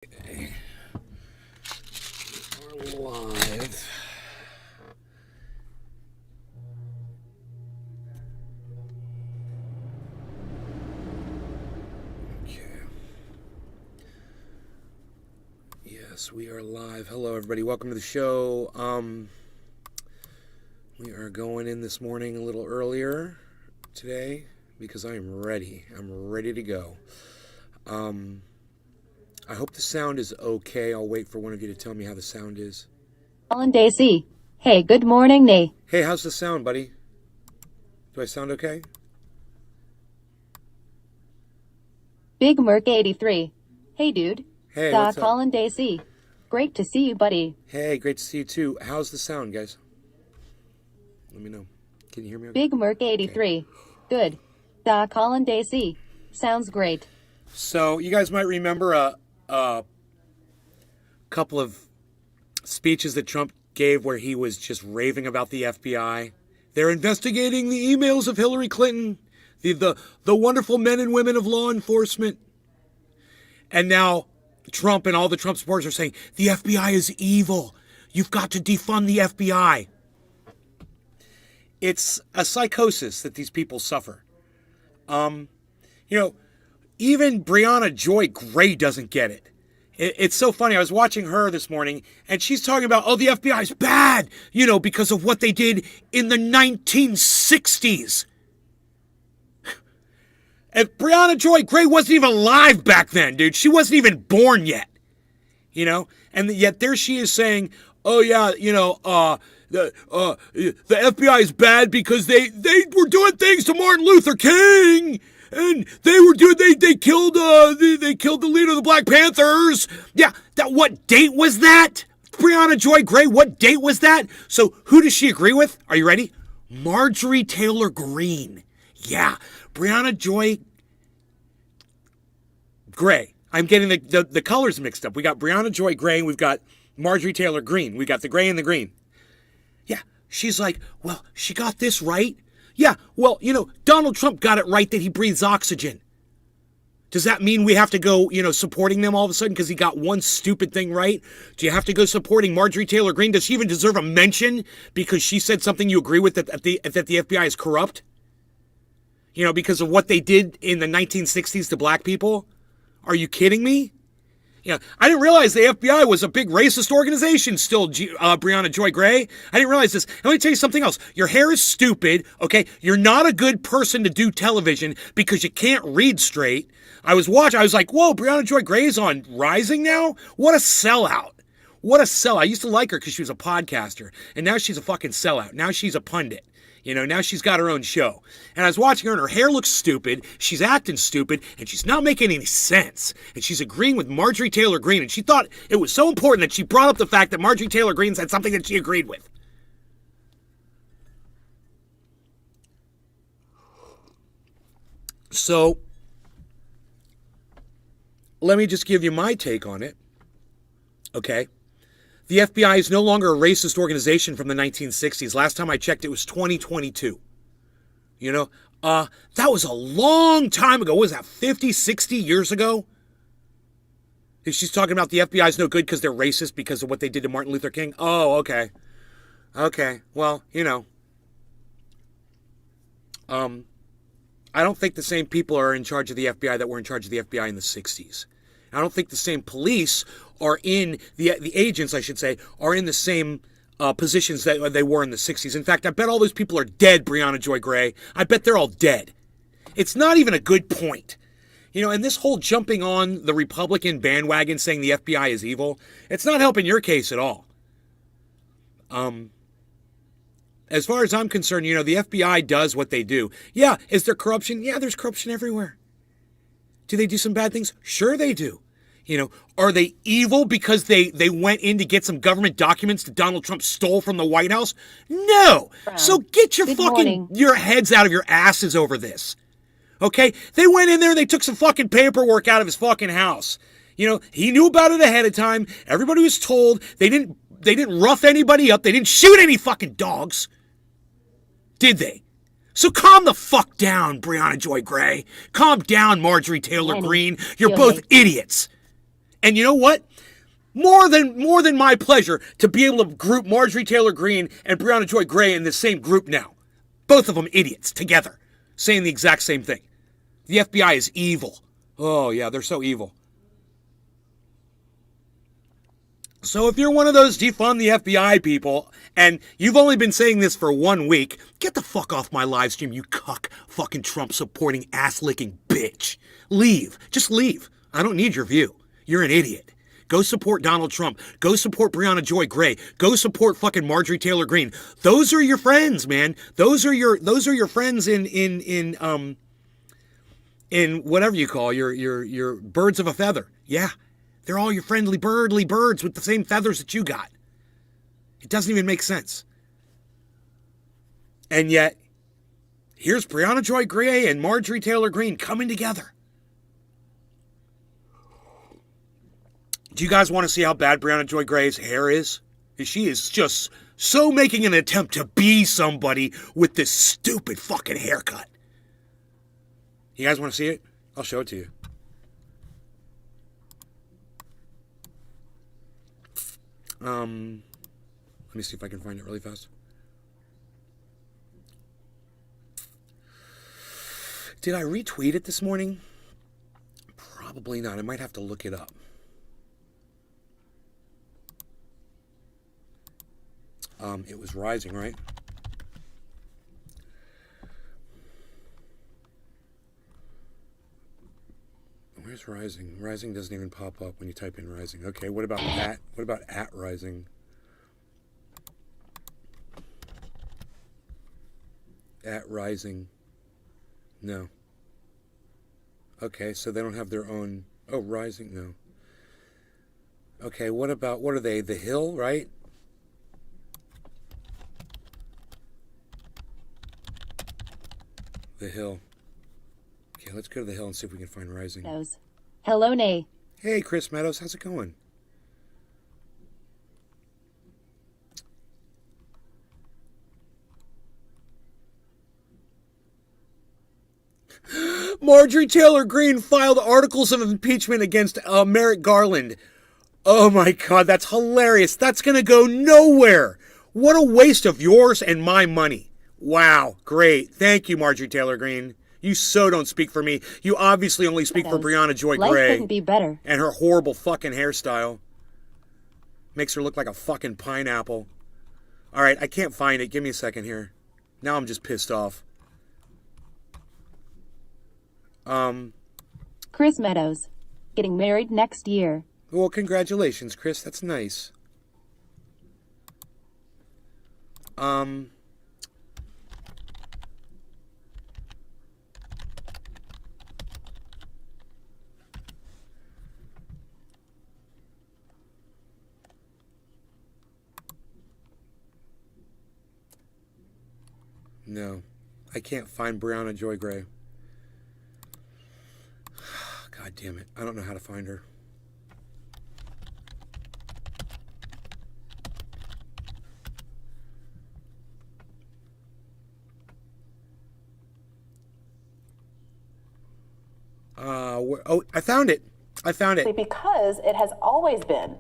We're live. Okay. Yes, we are live. Hello, everybody. Welcome to the show. We are going in this morning a little earlier today because I am ready. I'm ready to go. I hope the sound is okay. I'll wait for one of you to tell me how the sound is. Colin Daisy. Hey, good morning, Nee. Hey, how's the sound, buddy? Do I sound okay? Big Merc 83. Hey, dude. Hey, what's up? Colin Daisy. Great to see you, buddy. Hey, great to see you too. How's the sound, guys? Let me know. Can you hear me okay? Big Merc 83. Good. Colin Daisy. Sounds great. So, you guys might remember a couple of speeches that Trump gave where he was just raving about the FBI. They're investigating the emails of Hillary Clinton, the wonderful men and women of law enforcement. And now Trump and all the Trump supporters are saying, the FBI is evil. You've got to defund the FBI. It's a psychosis that these people suffer. Even Brianna Joy Gray doesn't get it. It's so funny. I was watching her this morning, and she's talking about, the FBI is bad, because of what they did in the 1960s. And Brianna Joy Gray wasn't even alive back then, dude. She wasn't even born yet, And yet there she is saying, the FBI is bad because they were doing things to Martin Luther King. And they killed the leader of the Black Panthers. Yeah, what date was that? Brianna Joy Gray, what date was that? So who does she agree with? Are you ready? Marjorie Taylor Greene. Yeah, Brianna Joy Gray. I'm getting the colors mixed up. We got Brianna Joy Gray and we've got Marjorie Taylor Greene. We got the gray and the green. Yeah, she's like, well, she got this right. Yeah, well, Donald Trump got it right that he breathes oxygen. Does that mean we have to go, supporting them all of a sudden because he got one stupid thing right? Do you have to go supporting Marjorie Taylor Greene? Does she even deserve a mention because she said something you agree with that the FBI is corrupt? Because of what they did in the 1960s to black people? Are you kidding me? I didn't realize the FBI was a big racist organization still, Brianna Joy Gray. I didn't realize this. And let me tell you something else. Your hair is stupid, okay? You're not a good person to do television because you can't read straight. I was like, whoa, Brianna Joy Gray is on Rising now? What a sellout. What a sellout. I used to like her because she was a podcaster. And now she's a fucking sellout. Now she's a pundit. Now she's got her own show. And I was watching her and her hair looks stupid. She's acting stupid and she's not making any sense. And she's agreeing with Marjorie Taylor Greene. And she thought it was so important that she brought up the fact that Marjorie Taylor Greene said something that she agreed with. So, let me just give you my take on it. Okay? The FBI is no longer a racist organization from the 1960s. Last time I checked, it was 2022. That was a long time ago. What was that, 50, 60 years ago? She's talking about the FBI is no good because they're racist because of what they did to Martin Luther King. Oh, okay. Okay, well, I don't think the same people are in charge of the FBI that were in charge of the FBI in the 60s. I don't think the same police are in, the agents, I should say, are in the same positions that they were in the 60s. In fact, I bet all those people are dead, Brianna Joy Gray. I bet they're all dead. It's not even a good point. And this whole jumping on the Republican bandwagon saying the FBI is evil, it's not helping your case at all. As far as I'm concerned, the FBI does what they do. Yeah, is there corruption? Yeah, there's corruption everywhere. Do they do some bad things? Sure they do. Are they evil because they went in to get some government documents that Donald Trump stole from the White House? No. So get your your heads out of your asses over this. Okay? They went in there and they took some fucking paperwork out of his fucking house. He knew about it ahead of time. Everybody was told. They didn't rough anybody up. They didn't shoot any fucking dogs. Did they? So calm the fuck down, Brianna Joy Gray. Calm down, Marjorie Taylor Greene. You're both idiots. And you know what? More than my pleasure to be able to group Marjorie Taylor Greene and Brianna Joy Gray in the same group now. Both of them idiots together, saying the exact same thing. The FBI is evil. Oh, yeah, they're so evil. So if you're one of those defund the FBI people, and you've only been saying this for 1 week, get the fuck off my live stream, you cuck fucking Trump supporting ass licking bitch. Leave. Just leave. I don't need your view. You're an idiot. Go support Donald Trump. Go support Brianna Joy Gray. Go support fucking Marjorie Taylor Greene. Those are your friends, man. Those are your friends in whatever you call your birds of a feather. Yeah. They're all your friendly birds with the same feathers that you got. It doesn't even make sense. And yet, here's Brianna Joy Gray and Marjorie Taylor Greene coming together. Do you guys want to see how bad Brianna Joy Gray's hair is? She is just so making an attempt to be somebody with this stupid fucking haircut. You guys want to see it? I'll show it to you. Let me see if I can find it really fast. Did I retweet it this morning? Probably not. I might have to look it up. It was Rising, right? Where's Rising? Rising doesn't even pop up when you type in Rising. Okay, what about at? What about at Rising? At Rising. No. Okay, so they don't have their own. Oh, Rising, no. Okay, what are they? The Hill, right? The Hill. Okay, let's go to the Hill and see if we can find Rising. Hello, Nay. Hey, Chris Meadows, how's it going? Marjorie Taylor Greene filed articles of impeachment against Merrick Garland. Oh my God, that's hilarious. That's going to go nowhere. What a waste of yours and my money. Wow, great. Thank you, Marjorie Taylor Greene. You so don't speak for me. You obviously only speak for Brianna Joy Gray. Life couldn't be better. And her horrible fucking hairstyle. Makes her look like a fucking pineapple. All right, I can't find it. Give me a second here. Now I'm just pissed off. Chris Meadows. Getting married next year. Well, congratulations, Chris. That's nice. No, I can't find Brianna Joy Gray. God damn it. I don't know how to find her. Oh, I found it. I found it. Because it has always been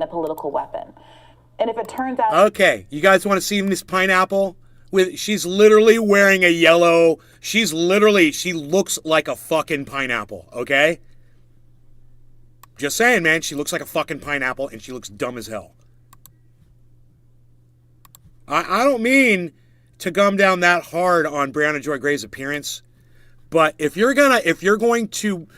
a political weapon. And if it turns out... Okay, you guys want to see this pineapple? She's literally wearing a yellow... she looks like a fucking pineapple, okay? Just saying, man, she looks like a fucking pineapple and she looks dumb as hell. I don't mean to gum down that hard on Brianna Joy Gray's appearance, but if you're going to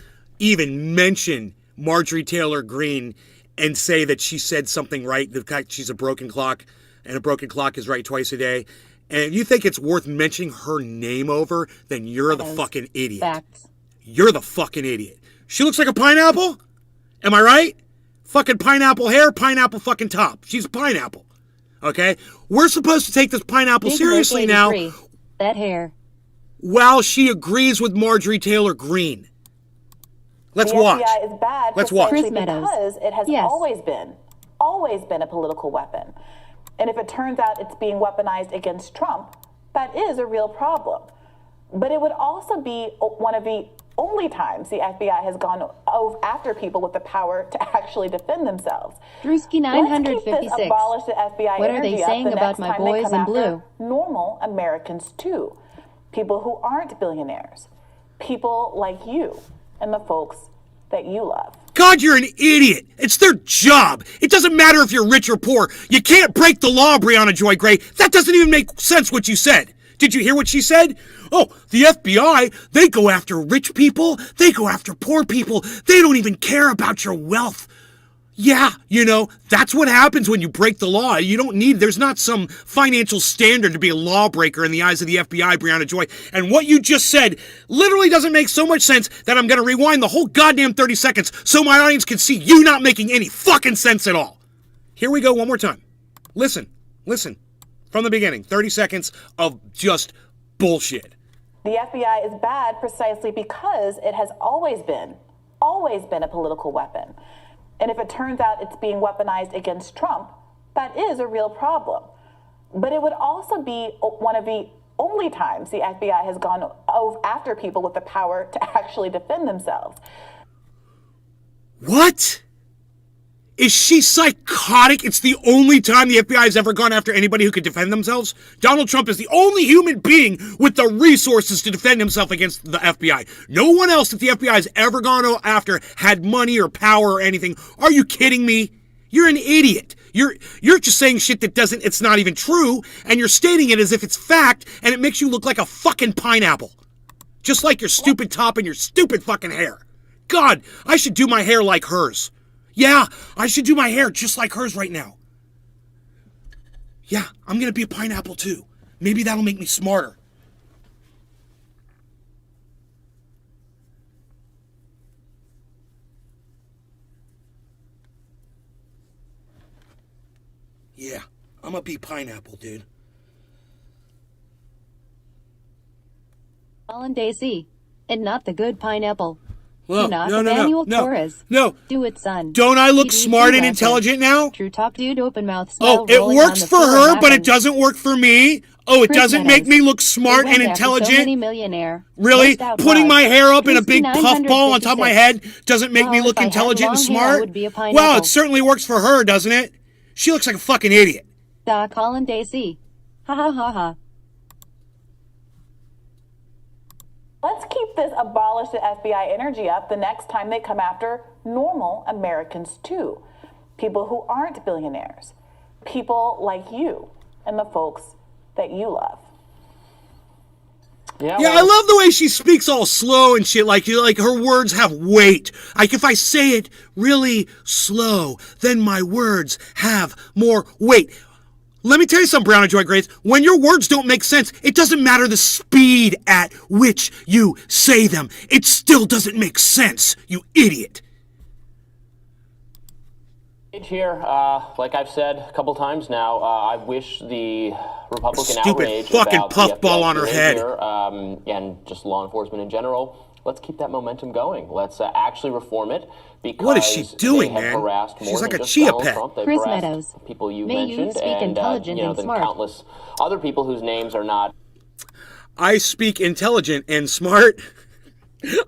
even mention Marjorie Taylor Greene and say that she said something right, the fact she's a broken clock and a broken clock is right twice a day, and if you think it's worth mentioning her name over, then you're the fucking idiot. Facts. You're the fucking idiot. She looks like a pineapple? Am I right? Fucking pineapple hair, pineapple fucking top. She's a pineapple. Okay? We're supposed to take this pineapple Big seriously Rick now. 83. That hair. While she agrees with Marjorie Taylor Greene. Let's watch. FBI is bad Let's watch. Chris Meadows. Because it has always been a political weapon. And if it turns out it's being weaponized against Trump, that is a real problem. But it would also be one of the only times the FBI has gone after people with the power to actually defend themselves. Drewski Let's keep this 956. abolish the FBI What are they energy up saying the about next my time they boys come in after blue? normal Americans too. People who aren't billionaires. People like you and the folks that you love. God, you're an idiot. It's their job. It doesn't matter if you're rich or poor. You can't break the law, Brianna Joy Gray. That doesn't even make sense what you said. Did you hear what she said? Oh, the FBI, they go after rich people. They go after poor people. They don't even care about your wealth. Yeah, that's what happens when you break the law. There's not some financial standard to be a lawbreaker in the eyes of the FBI, Brianna Joy. And what you just said literally doesn't make so much sense that I'm going to rewind the whole goddamn 30 seconds so my audience can see you not making any fucking sense at all. Here we go one more time. Listen. From the beginning, 30 seconds of just bullshit. The FBI is bad precisely because it has always been a political weapon. And if it turns out it's being weaponized against Trump, that is a real problem. But it would also be one of the only times the FBI has gone after people with the power to actually defend themselves. What? Is she psychotic? It's the only time the FBI has ever gone after anybody who could defend themselves? Donald Trump is the only human being with the resources to defend himself against the FBI. No one else that the FBI has ever gone after had money or power or anything. Are you kidding me? You're an idiot. You're just saying shit that it's not even true, and you're stating it as if it's fact, and it makes you look like a fucking pineapple. Just like your stupid top and your stupid fucking hair. God, I should do my hair like hers. Yeah, I should do my hair just like hers right now. Yeah, I'm going to be a pineapple too. Maybe that'll make me smarter. Yeah, I'm going to be pineapple, dude. Colin Daisy. And not the good pineapple. Well, not no, Emmanuel Torres. No. Do it, son. Don't I look TDC smart and reference. intelligent now? True talk, dude. Open mouth. Smile, Oh, it rolling works on the for floor her, laughing. but it doesn't work for me? Oh, it Chris doesn't make Meadows. me look smart They went and after so intelligent? many millionaire. Really? Most out Putting loud. my hair up in a big Drewski puff ball on top of my 956. head doesn't make me Well, look if I had intelligent and long hair, I smart? would be a pineapple. Well, it certainly works for her, doesn't it? She looks like a fucking idiot. Colin Daisy. Ha ha ha ha. Let's keep this abolish the FBI energy up the next time they come after normal Americans too. People who aren't billionaires. People like you and the folks that you love. Yeah, I love the way she speaks all slow and shit. Like her words have weight. Like if I say it really slow, then my words have more weight. Let me tell you something, Brianna Joy Grace. When your words don't make sense, it doesn't matter the speed at which you say them. It still doesn't make sense, you idiot. Here, like I've said a couple times now, I wish the Republican Stupid outrage fucking about the puffball FBI's on her head. behavior, and just law enforcement in general. Let's keep that momentum going. Let's actually reform it because What is she doing, they have man? harassed She's more like than a just chia Donald pet. Trump. They've Chris harassed Meadows. people you May you mentioned speak and intelligent and the smart. countless other people whose names are not. I speak intelligent and smart.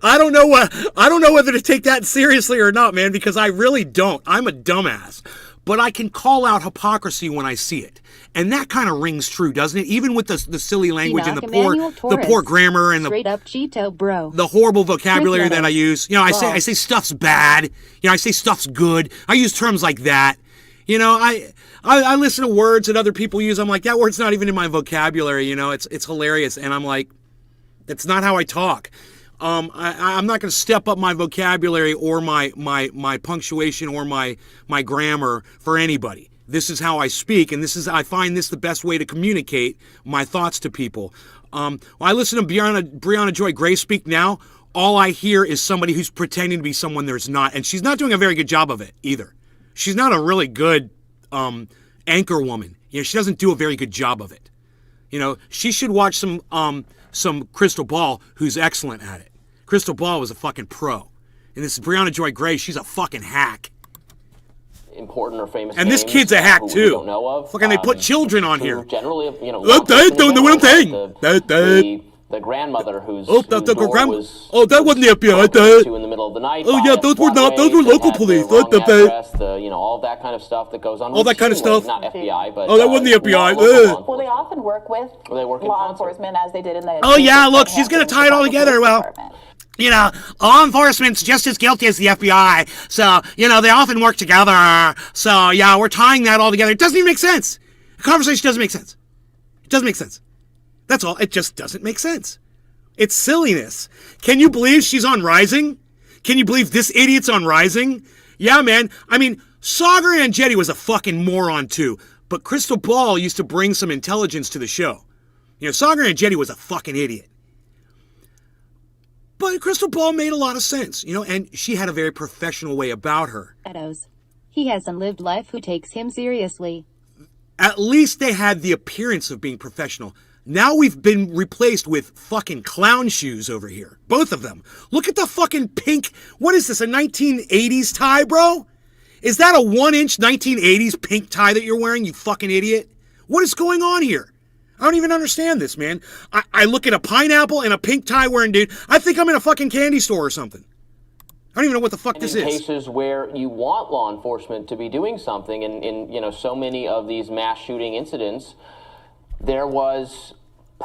I don't know whether to take that seriously or not, man, because I really don't. I'm a dumbass. But I can call out hypocrisy when I see it. And that kind of rings true, doesn't it? Even with the silly language and Emmanuel the Torres. poor grammar and Straight up Cheeto, bro. the horrible vocabulary that I Meadows. use. I say stuff's bad. I say stuff's good. I use terms like that. I listen to words that other people use. I'm like, that word's not even in my vocabulary. It's hilarious. And I'm like, that's not how I talk. I'm not going to step up my vocabulary or my punctuation or my grammar for anybody. This is how I speak, and I find this the best way to communicate my thoughts to people. When I listen to Brianna Joy Gray speak now, all I hear is somebody who's pretending to be someone there's not, and she's not doing a very good job of it either. She's not a really good anchor woman. She doesn't do a very good job of it. She should watch some Crystal Ball, who's excellent at it. Crystal Ball was a fucking pro. And this is Brianna Joy Gray. She's a fucking hack. Important or famous And this names, kid's a hack who we too. don't know of. Fucking they put children on who here. Generally, They don't know what I'm saying. the the grandmother whose the door grandma. was Oh, that wasn't the FBI. to in the middle of the night. Oh, by yeah, a those were not. Those floodway, were they local had police. the wrong The- address, all of that kind of stuff that goes on. All that kind of routinely. stuff. Not FBI, but Oh, that wasn't the FBI. local Ugh. law Well, they enforcement. often work with Well, they work in law concert. enforcement as they did in the. Oh, yeah, look, she's going gonna to tie it all together. Well, you know, law enforcement's just as guilty as the FBI. So, you know, they often work together. So, yeah, we're tying that all together. It doesn't even make sense. The conversation doesn't make sense. It doesn't make sense. That's all. It just doesn't make sense. It's silliness. Can you believe she's on Rising? Can you believe this idiot's on Rising? Yeah, man. I mean, Sagar Andretti was a fucking moron too. But Crystal Ball used to bring some intelligence to the show. You know, Sagar Andretti was a fucking idiot. But Crystal Ball made a lot of sense, you know, and she had a very professional way about her. Shadows. He hasn't lived life. Who takes him seriously? At least they had the appearance of being professional. Now we've been replaced with fucking clown shoes over here. Both of them. Look at the fucking pink. What is this, a 1980s tie, bro? Is that a 1-inch 1980s pink tie that you're wearing, you fucking idiot? What is going on here? I don't even understand this, man. I look at a pineapple and a pink tie wearing dude. I think I'm in a fucking candy store or something. I don't even know what the fuck this in is. cases where you want law enforcement to be doing something, in you know, so many of these mass shooting incidents, there was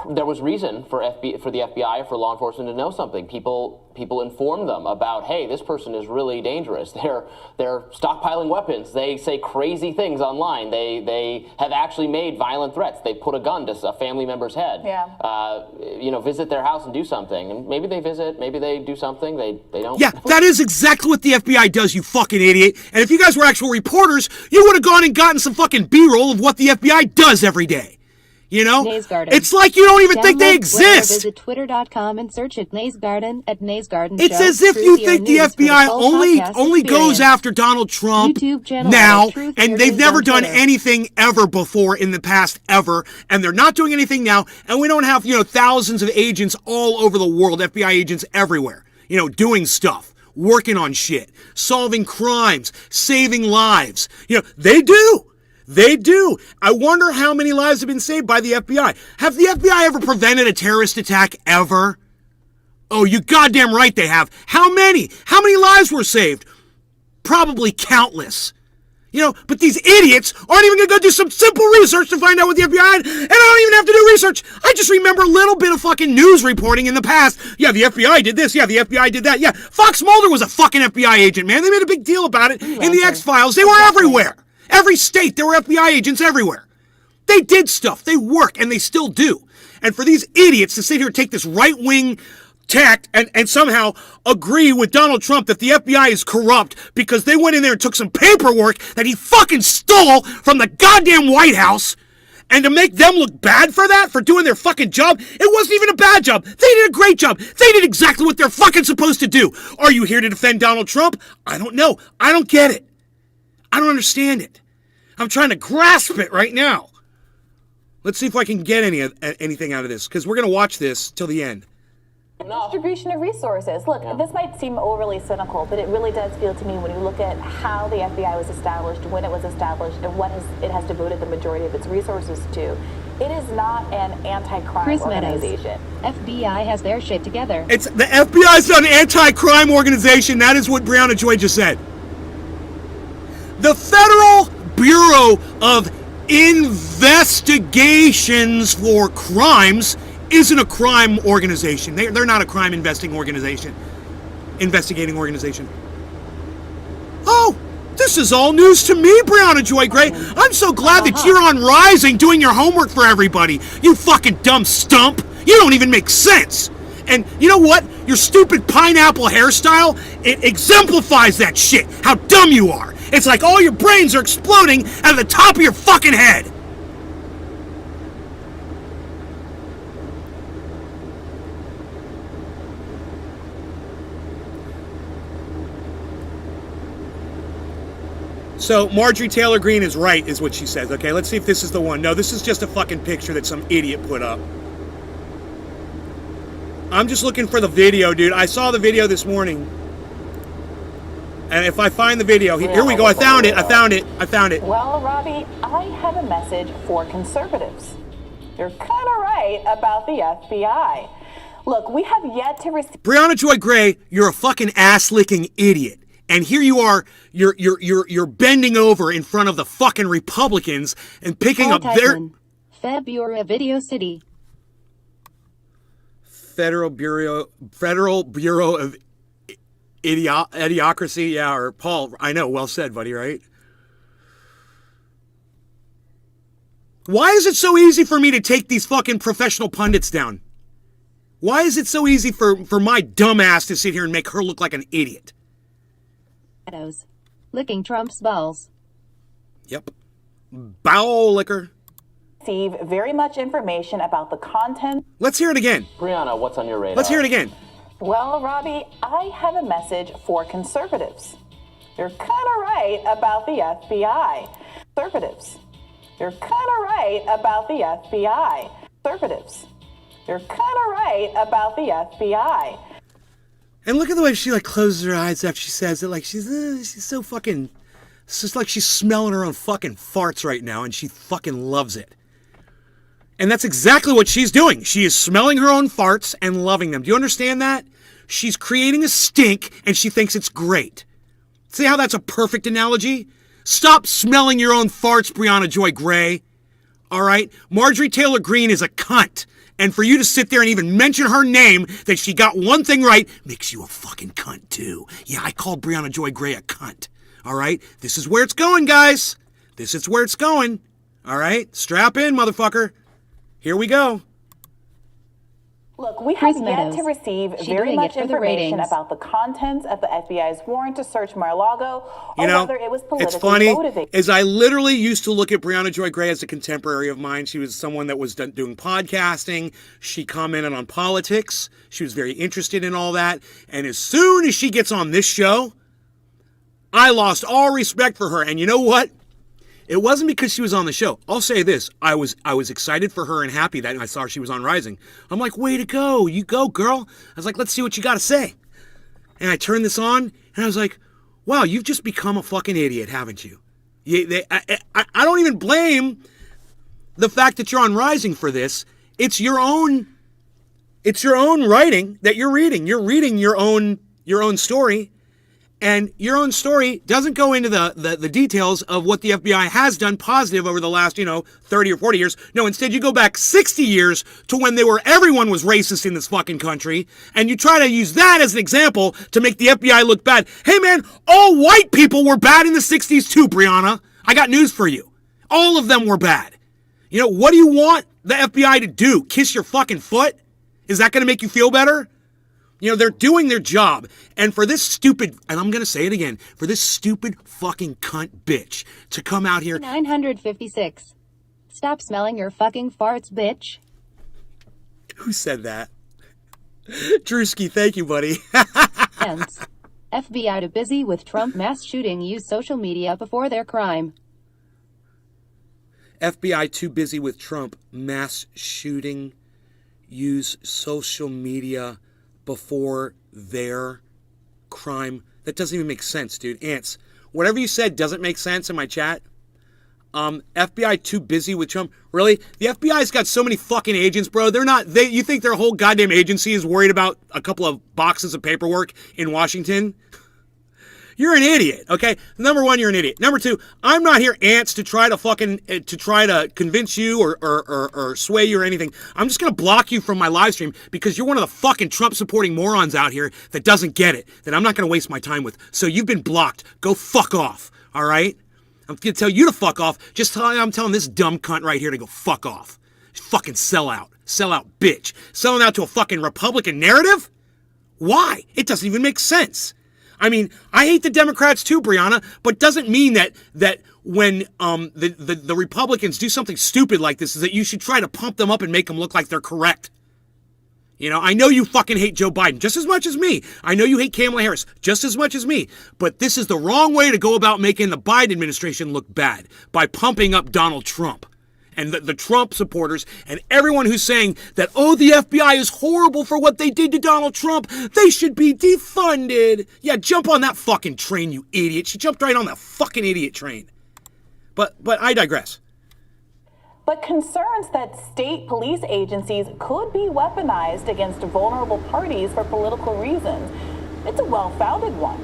reason for the FBI, for law enforcement to know something. People inform them about, hey, this person is really dangerous. They're stockpiling weapons. They say crazy things online. They have actually made violent threats. They put a gun to a family member's head. Yeah. You know, visit their house and do something. And maybe they visit. Maybe they do something. They don't. Yeah, that is exactly what the FBI does, you fucking idiot. And if you guys were actual reporters, you would have gone and gotten some fucking B-roll of what the FBI does every day. You know? Naze Garden. It's like you don't even think they Download Twitter, exist. Visit twitter.com and search at Naze Garden at Naze Garden It's Show. as if Truth you Here think the News for FBI full podcast only goes experience. after Donald Trump YouTube channel now, Truth and Here they've News never on done Twitter. anything ever before in the past ever, and they're not doing anything now, and we don't have, you know, thousands of agents all over the world, FBI agents everywhere, you know, doing stuff, working on shit, solving crimes, saving lives. You know, they do. They do. I wonder how many lives have been saved by the FBI. Have the FBI ever prevented a terrorist attack ever? Oh, you goddamn right they have. How many? How many lives were saved? Probably countless. You know, but these idiots aren't even going to go do some simple research to find out what the FBI had, and I don't even have to do research. I just remember a little bit of fucking news reporting in the past. Yeah, the FBI did this. Yeah, the FBI did that. Yeah, Fox Mulder was a fucking FBI agent, man. They made a big deal about it in the X-Files. They were everywhere. Every state, there were FBI agents everywhere. They did stuff. They work, and they still do. And for these idiots to sit here and take this right-wing tact and somehow agree with Donald Trump that the FBI is corrupt because they went in there and took some paperwork that he fucking stole from the goddamn White House, and to make them look bad for that, for doing their fucking job, it wasn't even a bad job. They did a great job. They did exactly what they're fucking supposed to do. Are you here to defend Donald Trump? I don't know. I don't get it. I don't understand it. I'm trying to grasp it right now. Let's see if I can get anything out of this, because we're going to watch this till the end. Distribution of resources. Look, this might seem overly cynical, but it really does feel to me when you look at how the FBI was established, when it was established, and what it has devoted the majority of its resources to. It is not an anti-crime Chris Meadows. organization. FBI has their shit together. It's the FBI's an anti-crime organization. That is what Brianna Joy just said. The Federal Bureau of Investigations for Crimes isn't a crime organization. They're not a crime investigating organization. Oh, this is all news to me, Brianna Joy Gray. I'm so glad that you're on Rising doing your homework for everybody. You fucking dumb stump. You don't even make sense. And you know what? Your stupid pineapple hairstyle, it exemplifies that shit. How dumb you are. It's like all your brains are exploding out of the top of your fucking head. So Marjorie Taylor Greene is right, is what she says. Okay, let's see if this is the one. No, this is just a fucking picture that some idiot put up. I'm just looking for the video, dude. I saw the video this morning. And if I find the video, here we go. I found it. Well, Robbie, I have a message for conservatives. You're kind of right about the FBI. Look, we have yet to receive. Brianna Joy Gray, you're a fucking ass-licking idiot. And here you are, you're bending over in front of the fucking Republicans and picking up their Fed Bureau of Video City. Federal Bureau of Idiocracy. Yeah, or Paul, I know, well said, buddy, right? Why is it so easy for me to take these fucking professional pundits down? Why is it so easy for my dumb ass to sit here and make her look like an idiot? Licking Trump's balls. Yep. Bowel liquor. Receive very much information about the content. Let's hear it again. Brianna, what's on your radar? Let's hear it again. Well, Robbie, I have a message for conservatives. You're kind of right about the FBI. Conservatives. You're kind of right about the FBI. Conservatives. You're kind of right about the FBI. And look at the way she like closes her eyes after she says it. Like she's so fucking. It's just like she's smelling her own fucking farts right now, and she fucking loves it. And that's exactly what she's doing. She is smelling her own farts and loving them. Do you understand that? She's creating a stink, and she thinks it's great. See how that's a perfect analogy? Stop smelling your own farts, Brianna Joy Gray. All right? Marjorie Taylor Greene is a cunt. And for you to sit there and even mention her name, that she got one thing right, makes you a fucking cunt too. Yeah, I called Brianna Joy Gray a cunt. All right? This is where it's going, guys. This is where it's going. All right? Strap in, motherfucker. Here we go. Look, we have Chris yet Meadows. to receive She very doing much it for the information ratings. about the contents of the FBI's warrant to search Mar-a-Lago, or You know, whether it was politically it's funny, motivated. is I literally used to look at Brianna Joy Gray as a contemporary of mine. She was someone that was doing podcasting. She commented on politics. She was very interested in all that. And as soon as she gets on this show, I lost all respect for her. And you know what? It wasn't because she was on the show. I'll say this. I was excited for her and happy that I saw she was on Rising. I'm like, way to go. You go, girl. I was like, let's see what you got to say. And I turned this on, and I was like, wow, you've just become a fucking idiot, haven't you? I don't even blame the fact that you're on Rising for this. It's your own writing that you're reading. You're reading your own story. And your own story doesn't go into the details of what the FBI has done positive over the last, 30 or 40 years. No, instead you go back 60 years to when everyone was racist in this fucking country, and you try to use that as an example to make the FBI look bad. Hey man, all white people were bad in the 60s too, Brianna. I got news for you. All of them were bad. What do you want the FBI to do? Kiss your fucking foot? Is that going to make you feel better? They're doing their job. And for this stupid, and I'm going to say it again, for this stupid fucking cunt bitch to come out here. 956. Stop smelling your fucking farts, bitch. Who said that? Drewski, thank you, buddy. Hence. FBI too busy with Trump mass shooting use social media before their crime. FBI too busy with Trump mass shooting use social media before their crime. That doesn't even make sense, dude. Ants, whatever you said doesn't make sense in my chat. FBI too busy with Trump. Really? The FBI's got so many fucking agents, bro. You think their whole goddamn agency is worried about a couple of boxes of paperwork in Washington? You're an idiot, okay? Number one, you're an idiot. Number two, I'm not here, Ants, to try to convince you or sway you or anything. I'm just gonna block you from my live stream because you're one of the fucking Trump-supporting morons out here that doesn't get it, that I'm not gonna waste my time with. So you've been blocked. Go fuck off, all right? I'm gonna tell you to fuck off, just like I'm telling this dumb cunt right here to go fuck off. Fucking sellout. Sellout bitch. Selling out to a fucking Republican narrative? Why? It doesn't even make sense. I mean, I hate the Democrats too, Brianna, but doesn't mean that when the Republicans do something stupid like this, is that you should try to pump them up and make them look like they're correct. I know you fucking hate Joe Biden just as much as me. I know you hate Kamala Harris just as much as me. But this is the wrong way to go about making the Biden administration look bad, by pumping up Donald Trump. And the Trump supporters and everyone who's saying that, the FBI is horrible for what they did to Donald Trump. They should be defunded. Yeah, jump on that fucking train, you idiot. She jumped right on that fucking idiot train. But I digress. but concerns that state police agencies could be weaponized against vulnerable parties for political reasons. It's a well-founded one.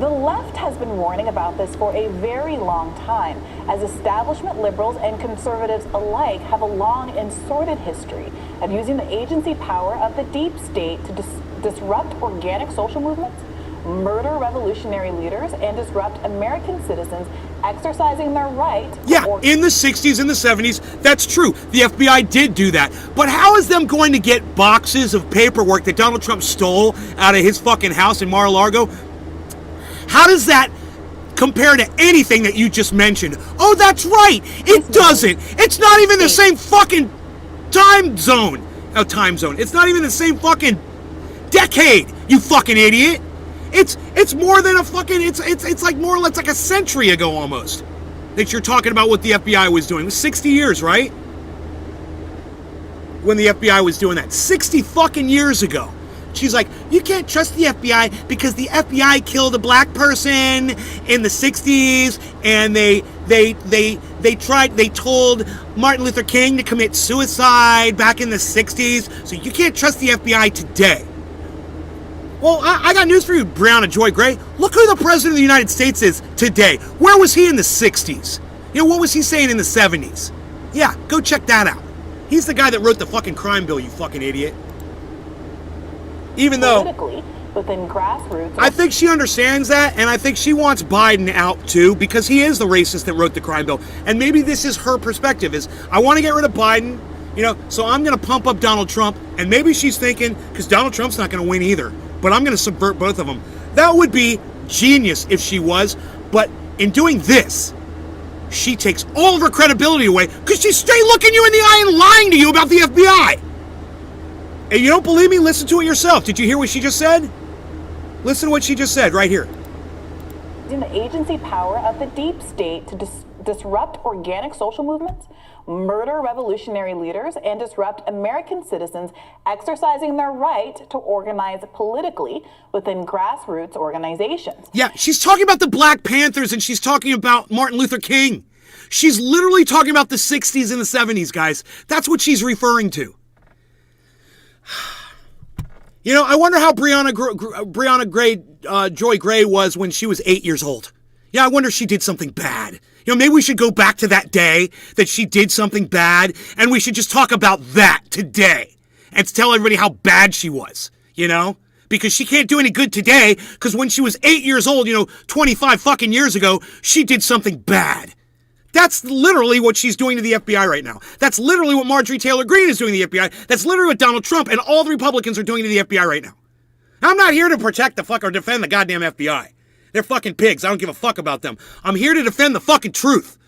The left has been warning about this for a very long time, as establishment liberals and conservatives alike have a long and sordid history of using the agency power of the deep state to disrupt organic social movements, murder revolutionary leaders, and disrupt American citizens exercising their right. Yeah, in the 60s and the 70s, that's true. The FBI did do that. But how is them going to get boxes of paperwork that Donald Trump stole out of his fucking house in Mar-a-Lago? How does that compare to anything that you just mentioned? Oh, that's right. It doesn't. It's not even the same fucking time zone. Oh, time zone. It's not even the same fucking decade, you fucking idiot. It's more than a fucking, it's like more or less like a century ago almost that you're talking about what the FBI was doing. It was 60 years, right? When the FBI was doing that. 60 fucking years ago. She's like, you can't trust the FBI because the FBI killed a black person in the 60s and they told Martin Luther King to commit suicide back in the 60s, so you can't trust the FBI today. Well, I got news for you, Brianna Joy Gray. Look who the president of the United States is today. Where was he in the 60s? You know, what was he saying in the 70s? Yeah, go check that out. He's the guy that wrote the fucking crime bill, you fucking idiot. Even though politically within grassroots. I think she understands that, and I think she wants Biden out too, because he is the racist that wrote the crime bill. And maybe this is her perspective, is I want to get rid of Biden, you know, so I'm going to pump up Donald Trump. And maybe she's thinking, because Donald Trump's not going to win either, but I'm going to subvert both of them. That would be genius if she was, but in doing this, she takes all of her credibility away because she's straight looking you in the eye and lying to you about the FBI. And you don't believe me? Listen to it yourself. Did you hear what she just said? Listen to what she just said right here. In the agency power of the deep state to disrupt organic social movements, murder revolutionary leaders, and disrupt American citizens exercising their right to organize politically within grassroots organizations. Yeah, she's talking about the Black Panthers and she's talking about Martin Luther King. She's literally talking about the 60s and the 70s, guys. That's what she's referring to. You know, I wonder how Joy Gray was when she was 8 years old. Yeah, I wonder if she did something bad. You know, maybe we should go back to that day that she did something bad, and we should just talk about that today and tell everybody how bad she was, you know? Because she can't do any good today, because when she was 8 years old, you know, 25 fucking years ago, she did something bad. That's literally what she's doing to the FBI right now. That's literally what Marjorie Taylor Greene is doing to the FBI. That's literally what Donald Trump and all the Republicans are doing to the FBI right now. I'm not here to protect the fuck or defend the goddamn FBI. They're fucking pigs. I don't give a fuck about them. I'm here to defend the fucking truth.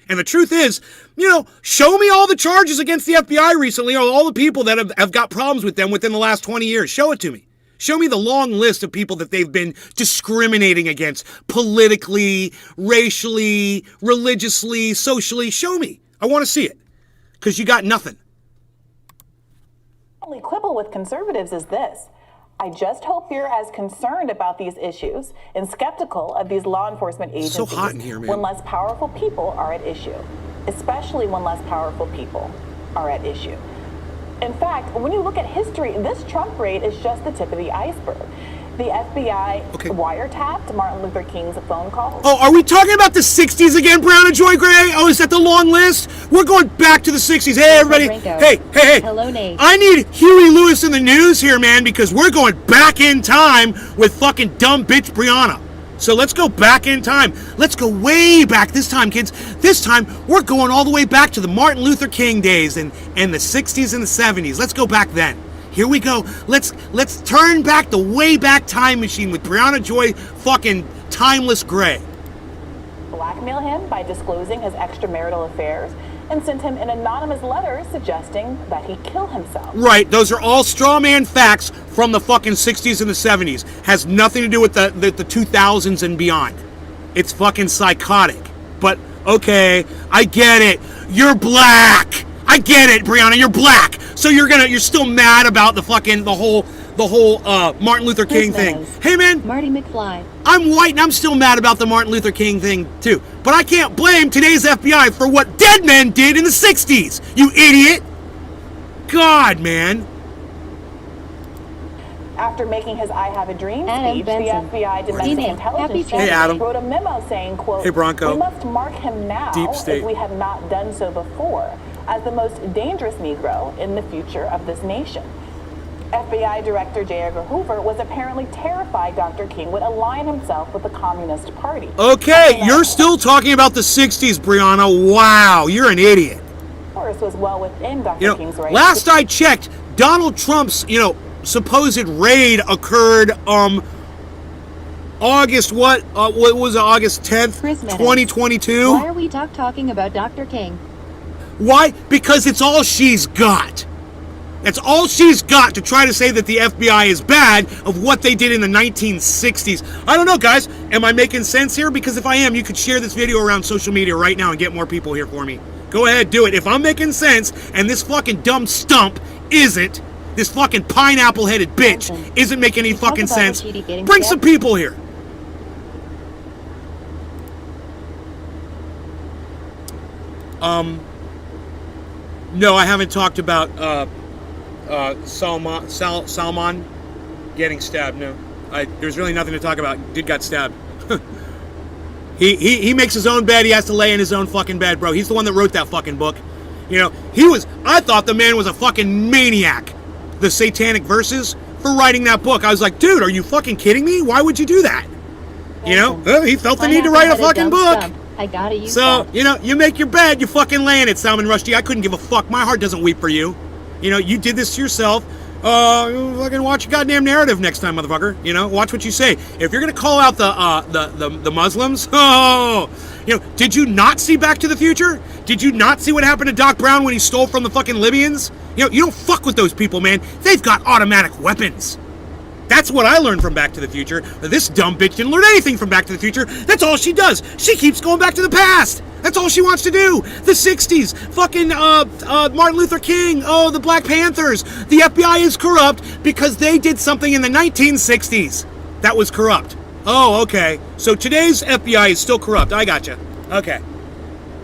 And the truth is, you know, show me all the charges against the FBI recently, or all the people that have got problems with them within the last 20 years. Show it to me. Show me the long list of people that they've been discriminating against politically, racially, religiously, socially. Show me. I want to see it. Because you got nothing. The only quibble with conservatives is this. I just hope you're as concerned about these issues and skeptical of these law enforcement agencies so hot in here, man. when less powerful people are at issue, especially when less powerful people are at issue. In fact, when you look at history, this Trump raid is just the tip of the iceberg. The FBI wiretapped Martin Luther King's phone calls. Oh, are we talking about the 60s again, Brianna Joy Gray? Oh, is that the long list? We're going back to the 60s. Hey, everybody. Hey. Hello, Nate. I need Huey Lewis in the news here, man, because we're going back in time with fucking dumb bitch Brianna. So let's go back in time. Let's go way back this time, kids. This time, we're going all the way back to the Martin Luther King days and the 60s and the 70s. Let's go back then. Here we go. Let's turn back the way back time machine with Brianna Joy fucking Timeless Gray. Blackmail him by disclosing his extramarital affairs and sent him an anonymous letter suggesting that he kill himself. Right, those are all straw man facts from the fucking 60s and the 70s. Has nothing to do with the 2000s and beyond. It's fucking psychotic. But, okay, I get it. You're black. I get it, Brianna, you're black. So you're still mad about the whole the whole Martin Luther King thing. Meadows. Hey, man, Marty McFly. I'm white and I'm still mad about the Martin Luther King thing, too. But I can't blame today's FBI for what dead men did in the 60s, you idiot. God, man. After making his I Have a Dream Adam speech, Benson. the FBI Domestic Happy Intelligence Trail. Hey, Adam. wrote a memo saying, quote, Hey, Bronco. we must mark him now Deep State. if we have not done so before as the most dangerous Negro in the future of this nation. FBI Director J. Edgar Hoover was apparently terrified Dr. King would align himself with the Communist Party. Okay, you're still talking about the 60s, Brianna. Wow, you're an idiot. Of course, was well within Dr. You know, King's rights. last I checked, Donald Trump's, supposed raid occurred August what was it, August 10th, Chris Meadows. 2022. Why are we talking about Dr. King? Why? Because it's all she's got. That's all she's got to try to say that the FBI is bad of what they did in the 1960s. I don't know, guys. Am I making sense here? Because if I am, you could share this video around social media right now and get more people here for me. Go ahead, do it. If I'm making sense and this fucking dumb stump isn't, this fucking pineapple-headed bitch Listen, isn't making any you talk fucking about sense, Rashidi getting bring stabbed. some people here. No, I haven't talked about Salman getting stabbed. No, there's really nothing to talk about. Dude got stabbed. He makes his own bed. He has to lay in his own fucking bed, bro. He's the one that wrote that fucking book. I thought the man was a fucking maniac. The Satanic Verses for writing that book. I was like, dude, are you fucking kidding me? Why would you do that? He felt the need to write a fucking book. I gotta use So, that. you make your bed, you fucking lay in it, Salman Rushdie. I couldn't give a fuck. My heart doesn't weep for you. You did this to yourself. Fucking watch your goddamn narrative next time, motherfucker. Watch what you say. If you're gonna call out the Muslims, did you not see Back to the Future? Did you not see what happened to Doc Brown when he stole from the fucking Libyans? You don't fuck with those people, man. They've got automatic weapons. That's what I learned from Back to the Future. This dumb bitch didn't learn anything from Back to the Future. That's all she does. She keeps going back to the past. That's all she wants to do. The 60s, fucking Martin Luther King, the Black Panthers. The FBI is corrupt because they did something in the 1960s that was corrupt. Oh, okay. So today's FBI is still corrupt. I gotcha. Okay.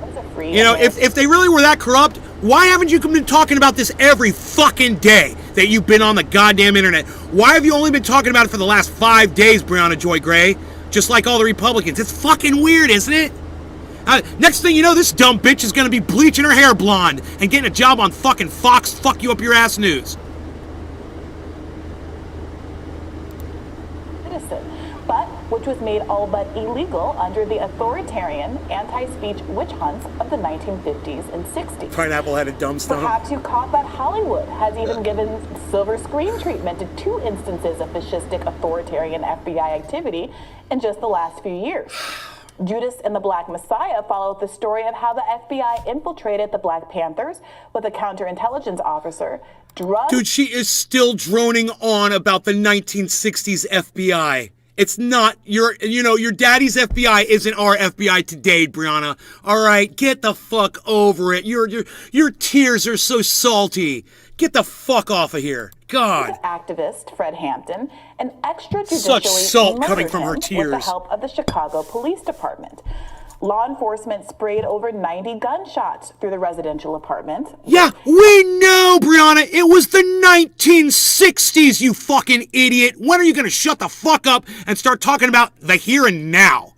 That's a free If they really were that corrupt, why haven't you been talking about this every fucking day that you've been on the goddamn internet? Why have you only been talking about it for the last 5 days, Brianna Joy Gray? Just like all the Republicans. It's fucking weird, isn't it? Next thing you know, this dumb bitch is going to be bleaching her hair blonde and getting a job on fucking Fox Fuck You Up Your Ass News. citizen, but which was made all but illegal under the authoritarian anti-speech witch hunts of the 1950s and 60s. Pineapple-headed dumb stump. Perhaps you caught that Hollywood has even given silver screen treatment to 2 instances of fascistic authoritarian FBI activity in just the last few years. Judas and the Black Messiah followed the story of how the FBI infiltrated the Black Panthers with a counterintelligence officer, drugged... Dude, she is still droning on about the 1960s FBI. It's not your daddy's FBI isn't our FBI today, Brianna. All right, get the fuck over it. Your tears are so salty. Get the fuck off of here. God. activist Fred Hampton and extrajudicially Such salt murdered coming from her him tears. with the help of the Chicago Police Department. Law enforcement sprayed over 90 gunshots through the residential apartment. Yeah, we know, Brianna. It was the 1960s, you fucking idiot. When are you going to shut the fuck up and start talking about the here and now?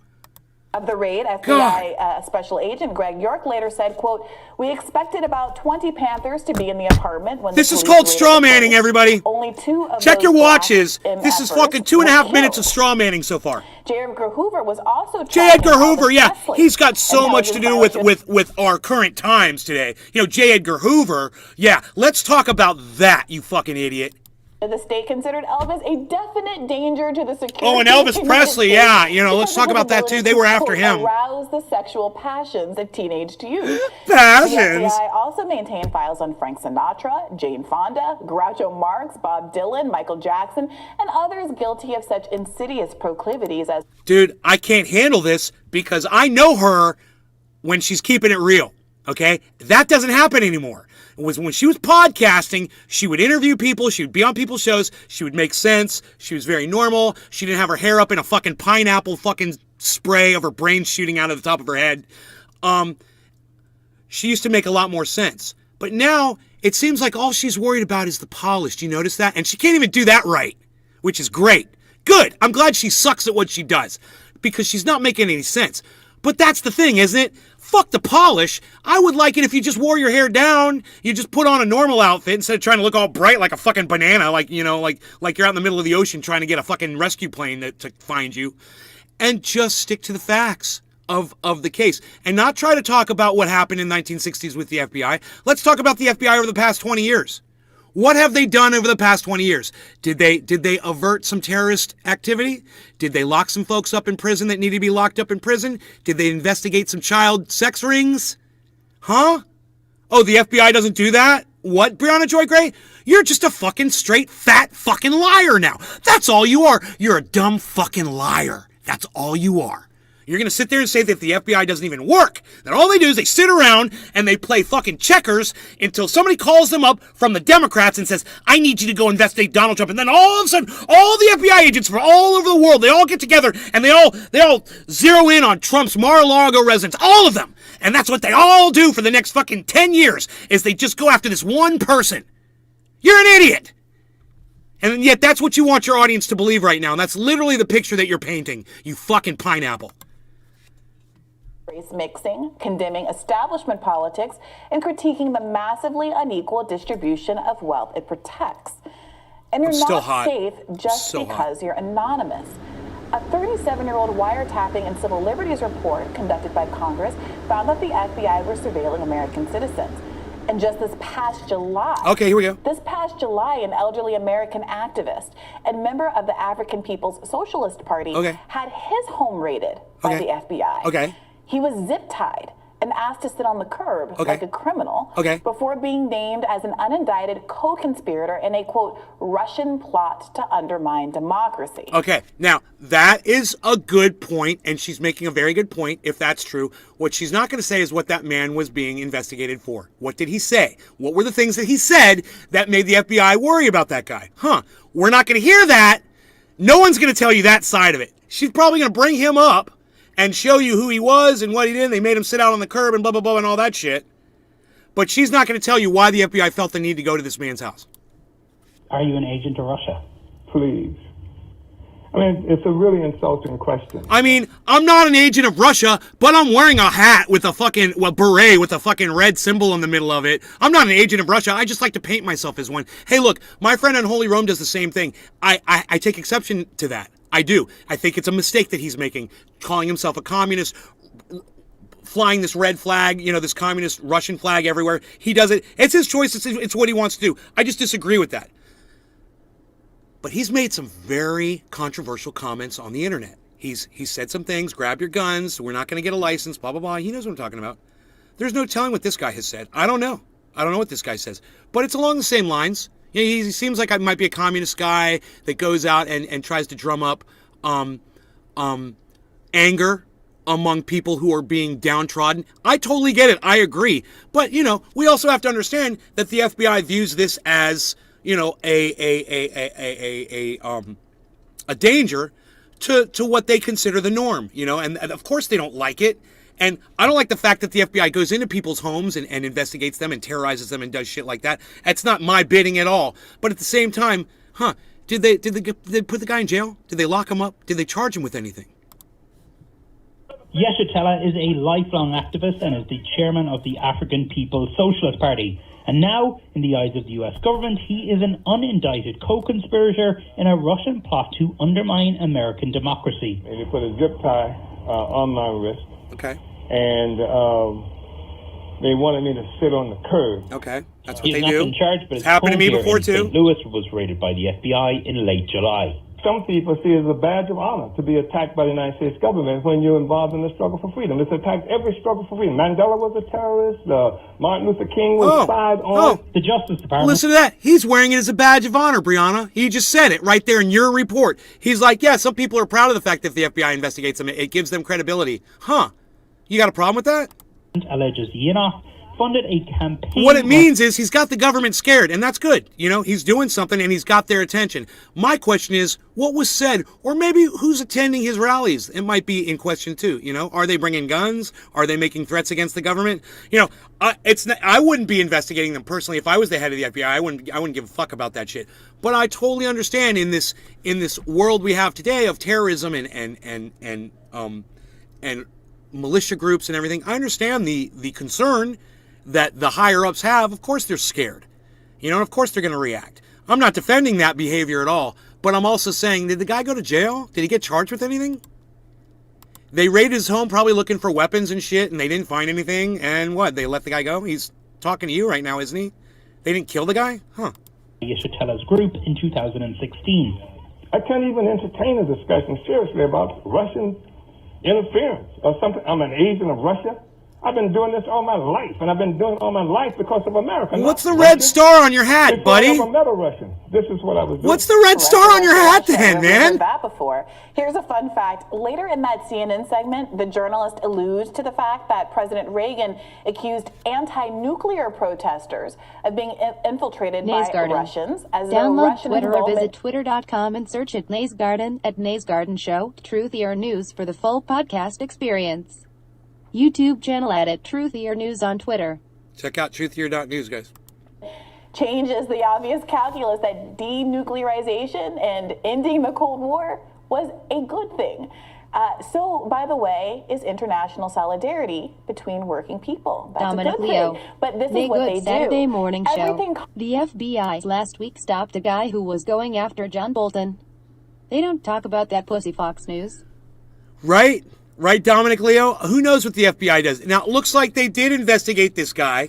Of the raid, FBI Special Agent Greg York later said, quote, "We expected about 20 Panthers to be in the apartment when This the is police called raided straw the manning, place. everybody. Only 2 of Check those your blacks watches. in This is efforts fucking 2.5 were minutes of killed. straw manning so far. J. Edgar Hoover was also J. Edgar Hoover, yeah, Presley, he's got so much to intelligence do violation. with our current times today. J. Edgar Hoover, yeah, let's talk about that, you fucking idiot. The state considered Elvis a definite danger to the security. Oh, and of Elvis the Presley, United yeah, States let's because talk of his about that, ability too. They were to, after quote, him. arouse the sexual passions of teenage youth. Passions? The FBI also maintained files on Frank Sinatra, Jane Fonda, Groucho Marx, Bob Dylan, Michael Jackson, and others guilty of such insidious proclivities as... Dude, I can't handle this because I know her when she's keeping it real, okay? That doesn't happen anymore. was when she was podcasting, she would interview people, she would be on people's shows, she would make sense, she was very normal, she didn't have her hair up in a fucking pineapple fucking spray of her brain shooting out of the top of her head. She used to make a lot more sense. But now, it seems like all she's worried about is the polish. Do you notice that? And she can't even do that right, which is great. Good. I'm glad she sucks at what she does, because she's not making any sense. But that's the thing, isn't it? Fuck the polish. I would like it if you just wore your hair down, you just put on a normal outfit instead of trying to look all bright like a fucking banana, like, you know, like you're out in the middle of the ocean trying to get a fucking rescue plane to find you. And just stick to the facts of the case. And not try to talk about what happened in the 1960s with the FBI. Let's talk about the FBI over the past 20 years. What have they done over the past 20 years? Did they avert some terrorist activity? Did they lock some folks up in prison that need to be locked up in prison? Did they investigate some child sex rings? Huh? Oh, the FBI doesn't do that? What, Brianna Joy Gray? You're just a fucking straight fat fucking liar now. That's all you are. You're a dumb fucking liar. That's all you are. You're going to sit there and say that the FBI doesn't even work. That all they do is they sit around and they play fucking checkers until somebody calls them up from the Democrats and says, I need you to go investigate Donald Trump. And then all of a sudden, all the FBI agents from all over the world, they all get together and they all zero in on Trump's Mar-a-Lago residence. All of them. And that's what they all do for the next fucking 10 years is they just go after this one person. You're an idiot. And yet that's what you want your audience to believe right now. And that's literally the picture that you're painting, you fucking pineapple. Race mixing, condemning establishment politics, and critiquing the massively unequal distribution of wealth it protects. And you're not safe just because you're anonymous. A 37-year-old wiretapping and civil liberties report conducted by Congress found that the FBI were surveilling American citizens. And just this past July, okay, here we go. This past July, an elderly American activist and member of the African People's Socialist Party had his home raided by the FBI. Okay. He was zip-tied and asked to sit on the curb like a criminal before being named as an unindicted co-conspirator in a, quote, Russian plot to undermine democracy. Okay, now, that is a good point, and she's making a very good point, if that's true. What she's not going to say is what that man was being investigated for. What did he say? What were the things that he said that made the FBI worry about that guy? We're not going to hear that. No one's going to tell you that side of it. She's probably going to bring him up and show you who he was and what he did. And they made him sit out on the curb and blah, blah, blah, and all that shit. But she's not going to tell you why the FBI felt the need to go to this man's house. Are you an agent of Russia? Please. I mean, it's a really insulting question. I mean, I'm not an agent of Russia, but I'm wearing a hat with a fucking beret with a fucking red symbol in the middle of it. I'm not an agent of Russia. I just like to paint myself as one. Hey, look, my friend Unholy Rome does the same thing. I take exception to that. I do. I think it's a mistake that he's making, calling himself a communist, flying this red flag, you know, this communist Russian flag everywhere. He does it. It's his choice. It's what he wants to do. I just disagree with that. But he's made some very controversial comments on the internet. He's said some things, grab your guns, we're not going to get a license, blah, blah, blah. He knows what I'm talking about. There's no telling what this guy has said. I don't know. I don't know what this guy says. But it's along the same lines. You know, he seems like I might be a communist guy that goes out and tries to drum up anger among people who are being downtrodden. I totally get it. I agree. But, you know, we also have to understand that the FBI views this as, you know, a danger to what they consider the norm, you know, and of course they don't like it. And I don't like the fact that the FBI goes into people's homes and investigates them and terrorizes them and does shit like that. That's not my bidding at all. But at the same time, did they put the guy in jail? Did they lock him up? Did they charge him with anything? Yesha Tella is a lifelong activist and is the chairman of the African People's Socialist Party. And now, in the eyes of the US government, he is an unindicted co-conspirator in a Russian plot to undermine American democracy. And they put a zip tie on my wrist. Okay. And they wanted me to sit on the curb. Okay, that's what He's they not do. been charged, but It's happened to me before too. St. Louis was raided by the FBI in late July. Some people see it as a badge of honor to be attacked by the United States government when you're involved in the struggle for freedom. It's attacked every struggle for freedom. Mandela was a terrorist. Martin Luther King was spied on. The Justice Department. Listen to that. He's wearing it as a badge of honor, Brianna. He just said it right there in your report. He's like, yeah, some people are proud of the fact that the FBI investigates them. It gives them credibility. You got a problem with that? Alleges Yinov funded a campaign. What it means is he's got the government scared, and that's good. You know, he's doing something and he's got their attention. My question is, what was said, or maybe who's attending his rallies? It might be in question too. You know, are they bringing guns? Are they making threats against the government? You know, I wouldn't be investigating them personally if I was the head of the FBI. I wouldn't give a fuck about that shit. But I totally understand in this world we have today of terrorism and militia groups and everything. I understand the concern that the higher ups have. Of course they're scared. You know, and of course they're going to react. I'm not defending that behavior at all, but I'm also saying, did the guy go to jail? Did he get charged with anything? They raided his home probably looking for weapons and shit, and they didn't find anything, and what? They let the guy go? He's talking to you right now, isn't he? They didn't kill the guy? Huh. Yeshitela's group in 2016. I can't even entertain a discussion seriously about Russian interference or something. I'm an agent of Russia. I've been doing this all my life, and I've been doing it all my life because of America. What's the red star on your hat, Before I buddy? ever met a Russian. This is what I was doing. What's the red star on your hat then, Never man? heard that before. Here's a fun fact. Later in that CNN segment, the journalist alludes to the fact that President Reagan accused anti-nuclear protesters of being infiltrated by Naze Russians, as though Download Russian Twitter or involvement. visit twitter.com and search at Naze Garden at Naze Garden Show, Truthy or News for the full podcast experience. YouTube channel at Truthy or News on Twitter. Check out truthier.news, guys. Changes the obvious calculus that denuclearization and ending the Cold War was a good thing. So, by the way, is international solidarity between working people. That's Dominic a good Leo. thing. But this Nay is what Good they Saturday do. morning Everything show. The FBI last week stopped a guy who was going after John Bolton. They don't talk about that pussy, Fox News. Right? Right, Dominic Leo? Who knows what the FBI does? Now, it looks like they did investigate this guy,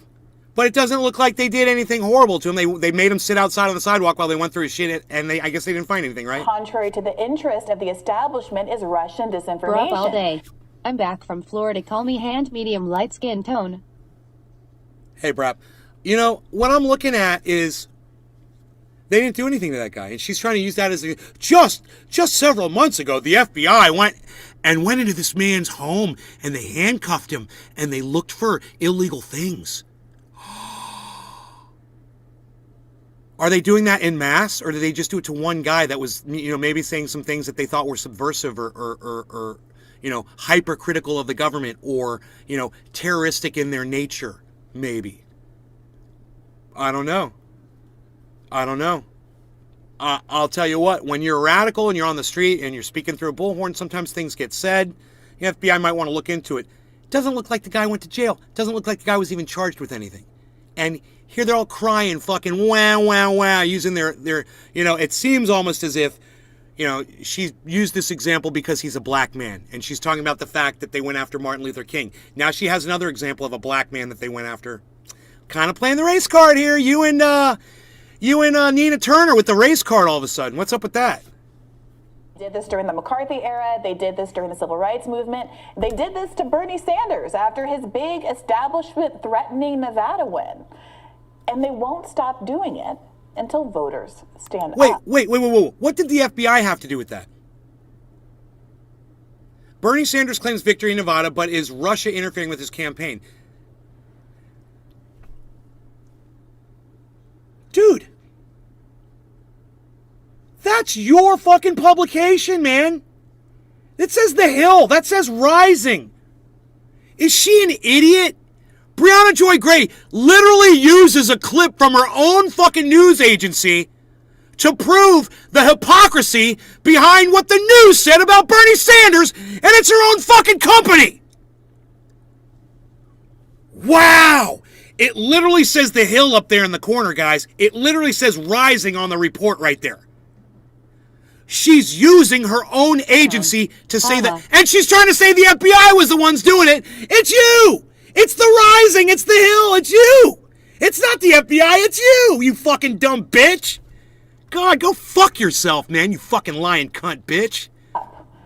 but it doesn't look like they did anything horrible to him. They made him sit outside on the sidewalk while they went through his shit, and I guess they didn't find anything, right? contrary to the interest of the establishment is Russian We're up disinformation. all day. I'm back from Florida. Call me hand medium light skin tone. Hey, Brap. You know, what I'm looking at is they didn't do anything to that guy, and she's trying to use that as a... Just several months ago, the FBI went into this man's home, and they handcuffed him, and they looked for illegal things. Are they doing that en masse, or did they just do it to one guy that was, you know, maybe saying some things that they thought were subversive or you know, hypercritical of the government, or, you know, terroristic in their nature, maybe? I don't know. I'll tell you what, when you're a radical and you're on the street and you're speaking through a bullhorn, sometimes things get said. The FBI might want to look into it. It doesn't look like the guy went to jail. It doesn't look like the guy was even charged with anything. And here they're all crying, fucking wow, wow, wow, using their, you know, it seems almost as if, you know, she used this example because he's a black man. And she's talking about the fact that they went after Martin Luther King. Now she has another example of a black man that they went after. Kind of playing the race card here. You and Nina Turner with the race card all of a sudden. What's up with that? They did this during the McCarthy era. They did this during the Civil Rights Movement. They did this to Bernie Sanders after his big establishment-threatening Nevada win. And they won't stop doing it until voters stand up. Wait. What did the FBI have to do with that? Bernie Sanders claims victory in Nevada, but is Russia interfering with his campaign? Dude, that's your fucking publication, man. It says The Hill. That says Rising. Is she an idiot? Brianna Joy Gray literally uses a clip from her own fucking news agency to prove the hypocrisy behind what the news said about Bernie Sanders, and it's her own fucking company. Wow. It literally says The Hill up there in the corner, guys. It literally says Rising on the report right there. She's using her own agency to say that, and she's trying to say the FBI was the ones doing it. It's you. It's the Rising. It's The Hill. It's you. It's not the FBI. It's you fucking dumb bitch. God, go fuck yourself, man, you fucking lying cunt bitch.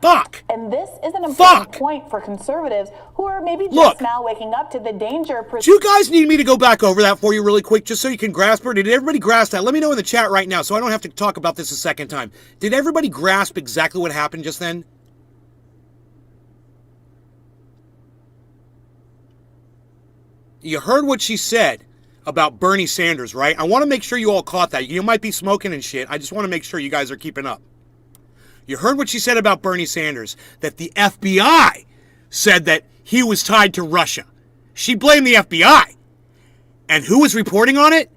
Fuck. And this is an important point for conservatives who are maybe just now waking up to the danger. Do you guys need me to go back over that for you really quick, just so you can grasp her? Did everybody grasp that? Let me know in the chat right now so I don't have to talk about this a second time. Did everybody grasp exactly what happened just then? You heard what she said about Bernie Sanders, right? I want to make sure you all caught that. You might be smoking and shit. I just want to make sure you guys are keeping up. You heard what she said about Bernie Sanders, that the FBI said that he was tied to Russia. She blamed the FBI. And who was reporting on it?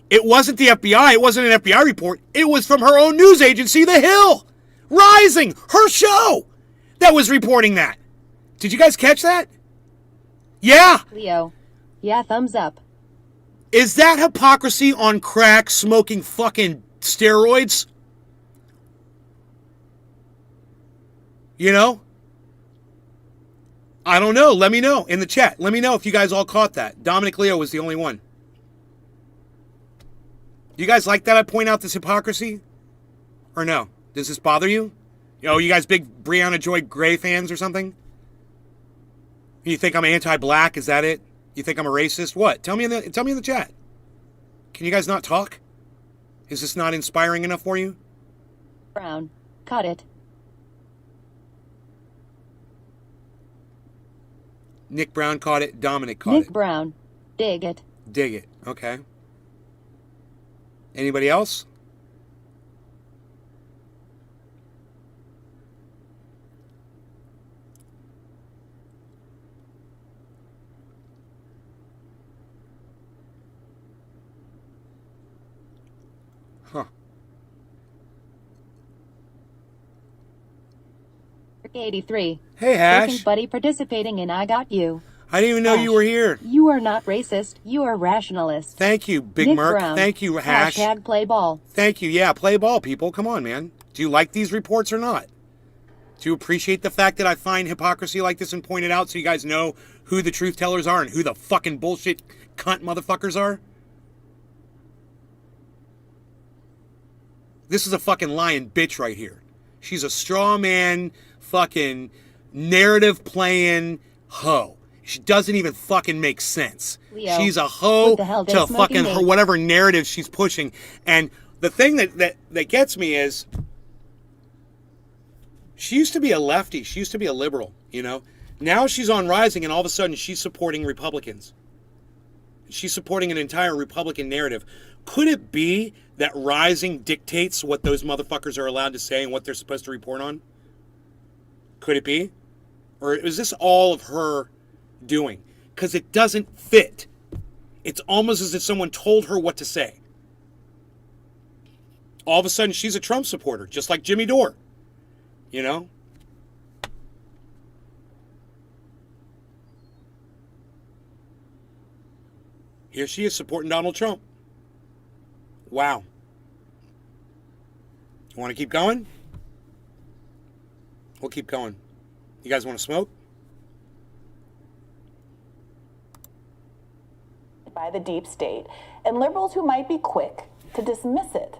It wasn't the FBI. It wasn't an FBI report. It was from her own news agency, The Hill. Rising, her show, that was reporting that. Did you guys catch that? Yeah. Leo. Yeah, thumbs up. Is that hypocrisy on crack, smoking fucking steroids? You know? I don't know. Let me know in the chat. Let me know if you guys all caught that. Dominic Leo was the only one. You guys like that I point out this hypocrisy? Or no? Does this bother you? Oh, you guys big Brianna Joy Gray fans or something? You think I'm anti-black? Is that it? You think I'm a racist? What? Tell me in the chat. Can you guys not talk? Is this not inspiring enough for you? Brown. Caught it. Nick Brown caught it. Dominic caught Nick it. Brown. Dig it. Dig it. Okay. Anybody else? Huh. 83. Hey, Hash. Second buddy participating in I Got You. I didn't even know you were here. You are not racist. You are rationalist. Thank you, Big Nick Merc. Brown. Thank you, Hash. Hashtag play ball. Thank you. Yeah, play ball, people. Come on, man. Do you like these reports or not? Do you appreciate the fact that I find hypocrisy like this and point it out so you guys know who the truth tellers are and who the fucking bullshit cunt motherfuckers are? This is a fucking lying bitch right here. She's a straw man, fucking narrative playing hoe. She doesn't even fucking make sense. Leo, she's a hoe what the hell to does smoking fucking her, mean? whatever narrative she's pushing. And the thing that gets me is she used to be a lefty. She used to be a liberal, you know. Now she's on Rising and all of a sudden she's supporting Republicans. She's supporting an entire Republican narrative. Could it be that Rising dictates what those motherfuckers are allowed to say and what they're supposed to report on? Could it be? Or is this all of her doing? Because it doesn't fit. It's almost as if someone told her what to say. All of a sudden, she's a Trump supporter, just like Jimmy Dore. You know? Here she is supporting Donald Trump. Wow. You want to keep going? We'll keep going. You guys want to smoke? By the deep state, and liberals who might be quick to dismiss it.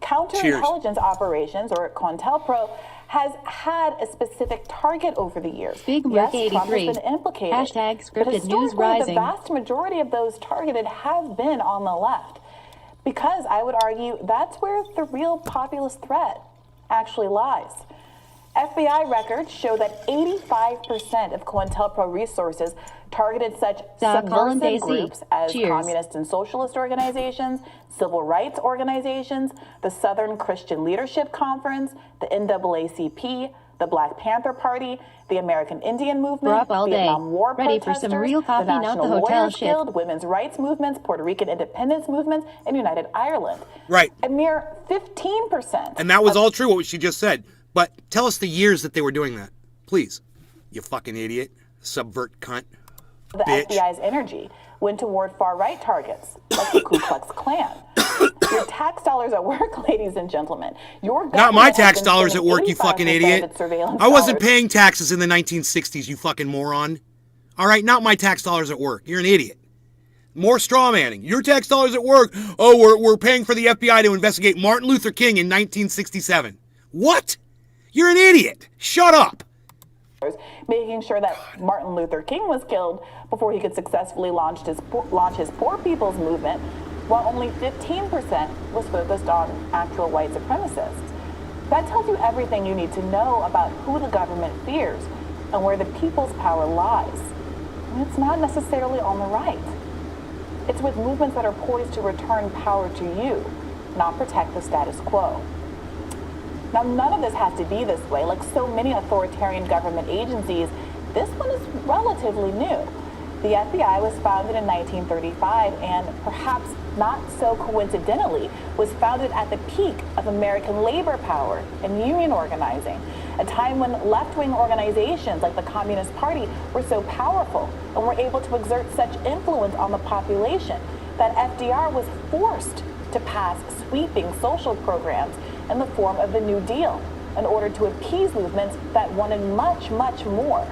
Counterintelligence operations, or COINTELPRO, has had a specific target over the years. Big Merc yes, Trump 83. has been implicated. Hashtag but scripted news historically, rising. the vast majority of those targeted have been on the left. Because I would argue that's where the real populist threat actually lies. FBI records show that 85% of COINTELPRO resources targeted such Colin subversive Basie. groups as Cheers. communist and socialist organizations, civil rights organizations, the Southern Christian Leadership Conference, the NAACP, the Black Panther Party, the American Indian We're Movement, up all day. Vietnam War Ready for protesters, some real coffee, the not National the hotel Lawyers shit. Guild, women's rights movements, Puerto Rican independence movements, and United Ireland. Right. A mere 15%. And that was all true, what she just said. But tell us the years that they were doing that. Please. You fucking idiot. Subvert cunt. The Bitch. FBI's energy went toward far-right targets, like the Ku Klux Klan. Your tax dollars at work, ladies and gentlemen. Your Not my government has tax been dollars at spending work, you 85% fucking of idiot. its surveillance I wasn't dollars. paying taxes in the 1960s, you fucking moron. All right, not my tax dollars at work. You're an idiot. More straw manning. Your tax dollars at work. Oh, we're paying for the FBI to investigate Martin Luther King in 1967. What? You're an idiot. Shut up. Making sure that Martin Luther King was killed before he could successfully launch his Poor People's Movement, while only 15% was focused on actual white supremacists. That tells you everything you need to know about who the government fears and where the people's power lies. It's not necessarily on the right. It's with movements that are poised to return power to you, not protect the status quo. Now, none of this has to be this way. Like so many authoritarian government agencies, this one is relatively new. The FBI was founded in 1935 and, perhaps not so coincidentally, was founded at the peak of American labor power and union organizing, a time when left-wing organizations like the Communist Party were so powerful and were able to exert such influence on the population that FDR was forced to pass sweeping social programs in the form of the New Deal in order to appease movements that wanted much, much more.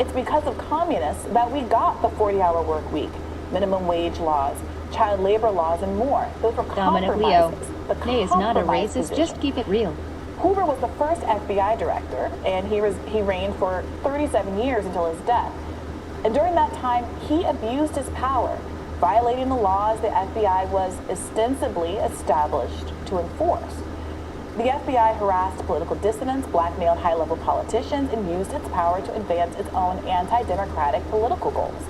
It's because of communists that we got the 40-hour work week, minimum wage laws, child labor laws, and more. Those were Dominic Leo. compromises. Nay is not a compromise racist, position. just keep it real. Hoover was the first FBI director, and he reigned for 37 years until his death. And during that time, he abused his power, violating the laws the FBI was ostensibly established to enforce. The FBI harassed political dissidents, blackmailed high-level politicians, and used its power to advance its own anti-democratic political goals.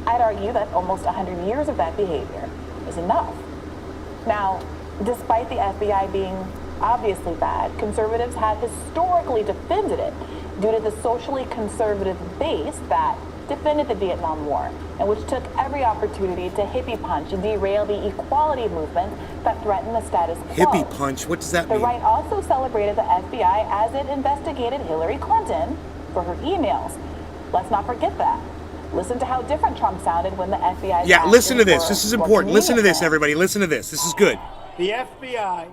I'd argue that almost 100 years of that behavior is enough. Now, despite the FBI being obviously bad, conservatives have historically defended it due to the socially conservative base that defended the Vietnam War and which took every opportunity to hippie punch and derail the equality movement that threatened the status quo. Hippie punch? What does that The mean? right also celebrated the FBI as it investigated Hillary Clinton for her emails. Let's not forget that. Listen to how different Trump sounded when the FBI... Yeah, listen to this. for This is what important. Listen to this, convenient everybody. Listen to this. This is good. The FBI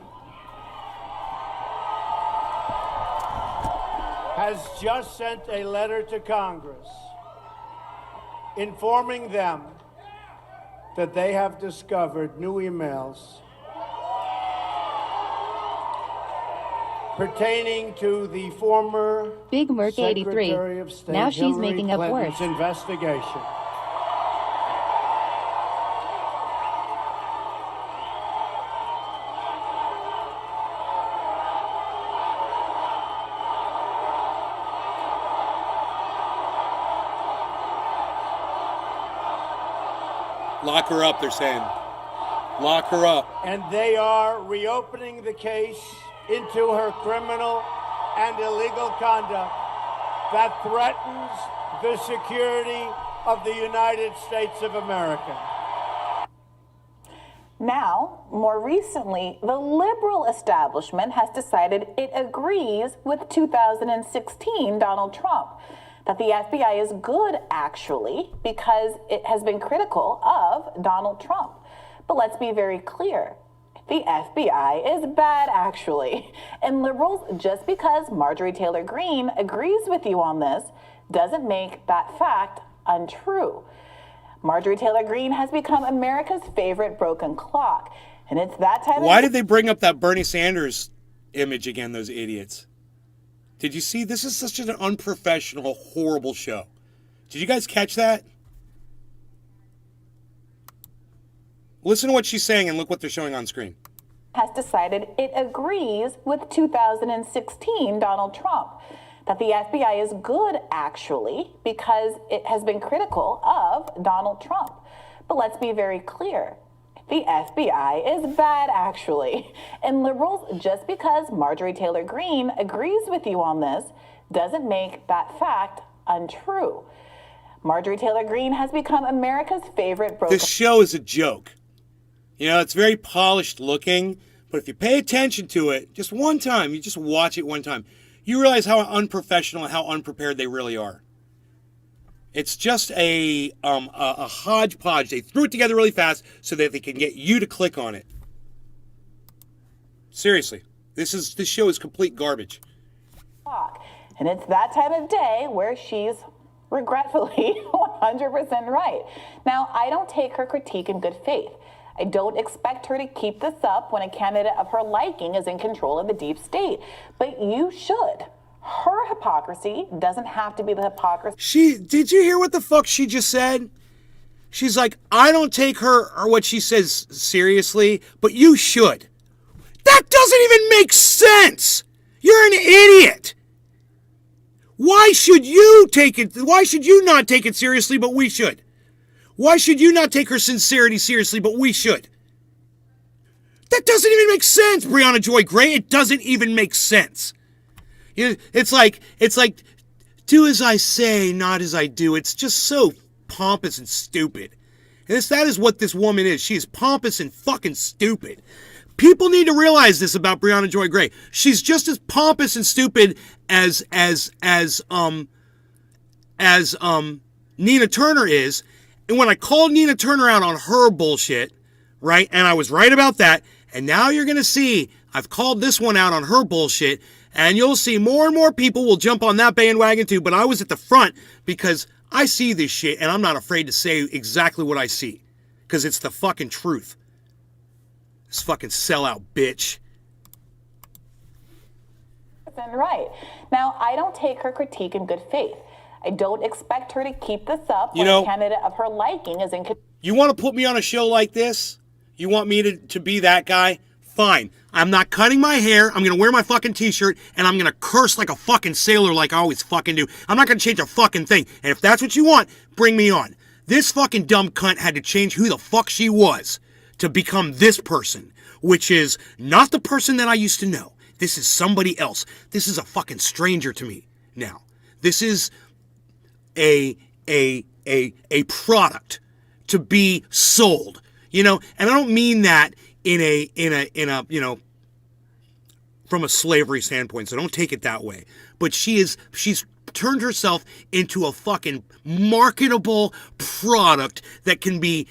has just sent a letter to Congress informing them that they have discovered new emails pertaining to the former Big Merc 83. Secretary of State Now she's Hillary making up Clinton's words. investigation. Lock her up, they're saying. Lock her up. And they are reopening the case into her criminal and illegal conduct that threatens the security of the United States of America. Now, more recently, the liberal establishment has decided it agrees with 2016 Donald Trump, that the FBI is good, actually, because it has been critical of Donald Trump. But let's be very clear. The FBI is bad, actually. And liberals, just because Marjorie Taylor Greene agrees with you on this, doesn't make that fact untrue. Marjorie Taylor Greene has become America's favorite broken clock. And it's that time Why of did they bring up that Bernie Sanders image again, those idiots? Did you see? This is such an unprofessional, horrible show. Did you guys catch that? Listen to what she's saying and look what they're showing on screen. has decided it agrees with 2016 Donald Trump, that the FBI is good, actually, because it has been critical of Donald Trump. But let's be very clear. The FBI is bad, actually. And liberals, just because Marjorie Taylor Greene agrees with you on this, doesn't make that fact untrue. Marjorie Taylor Greene has become America's favorite broken... This show is a joke. You know, it's very polished looking, but if you pay attention to it just one time, you just watch it one time, you realize how unprofessional and how unprepared they really are. It's just a hodgepodge. They threw it together really fast so that they can get you to click on it. Seriously, this show is complete garbage. And it's that time of day where she's regretfully 100% right. Now, I don't take her critique in good faith. I don't expect her to keep this up when a candidate of her liking is in control of the deep state. But you should. Her hypocrisy doesn't have to be the hypocrisy. Did you hear what the fuck she just said? She's like, I don't take her or what she says seriously, but you should. That doesn't even make sense. You're an idiot. Why should you take it? Why should you not take it seriously, but we should? Why should you not take her sincerity seriously, but we should? That doesn't even make sense, Brianna Joy Gray. It doesn't even make sense. It's like, do as I say, not as I do. It's just so pompous and stupid. And that is what this woman is. She is pompous and fucking stupid. People need to realize this about Brianna Joy Gray. She's just as pompous and stupid as Nina Turner is. And when I called Nina Turner out on her bullshit, right? And I was right about that. And now you're going to see I've called this one out on her bullshit. And you'll see more and more people will jump on that bandwagon too. But I was at the front because I see this shit and I'm not afraid to say exactly what I see. Because it's the fucking truth. This fucking sellout bitch. Right. Now, I don't take her critique in good faith. I don't expect her to keep this up when know, a candidate of her liking is in. You want to put me on a show like this? You want me to be that guy? Fine. I'm not cutting my hair. I'm going to wear my fucking t-shirt and I'm going to curse like a fucking sailor like I always fucking do. I'm not going to change a fucking thing. And if that's what you want, bring me on. This fucking dumb cunt had to change who the fuck she was to become this person, which is not the person that I used to know. This is somebody else. This is a fucking stranger to me now. This is a product to be sold, you know, and I don't mean that in a, you know, from a slavery standpoint, so don't take it that way. But she's turned herself into a fucking marketable product that can be,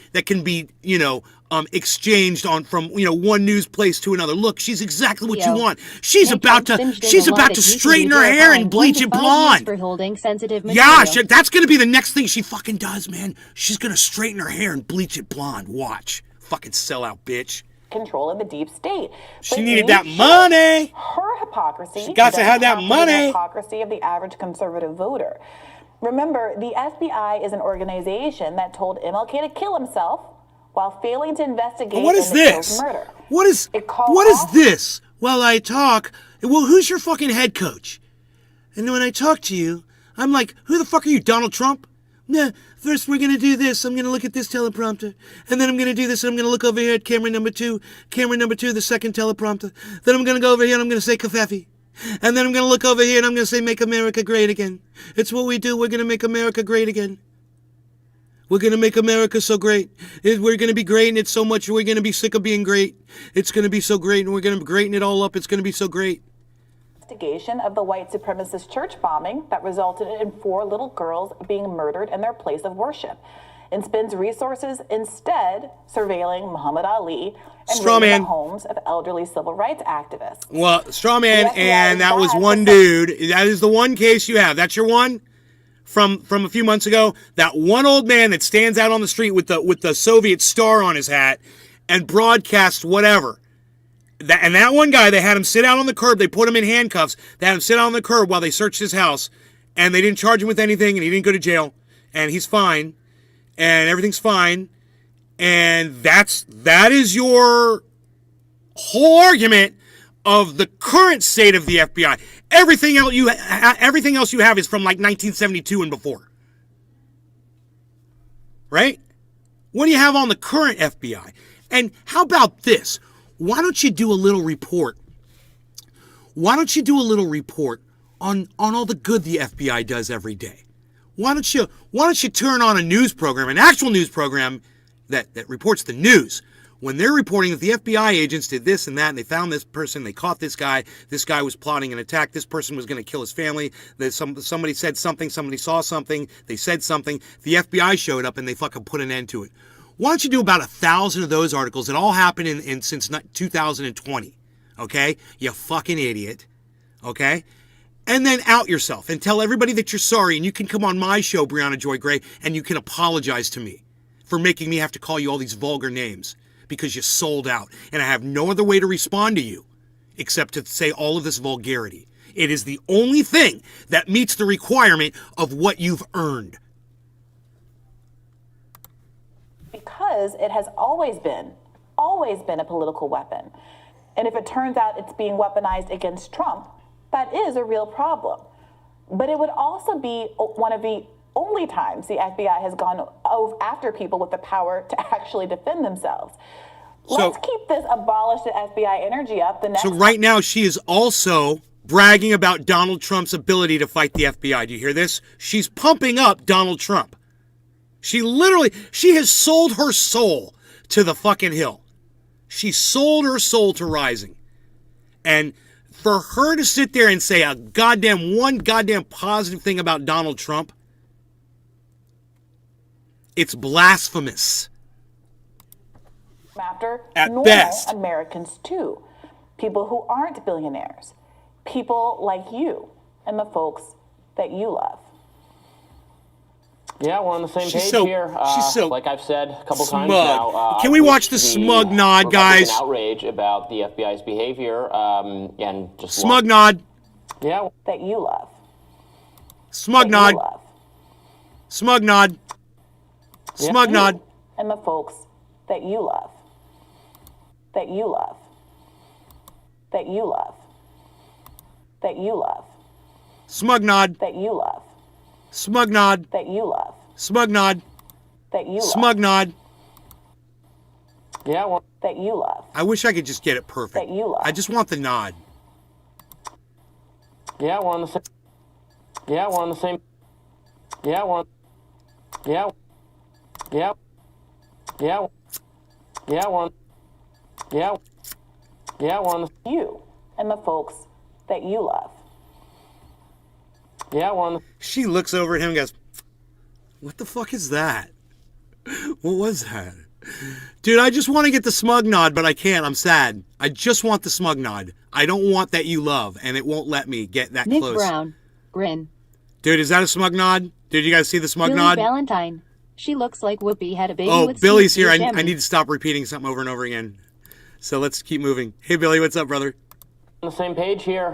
you know, exchanged on from, you know, one news place to another. Look, she's exactly what you want. She's about to straighten her hair and bleach it blonde. For holding sensitive yeah, that's going to be the next thing she fucking does, man. She's going to straighten her hair and bleach it blonde. Watch. Fucking sellout bitch. Control of the deep state. She needed that money. Her hypocrisy. She got to have that money. The hypocrisy of the average conservative voter. Remember, the FBI is an organization that told MLK to kill himself while failing to investigate murder. What is this? While I talk, well, who's your fucking head coach? And when I talk to you, I'm like, who the fuck are you, Donald Trump? Nah, first we're going to do this. I'm going to look at this teleprompter. And then I'm going to do this. And I'm going to look over here at camera number two, the second teleprompter. Then I'm going to go over here and I'm going to say Covfefe. And then I'm going to look over here and I'm going to say make America great again. It's what we do. We're going to make America great again. We're going to make America so great. We're going to be great and it's so much. We're going to be sick of being great. It's going to be so great and we're going to greaten it all up. It's going to be so great. Investigation of the white supremacist church bombing that resulted in 4 little girls being murdered in their place of worship, and spends resources instead surveilling Muhammad Ali and raiding the homes of elderly civil rights activists. Well, Strawman, and that was one dude. That is the one case you have. That's your one from a few months ago. That one old man that stands out on the street with the Soviet star on his hat and broadcasts whatever. That one guy, they had him sit out on the curb. They put him in handcuffs. They had him sit out on the curb while they searched his house. And they didn't charge him with anything, and he didn't go to jail. And he's fine. And everything's fine. And that is your whole argument of the current state of the FBI. Everything else you have is from like 1972 and before. Right? What do you have on the current FBI? And how about this? Why don't you do a little report? Why don't you do a little report on all the good the FBI does every day? Why don't you turn on a news program, an actual news program that reports the news? When they're reporting that the FBI agents did this and that, and they found this person, they caught this guy was plotting an attack, this person was going to kill his family, that somebody said something, somebody saw something, they said something, the FBI showed up and they fucking put an end to it. Why don't you do about 1,000 of those articles that all happened since 2020, okay? You fucking idiot, okay? And then out yourself and tell everybody that you're sorry, and you can come on my show, Brianna Joy Gray, and you can apologize to me for making me have to call you all these vulgar names because you sold out. And I have no other way to respond to you except to say all of this vulgarity. It is the only thing that meets the requirement of what you've earned. Because it has always been a political weapon. And if it turns out it's being weaponized against Trump, that is a real problem. But it would also be one of the only times the FBI has gone after people with the power to actually defend themselves. Let's keep this abolish the FBI energy up. So right now she is also bragging about Donald Trump's ability to fight the FBI. Do you hear this? She's pumping up Donald Trump. She has sold her soul to the fucking Hill. She sold her soul to Rising. And for her to sit there and say one goddamn positive thing about Donald Trump, it's blasphemous. After at normal best. Americans too, people who aren't billionaires, people like you and the folks that you love. Yeah, we're on the same page so- here. she's so like I've said a couple times smug. now. Can we watch the smug nod, guys? Republican outrage about the FBI's behavior and just Smug nod. Yeah. That you love. Smug That nod. you love. Smug nod. Smug nod. And the folks that you love. That you love. That you love. That you love. Smug nod. That you love. Smug nod. That you love. Smug nod. That you love. Smug nod. Yeah. Well, that you love. I wish I could just get it perfect. That you love. I just want the nod. Yeah, we're on the same. Yeah, we're on the same. Yeah, we're on. Yeah. Yeah. Yeah. Yeah, we're on. Yeah. Yeah, we're on the. You and the folks that you love. Yeah, we're on the. She looks over at him and goes, "What the fuck is that? What was that? Dude, I just want to get the smug nod, but I can't. I'm sad. I just want the smug nod. I don't want that you love, and it won't let me get that Nick close." Brown. Grin. Dude, is that a smug nod? Did you guys see the smug Billy nod? Valentine. She looks like Whoopi had a baby Oh, with Billy's Steve here. Buscemi. I need to stop repeating something over and over again. So let's keep moving. Hey, Billy, what's up, brother? On the same page here.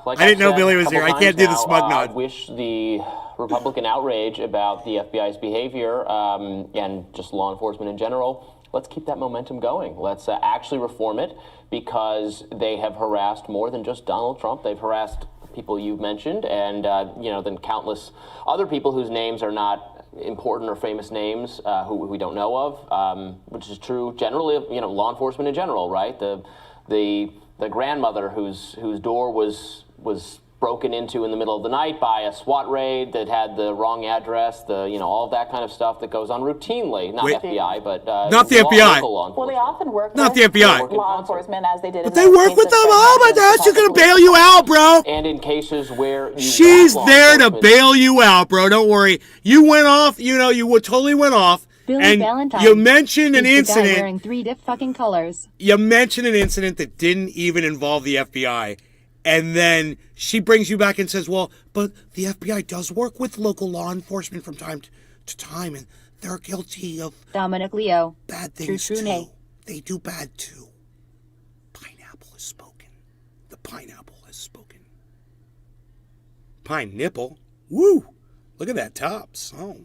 Like I didn't know said Billy a was couple here. I times can't do the now, smug nod. I wish the Republican outrage about the FBI's behavior and just law enforcement in general, let's keep that momentum going. Let's actually reform it, because they have harassed more than just Donald Trump. They've harassed people you've mentioned, and then countless other people whose names are not important or famous names who we don't know of, which is true generally of law enforcement in general, right? The grandmother whose door was broken into in the middle of the night by a SWAT raid that had the wrong address, all of that kind of stuff that goes on routinely. Not Wait. FBI, but Not the FBI. local law Well, they enforcement. often work Not with the FBI. law enforcement as they did. But they work with them. Oh my God, she's gonna bail you out, bro. And in cases where you She's want law there to enforcement- bail you out, bro. Don't worry. You went off. Totally went off. Billy And Valentine. you mentioned an He's the guy incident. wearing 3 diff fucking colors. You mentioned an incident that didn't even involve the FBI. And then she brings you back and says, well, but the FBI does work with local law enforcement from time to time, and they're guilty of Dominic Leo. bad things True, too. nay. They do bad too. Pineapple has spoken. The pineapple has spoken. Pine nipple. Woo! Look at that tops. Oh.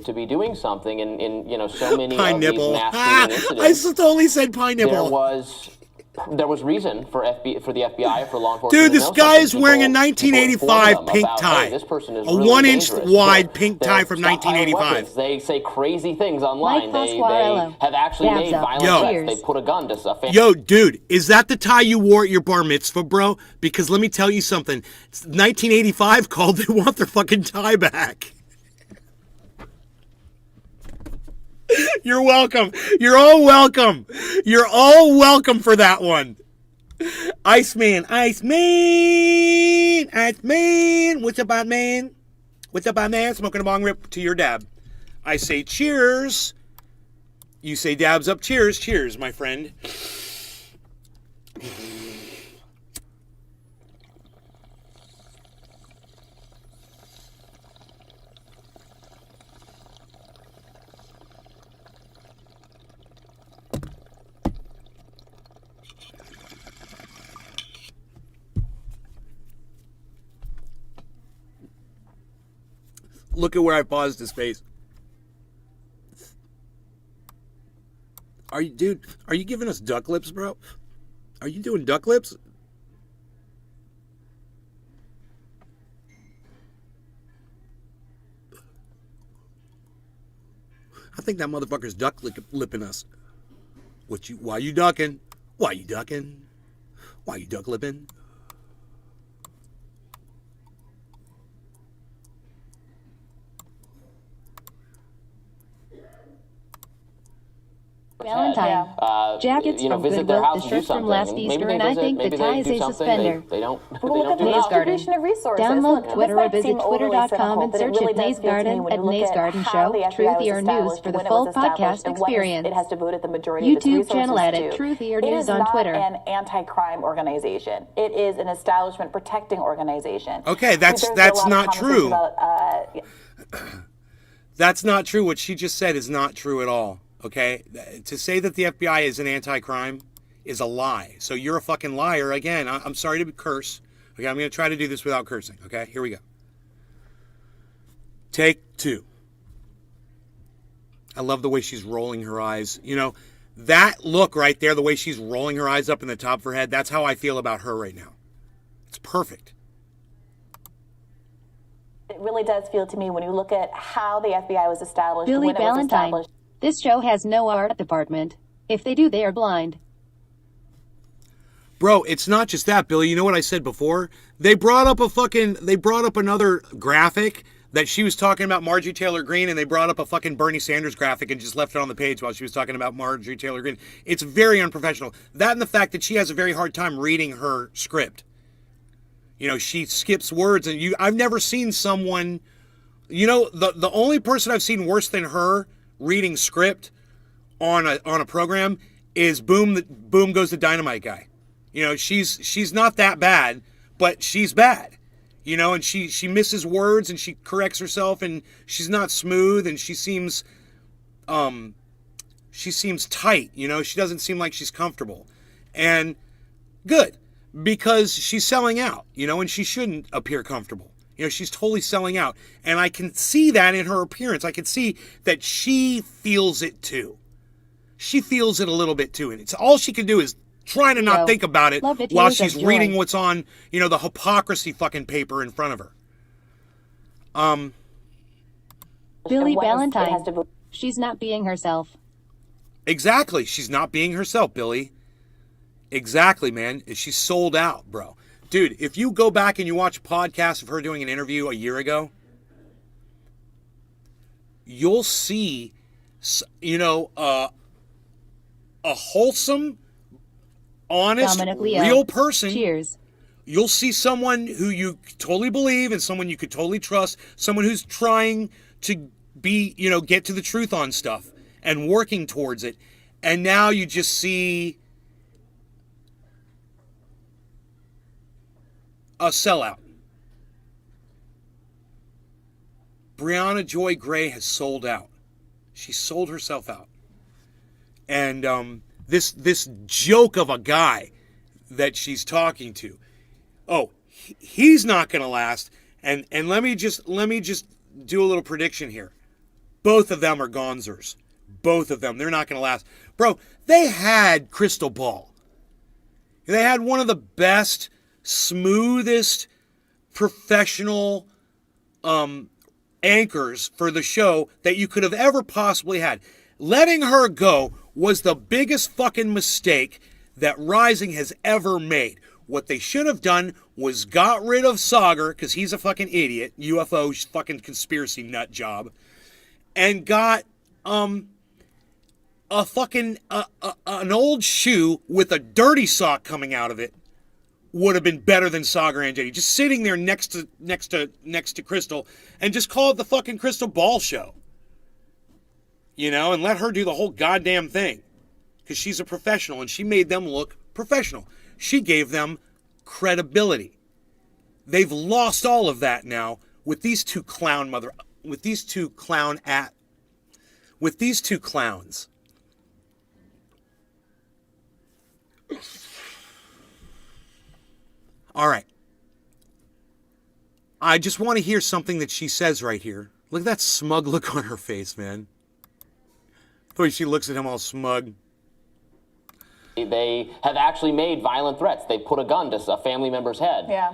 to be doing something in so many Pine of nipple. these mass shooting I incidents. totally said pine There nipple. was reason for the FBI, for law enforcement. Dude, to this know guy something. is wearing a People 1985 inform them pink about, tie. hey, this person is A really 1-inch dangerous. wide They're- pink they're tie from stockpiling 1985. weapons. They say crazy things online. Mike They Pasquarello. have actually Dabs made up. violent Yo. threats. Cheers. They put a gun to a family. Yo, dude, is that the tie you wore at your bar mitzvah, bro? Because let me tell you something. 1985 called, they want their fucking tie back. You're welcome. You're all welcome. You're all welcome for that one. Iceman. What's up, bad man? What's up, bad man? Smoking a bong rip to your dab. I say cheers. You say dabs up. Cheers. Cheers, my friend. Look at where I paused his face. Are you giving us duck lips, bro? Are you doing duck lips? I think that motherfucker's lipping us. Why you ducking? Why you ducking? Why you duck lipping? Valentine. Jackets from visit their Goodwill, house the and do shirts from something. last And Easter, maybe they and I visit, think the maybe tie they is do a something. suspender. They don't. But They look don't at do the Nays enough. Garden. distribution of resources. Download Look, Twitter this or might seem visit overly twitter.com cynical, and but it search really it does Nays feel to me Garden when at you look Nays at Garden how Show, the FBI Truth was or News established, for the when it full was established, podcast and what experience. it has devoted the majority of its YouTube resources channel at to. Truth or It News is on not Twitter. an anti-crime organization. It is an establishment protecting organization. Okay, that's not true. That's not true. What she just said is not true at all. Okay? To say that the FBI is an anti-crime is a lie. So you're a fucking liar. Again, I'm sorry to curse. Okay, I'm going to try to do this without cursing. Okay, here we go. Take 2. I love the way she's rolling her eyes. You know, that look right there, the way she's rolling her eyes up in the top of her head, that's how I feel about her right now. It's perfect. It really does feel to me when you look at how the FBI was established, Billy when it was Valentine. established. This show has no art department. If they do, they are blind. Bro, it's not just that, Billy. You know what I said before? They brought up another graphic that she was talking about Marjorie Taylor Greene, and they brought up a fucking Bernie Sanders graphic and just left it on the page while she was talking about Marjorie Taylor Greene. It's very unprofessional. That and the fact that she has a very hard time reading her script. You know, she skips words, and I've never seen someone, you know, the only person I've seen worse than her reading script on a program is Boom Goes the Dynamite Guy. You know, she's not that bad, but she's bad. You know, and she misses words and she corrects herself and she's not smooth and she seems tight, you know, she doesn't seem like she's comfortable. And good, because she's selling out, you know, and she shouldn't appear comfortable. You know, she's totally selling out. And I can see that in her appearance. I can see that she feels it too. She feels it a little bit too. And it's all she can do is try to not think about it while she's reading what's on, you know, the hypocrisy fucking paper in front of her. Billy Valentine. She's not being herself. Exactly. She's not being herself, Billy. Exactly, man. She's sold out, bro. Dude, if you go back and you watch a podcast of her doing an interview a year ago, you'll see, you know, a wholesome, honest, real person. Cheers. You'll see someone who you totally believe and someone you could totally trust, someone who's trying to be, you know, get to the truth on stuff and working towards it. And now you just see a sellout. Brianna Joy Gray has sold out. She sold herself out. And this joke of a guy that she's talking to, he's not going to last. And let me just do a little prediction here. Both of them are gonzers. Both of them. They're not going to last. Bro, they had Crystal Ball. They had one of the best, smoothest, professional anchors for the show that you could have ever possibly had. Letting her go was the biggest fucking mistake that Rising has ever made. What they should have done was got rid of Sagar, because he's a fucking idiot, UFO fucking conspiracy nut job, and got a fucking an old shoe with a dirty sock coming out of it would have been better than Sagar Anjani. Just sitting there next to Crystal and just call it the fucking Crystal Ball show. You know, and let her do the whole goddamn thing. Because she's a professional and she made them look professional. She gave them credibility. They've lost all of that now with these two clowns. All right. I just want to hear something that she says right here. Look at that smug look on her face, man. The way she looks at him all smug. They have actually made violent threats. They put a gun to a family member's head. Yeah.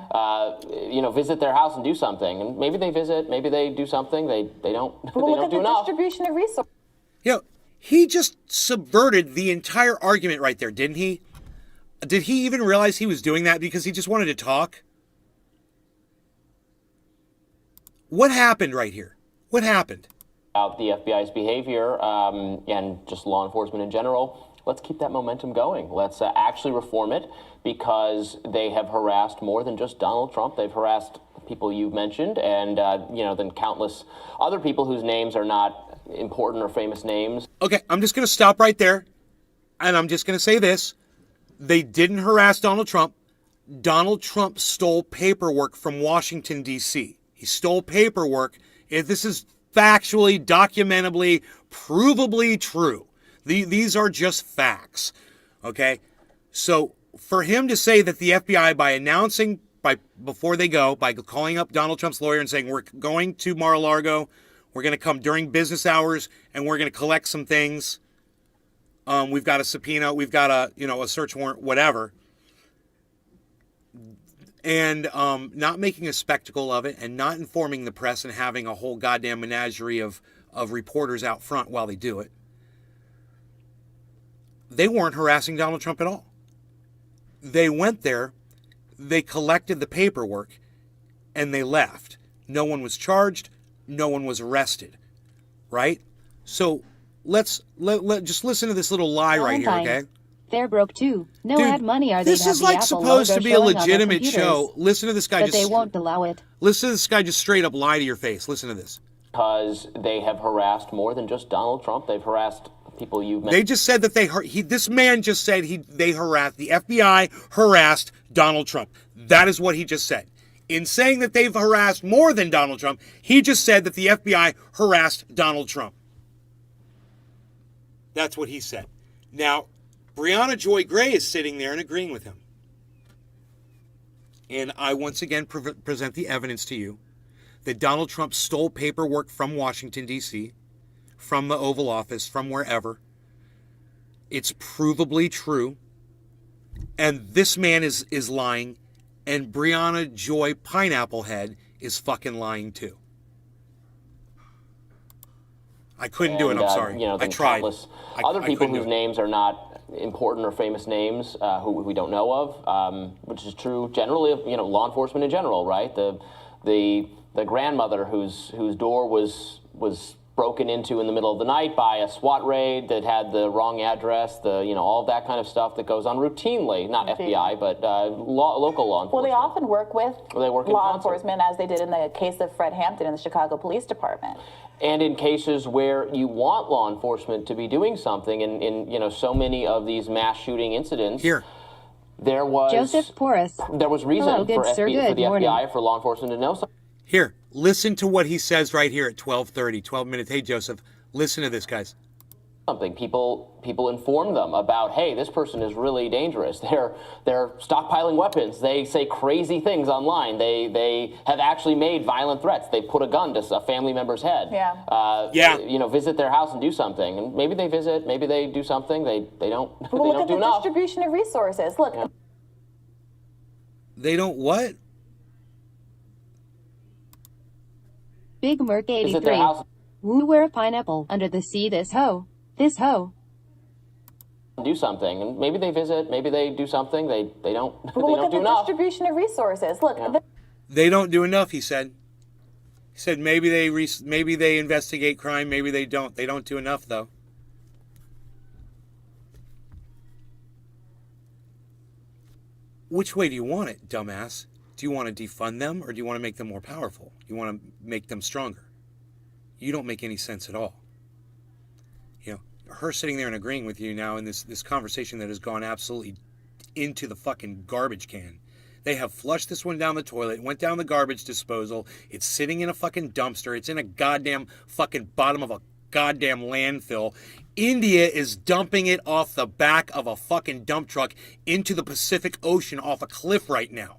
You know, visit their house and do something. And maybe they visit, maybe they do something. They don't. But they look don't at do the enough. distribution of resources. You know, he just subverted the entire argument right there, didn't he? Did he even realize he was doing that because he just wanted to talk? What happened right here? What happened? About the FBI's behavior and just law enforcement in general, let's keep that momentum going. Let's actually reform it, because they have harassed more than just Donald Trump. They've harassed people you've mentioned, and then countless other people whose names are not important or famous names. Okay, I'm just going to stop right there, and I'm just going to say this. They didn't harass Donald Trump. Donald Trump stole paperwork from Washington, D.C. He stole paperwork. This is factually, documentably, provably true. These are just facts, okay? So for him to say that the FBI, before they go, by calling up Donald Trump's lawyer and saying, we're going to Mar-a-Lago, we're going to come during business hours, and we're going to collect some things. We've got a subpoena, we've got a search warrant, whatever. And not making a spectacle of it and not informing the press and having a whole goddamn menagerie of reporters out front while they do it. They weren't harassing Donald Trump at all. They went there, they collected the paperwork, and they left. No one was charged, no one was arrested, right? So let's just listen to this little lie right here, okay? They're broke too. No Dude, ad money are they? This is like supposed to be a legitimate show. Listen to this guy. But they won't allow it. Listen to this guy just straight up lie to your face. Listen to this. Because they have harassed more than just Donald Trump. They've harassed people you've mentioned. They just said that this man just said the FBI harassed Donald Trump. That is what he just said. In saying that they've harassed more than Donald Trump, he just said that the FBI harassed Donald Trump. That's what he said. Now, Brianna Joy Gray is sitting there and agreeing with him. And I once again present the evidence to you that Donald Trump stole paperwork from Washington, D.C., from the Oval Office, from wherever. It's provably true. And this man is lying. And Brianna Joy Pineapple Head is fucking lying too. I couldn't do it, I'm sorry. I tried. Other people whose names are not important or famous names who we don't know of, which is true generally of law enforcement in general, right? The grandmother whose door was broken into in the middle of the night by a SWAT raid that had the wrong address, all of that kind of stuff that goes on routinely, not FBI, but local law enforcement. Well, they often work with law concert. enforcement, as they did in the case of Fred Hampton in the Chicago Police Department. And in cases where you want law enforcement to be doing something, in so many of these mass shooting incidents, there was Joseph Porras. There was reason Hello, for the morning. FBI, for law enforcement to know something. Here, listen to what he says right here at 12:30, 12 minutes. Hey, Joseph, listen to this, guys. People inform them about, hey, this person is really dangerous. They're stockpiling weapons. They say crazy things online. They have actually made violent threats. They put a gun to a family member's head. Visit their house and do something. And maybe they visit. Maybe they do something. They don't. Well, they look don't at do the enough. distribution of resources. Look. Yeah. They don't what? Big Merc Visit their 83. house. Woo, wear a pineapple under the sea. This hoe. Do something, and maybe they visit, maybe they do something. They don't. Well, they look don't at do the enough. distribution of resources. Look. Yeah. They don't do enough, he said. He said maybe they investigate crime, maybe they don't. They don't do enough, though. Which way do you want it, dumbass? Do you want to defund them, or do you want to make them more powerful? You want to make them stronger? You don't make any sense at all. Her sitting there and agreeing with you now in this conversation that has gone absolutely into the fucking garbage can. They have flushed this one down the toilet, it went down the garbage disposal, it's sitting in a fucking dumpster, it's in a goddamn fucking bottom of a goddamn landfill. India is dumping it off the back of a fucking dump truck into the Pacific Ocean off a cliff right now.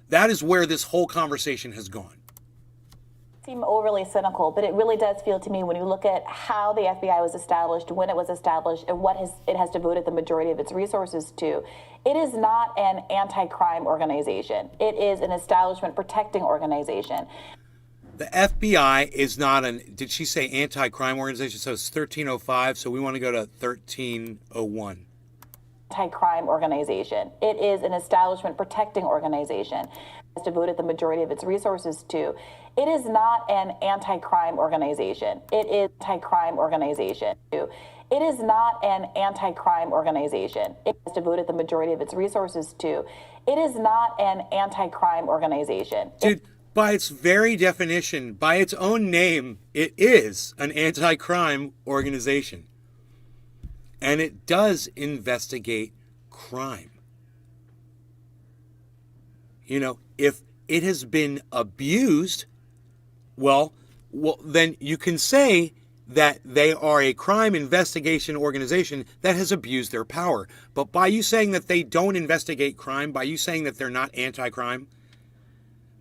That is where this whole conversation has gone. Seem overly cynical, but it really does feel to me when you look at how the FBI was established, when it was established, and what it has devoted the majority of its resources to. It is not an anti-crime organization. It is an establishment protecting organization. The FBI is not did she say anti-crime organization? So it's 1305, so we want to go to 1301. Anti-crime organization. It is an establishment protecting organization. It's devoted the majority of its resources to. It is not an anti-crime organization. It is an anti-crime organization. It is not an anti-crime organization. It has devoted the majority of its resources to. It is not an anti-crime organization. Dude, by its very definition, by its own name, it is an anti-crime organization. And it does investigate crime. You know, if it has been abused, well, then you can say that they are a crime investigation organization that has abused their power. But by you saying that they don't investigate crime, by you saying that they're not anti-crime,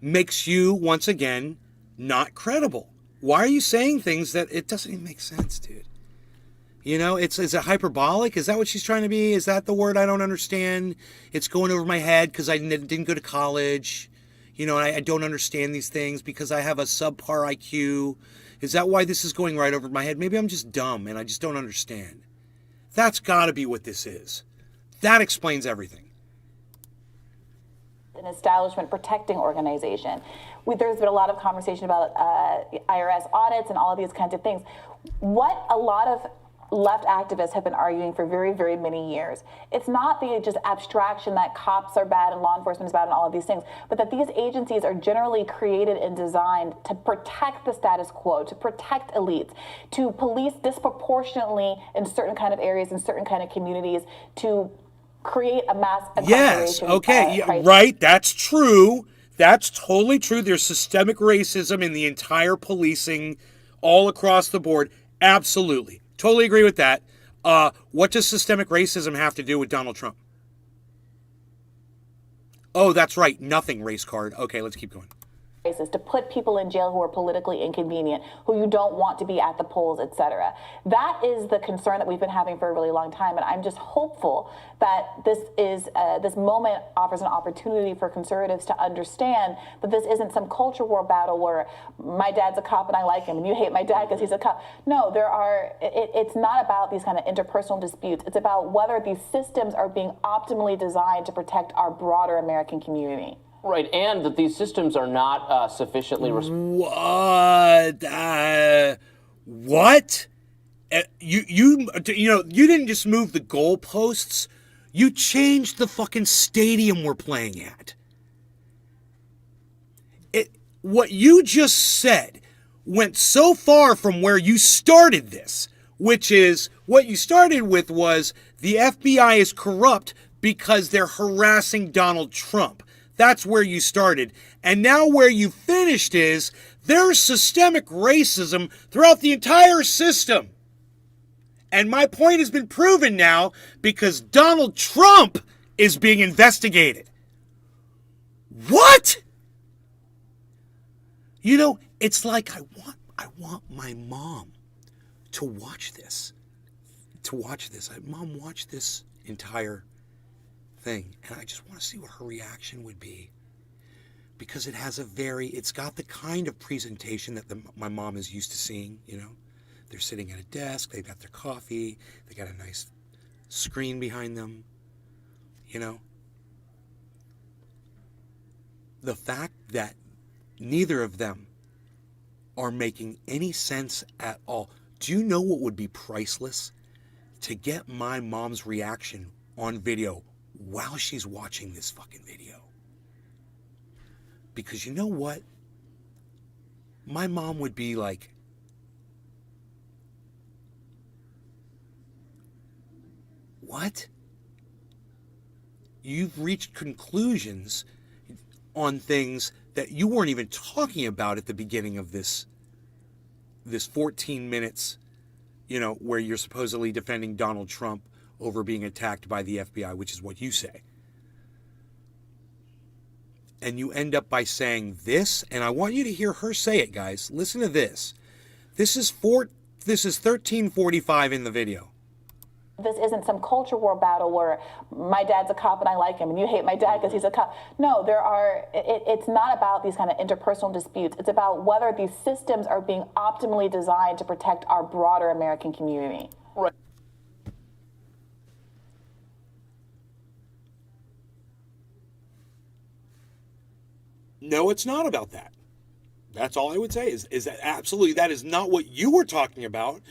makes you, once again, not credible. Why are you saying things that it doesn't even make sense, dude? You know, is it hyperbolic? Is that what she's trying to be? Is that the word I don't understand? It's going over my head because I didn't go to college. You know, I don't understand these things because I have a subpar IQ. Is that why this is going right over my head? Maybe I'm just dumb and I just don't understand. That's got to be what this is. That explains everything. An establishment protecting organization. There's been a lot of conversation about IRS audits and all of these kinds of things. What a lot of left activists have been arguing for very, very many years. It's not the just abstraction that cops are bad and law enforcement is bad and all of these things, but that these agencies are generally created and designed to protect the status quo, to protect elites, to police disproportionately in certain kind of areas, in certain kind of communities, to create a mass incarceration. Yes, okay, yeah, right, that's true. That's totally true. There's systemic racism in the entire policing all across the board. Absolutely. Totally agree with that. What does systemic racism have to do with Donald Trump? Oh, that's right. Nothing, race card. Okay, let's keep going. To put people in jail who are politically inconvenient, who you don't want to be at the polls, etc. That is the concern that we've been having for a really long time, and I'm just hopeful that this moment offers an opportunity for conservatives to understand that this isn't some culture war battle where my dad's a cop and I like him, and you hate my dad because he's a cop. No, it's not about these kind of interpersonal disputes. It's about whether these systems are being optimally designed to protect our broader American community. Right, and that these systems are not sufficiently What? What? You didn't just move the goalposts. You changed the fucking stadium we're playing at. What you just said went so far from where you started this, which is what you started with was the FBI is corrupt because they're harassing Donald Trump. That's where you started. And now where you finished is there's systemic racism throughout the entire system. And my point has been proven now because Donald Trump is being investigated. What? You know, it's like I want my mom to watch this. Mom, watch this entire thing, and I just want to see what her reaction would be, because it's got the kind of presentation that my mom is used to seeing. You know, they're sitting at a desk, they've got their coffee, they got a nice screen behind them. You know, the fact that neither of them are making any sense at all. Do you know what would be priceless? To get my mom's reaction on video while she's watching this fucking video. Because you know what? My mom would be like, what? You've reached conclusions on things that you weren't even talking about at the beginning of this 14 minutes, you know, where you're supposedly defending Donald Trump over being attacked by the FBI, which is what you say. And you end up by saying this, and I want you to hear her say it, guys. Listen to this. This is 1345 in the video. This isn't some culture war battle where my dad's a cop and I like him and you hate my dad because he's a cop. No, it's not about these kind of interpersonal disputes. It's about whether these systems are being optimally designed to protect our broader American community. Right. No, it's not about that. That's all I would say is that absolutely that is not what you were talking about.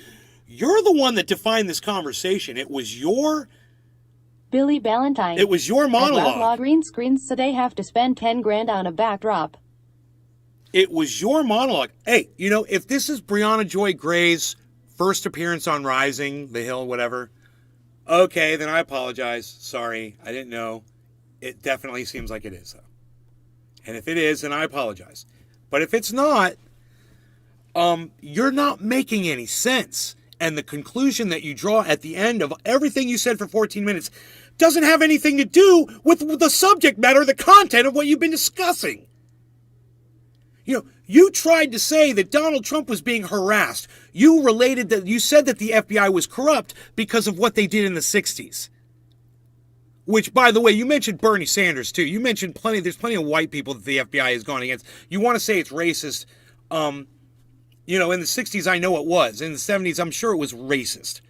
You're the one that defined this conversation. It was your Billy Ballantyne. It was your monologue. Outlaw green screens, so they have to spend 10 grand on a backdrop. It was your monologue. Hey, you know, if this is Brianna Joy Gray's first appearance on Rising, The Hill, whatever, okay, then I apologize. Sorry, I didn't know. It definitely seems like it is, though. And if it is, then I apologize. But if it's not, you're not making any sense. And the conclusion that you draw at the end of everything you said for 14 minutes doesn't have anything to do with the subject matter, the content of what you've been discussing. You know, you tried to say that Donald Trump was being harassed. You said that the FBI was corrupt because of what they did in the 60s. Which, by the way, you mentioned Bernie Sanders, too. You mentioned there's plenty of white people that the FBI has gone against. You want to say it's racist. You know, in the 60s, I know it was. In the 70s, I'm sure it was racist.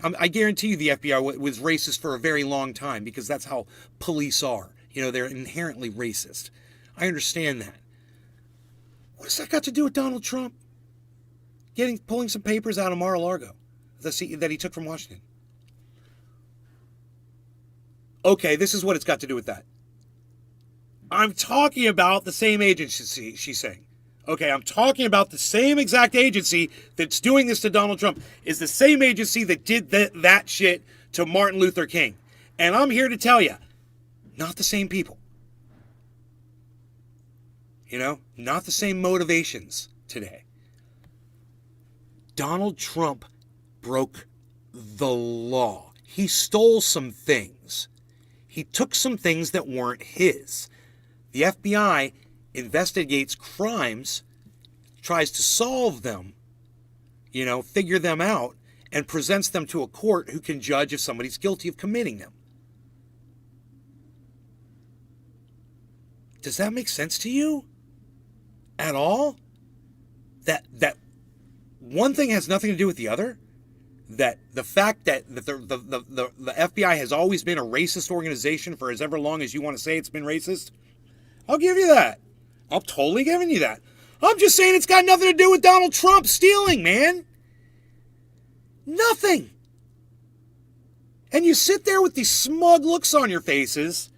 I guarantee you the FBI was racist for a very long time because that's how police are. You know, they're inherently racist. I understand that. What has that got to do with Donald Trump? Pulling some papers out of Mar-a-Lago that he took from Washington. Okay, this is what it's got to do with that. I'm talking about the same agency, she's saying. Okay, I'm talking about the same exact agency that's doing this to Donald Trump is the same agency that did that shit to Martin Luther King. And I'm here to tell you, not the same people. You know, not the same motivations today. Donald Trump broke the law. He stole some things. He took some things that weren't his. The FBI investigates crimes, tries to solve them, you know, figure them out, and presents them to a court who can judge if somebody's guilty of committing them. Does that make sense to you? At all? That one thing has nothing to do with the other? That the fact that the FBI has always been a racist organization for as ever long as you want to say it's been racist? I'll give you that. I'm totally giving you that. I'm just saying it's got nothing to do with Donald Trump stealing, man. Nothing. And you sit there with these smug looks on your faces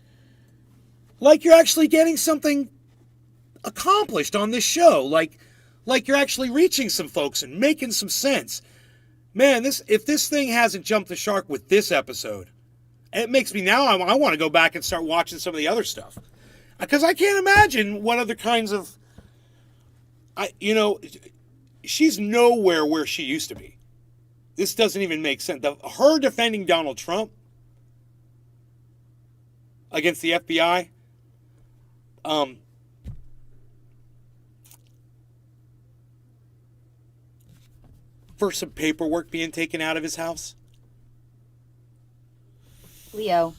like you're actually getting something accomplished on this show. Like you're actually reaching some folks and making some sense. Man, if this thing hasn't jumped the shark with this episode, it makes me now, I want to go back and start watching some of the other stuff. Because I can't imagine what other kinds of, she's nowhere where she used to be. This doesn't even make sense. Her defending Donald Trump against the FBI, for some paperwork being taken out of his house. Leo.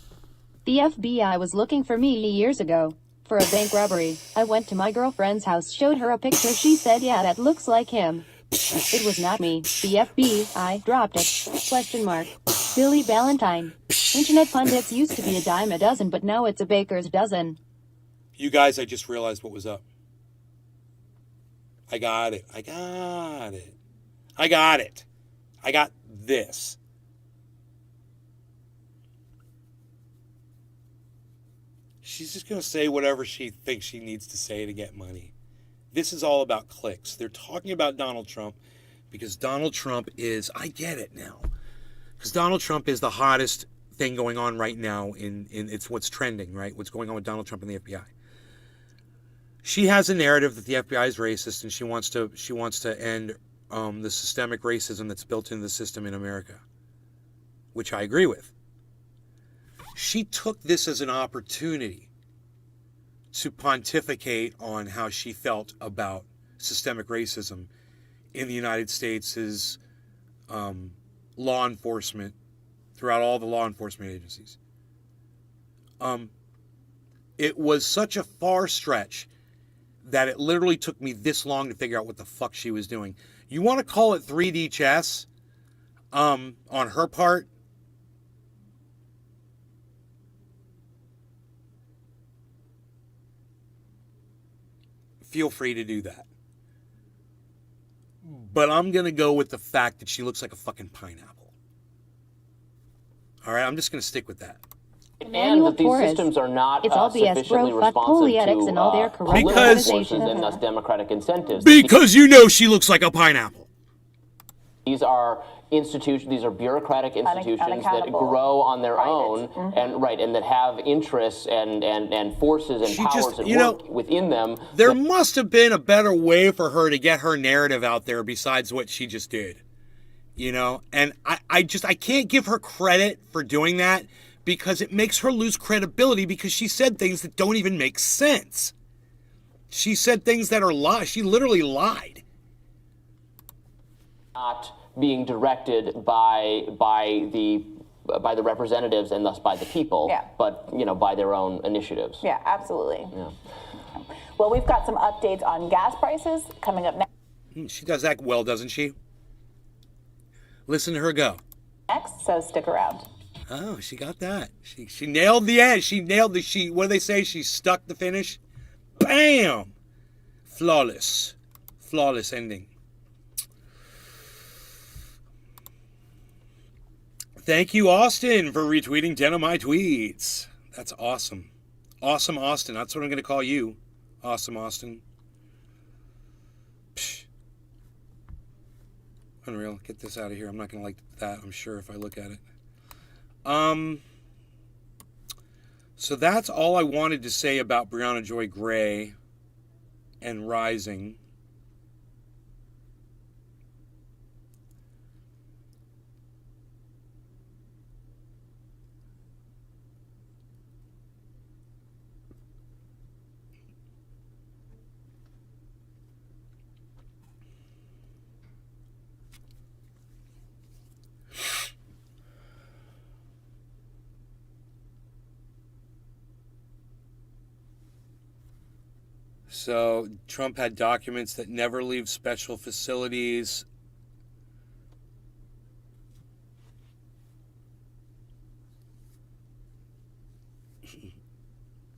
The FBI was looking for me years ago. For a bank robbery. I went to my girlfriend's house, showed her a picture, she said, yeah, that looks like him. It was not me. The FBI dropped it. ? Billy Ballantyne. Internet pundits used to be a dime a dozen, but now it's a baker's dozen. You guys, I just realized what was up. I got it. I got this. She's just going to say whatever she thinks she needs to say to get money. This is all about clicks. They're talking about Donald Trump because Donald Trump is, I get it now, because Donald Trump is the hottest thing going on right now in it's what's trending, right? What's going on with Donald Trump and the FBI. She has a narrative that the FBI is racist and she wants to end the systemic racism that's built into the system in America, which I agree with. She took this as an opportunity to pontificate on how she felt about systemic racism in the United States' law enforcement throughout all the law enforcement agencies. It was such a far stretch that it literally took me this long to figure out what the fuck she was doing. You want to call it 3D chess on her part? Feel free to do that. But I'm going to go with the fact that she looks like a fucking pineapple. All right, I'm just going to stick with that. And that these systems are not it's all BS, sufficiently bro. Fuck responsive politics to and all their corrupt political Because- forces and thus democratic incentives. Because you know she looks like a pineapple. These are institutions, these are bureaucratic institutions that unaccountable. grow on their Private. own and that have interests and forces and She powers just- that you know, work within them. There must have been a better way for her to get her narrative out there besides what she just did. You know? And I can't give her credit for doing that because it makes her lose credibility because she said things that don't even make sense. She said things that are lies. She literally lied. Not being directed by the representatives and thus by the people, Yeah. but by their own initiatives. Yeah, absolutely. Yeah. Well, we've got some updates on gas prices coming up She does that well, doesn't she? Listen to her go. next, so stick around. Oh, she got that. She nailed the end. She nailed the what do they say? She stuck the finish. Bam! Flawless. Flawless ending. Thank you, Austin, for retweeting 10 of my tweets. That's awesome. Awesome, Austin. That's what I'm going to call you. Awesome, Austin. Psh. Unreal. Get this out of here. I'm not going to like that, I'm sure, if I look at it. So that's all I wanted to say about Brianna Joy Gray and Rising. So Trump had documents that never leave special facilities.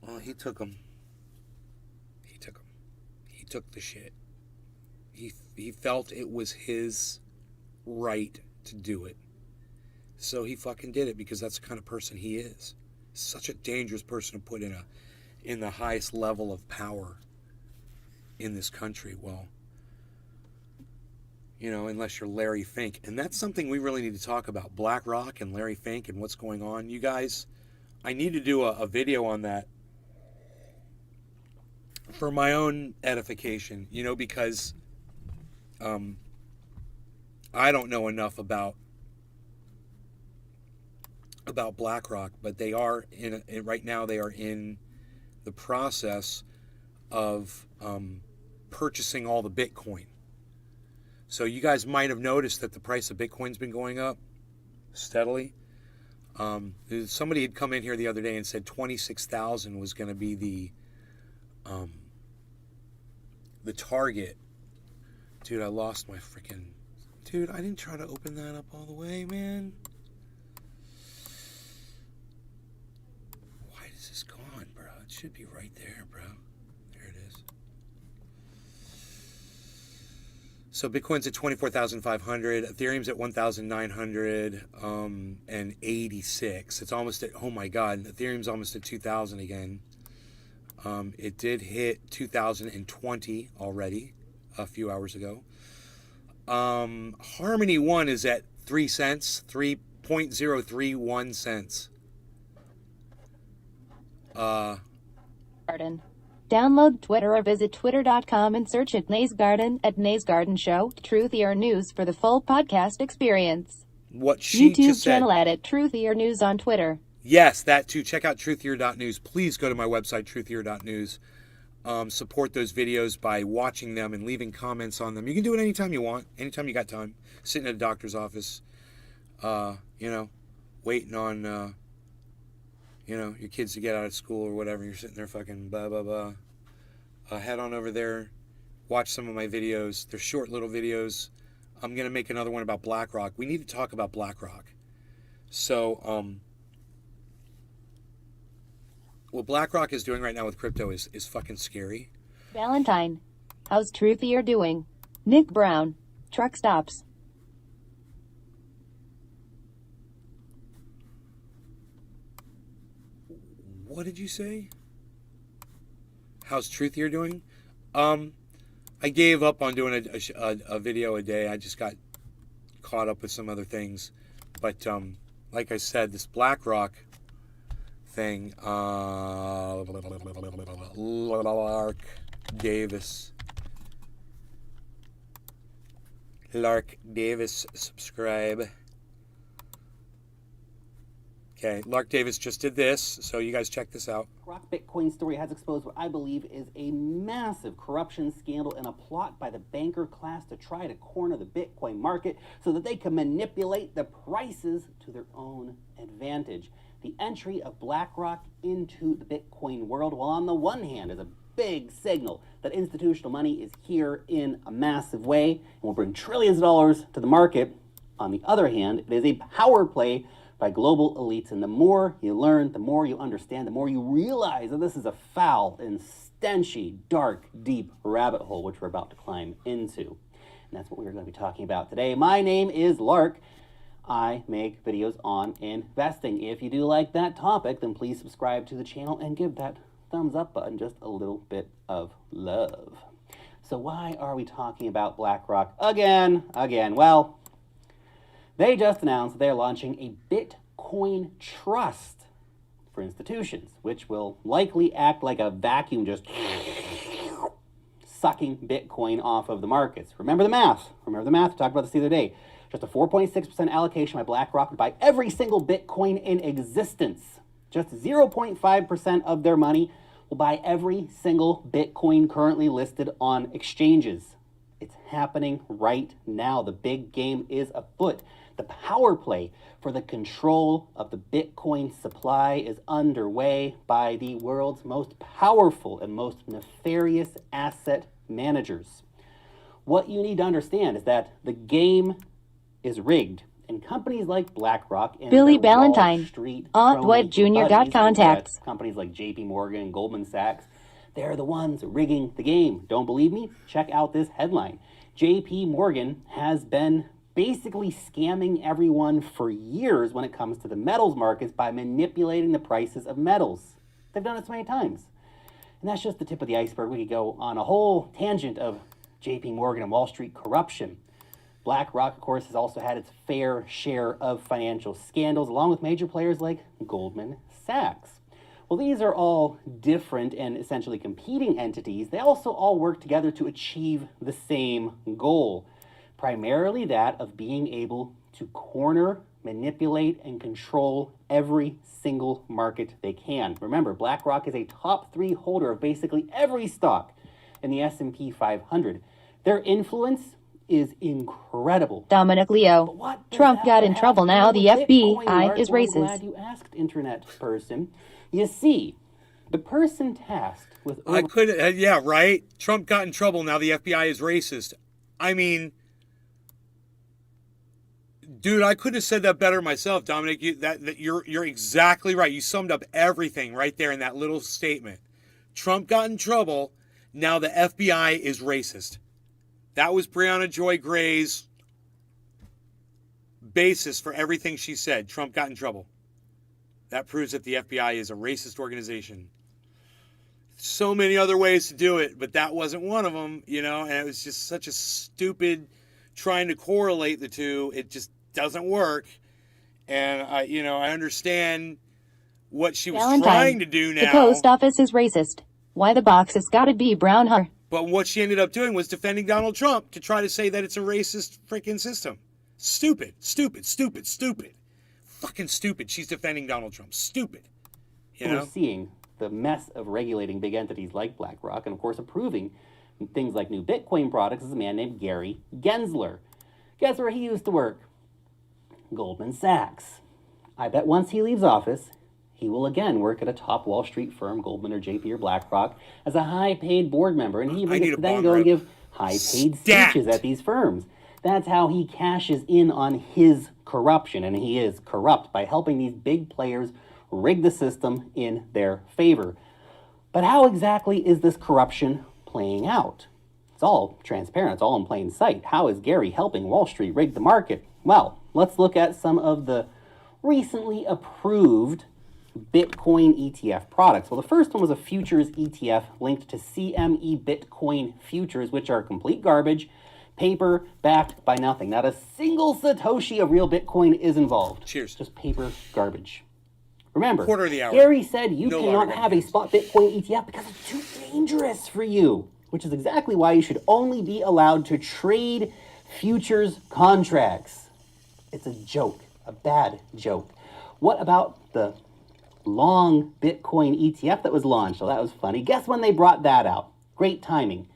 Well, he took them. He took them. He took the shit. He felt it was his right to do it. So he fucking did it because that's the kind of person he is. Such a dangerous person to put in the highest level of power in this country. Well, unless you're Larry Fink. And that's something we really need to talk about. BlackRock and Larry Fink and what's going on. You guys, I need to do a video on that for my own edification, because I don't know enough about BlackRock, but they are right now they are in the process of purchasing all the Bitcoin. So you guys might have noticed that the price of Bitcoin's been going up steadily. Somebody had come in here the other day and said 26,000 was going to be the target. Dude, I lost my freaking... Dude, I didn't try to open that up all the way, man. Why is this gone, bro? It should be right there, bro. There it is. So Bitcoin's at 24,500. Ethereum's at 1,986. It's almost at... Oh, my God. Ethereum's almost at 2,000 again. It did hit 2020 already a few hours ago. Harmony One is at 3 cents, 3.031 cents. Garden. Download Twitter or visit twitter.com and search at Nays Garden at Nays Garden Show, Truthier News for the full podcast experience. What she YouTube just said. channel at Truthier News on Twitter. Yes, that too. Check out truthier.news. Please go to my website, truthier.news. Support those videos by watching them and leaving comments on them. You can do it anytime you want, anytime you got time. Sitting at a doctor's office, waiting on, your kids to get out of school or whatever. You're sitting there fucking blah, blah, blah. Head on over there. Watch some of my videos. They're short little videos. I'm going to make another one about BlackRock. We need to talk about BlackRock. So, what BlackRock is doing right now with crypto is fucking scary. Valentine. How's Truthier doing? Nick Brown. Truck stops. What did you say? How's Truthier doing? I gave up on doing a video a day. I just got caught up with some other things. But like I said, this BlackRock thing, Lark Davis, subscribe. Okay, Lark Davis just did this, so you guys check this out. Rock Bitcoin story has exposed what I believe is a massive corruption scandal and a plot by the banker class to try to corner the Bitcoin market so that they can manipulate the prices to their own advantage. The entry of BlackRock into the Bitcoin world, while on the one hand is a big signal that institutional money is here in a massive way and will bring trillions of dollars to the market. On the other hand, it is a power play by global elites, and the more you learn, the more you understand, the more you realize that this is a foul and stenchy, dark, deep rabbit hole which we're about to climb into. And that's what we're going to be talking about today. My name is Lark. I make videos on investing. If you do like that topic, then please subscribe to the channel and give that thumbs up button just a little bit of love. So why are we talking about BlackRock again? Well, they just announced they're launching a Bitcoin trust for institutions, which will likely act like a vacuum, just sucking Bitcoin off of the markets. Remember the math. We talked about this the other day. Just a 4.6% allocation by BlackRock would buy every single Bitcoin in existence. Just 0.5% of their money will buy every single Bitcoin currently listed on exchanges. It's happening right now. The big game is afoot. The power play for the control of the Bitcoin supply is underway by the world's most powerful and most nefarious asset managers. What you need to understand is that the game is rigged, and companies like BlackRock and Billy their Wall Ballantyne. Street Dwight Jr. got buddies, contacts. companies like JP Morgan and Goldman Sachs, they're the ones rigging the game. Don't believe me? Check out this headline. JP Morgan has been basically scamming everyone for years when it comes to the metals markets by manipulating the prices of metals. They've done it so many times. And that's just the tip of the iceberg. We could go on a whole tangent of JP Morgan and Wall Street corruption. BlackRock, of course, has also had its fair share of financial scandals, along with major players like Goldman Sachs. Well, these are all different and essentially competing entities. They also all work together to achieve the same goal, primarily that of being able to corner, manipulate, and control every single market they can. Remember, BlackRock is a top 3 holder of basically every stock in the S&P 500. Their influence is incredible. Dominic Leo. Trump got in trouble now. The FBI is racist. Glad you asked, internet person. You see, the person tasked with... I couldn't... yeah, right? Trump got in trouble. Now the FBI is racist. I mean... Dude, I couldn't have said that better myself, Dominic. You're exactly right. You summed up everything right there in that little statement. Trump got in trouble. Now the FBI is racist. That was Brianna Joy Gray's basis for everything she said. Trump got in trouble. That proves that the FBI is a racist organization. So many other ways to do it, but that wasn't one of them, and it was just such a stupid trying to correlate the two. It just doesn't work. And I understand what she was Valentine. trying to do now. The post office is racist. Why the box has gotta be brown, huh? But what she ended up doing was defending Donald Trump to try to say that it's a racist freaking system. Stupid. Fucking stupid. She's defending Donald Trump. Stupid. We're seeing the mess of regulating big entities like BlackRock and, of course, approving things like new Bitcoin products is a man named Gary Gensler. Guess where he used to work? Goldman Sachs. I bet once he leaves office, he will again work at a top Wall Street firm, Goldman or JP or BlackRock, as a high-paid board member, and he even gets to then go and give high-paid speeches at these firms. That's how he cashes in on his corruption, and he is corrupt by helping these big players rig the system in their favor. But how exactly is this corruption playing out? It's all transparent, it's all in plain sight. How is Gary helping Wall Street rig the market? Well, let's look at some of the recently approved Bitcoin ETF products. Well, the first one was a futures ETF linked to CME Bitcoin futures, which are complete garbage, paper backed by nothing. Not a single Satoshi of real Bitcoin is involved. Cheers. Just paper garbage. Remember, Quarter of the hour. Gary said you No cannot longer have a spot Bitcoin ETF because it's too dangerous for you, which is exactly why you should only be allowed to trade futures contracts. It's a joke, a bad joke. What about the long Bitcoin ETF that was launched? Well, that was funny. Guess when they brought that out? Great timing.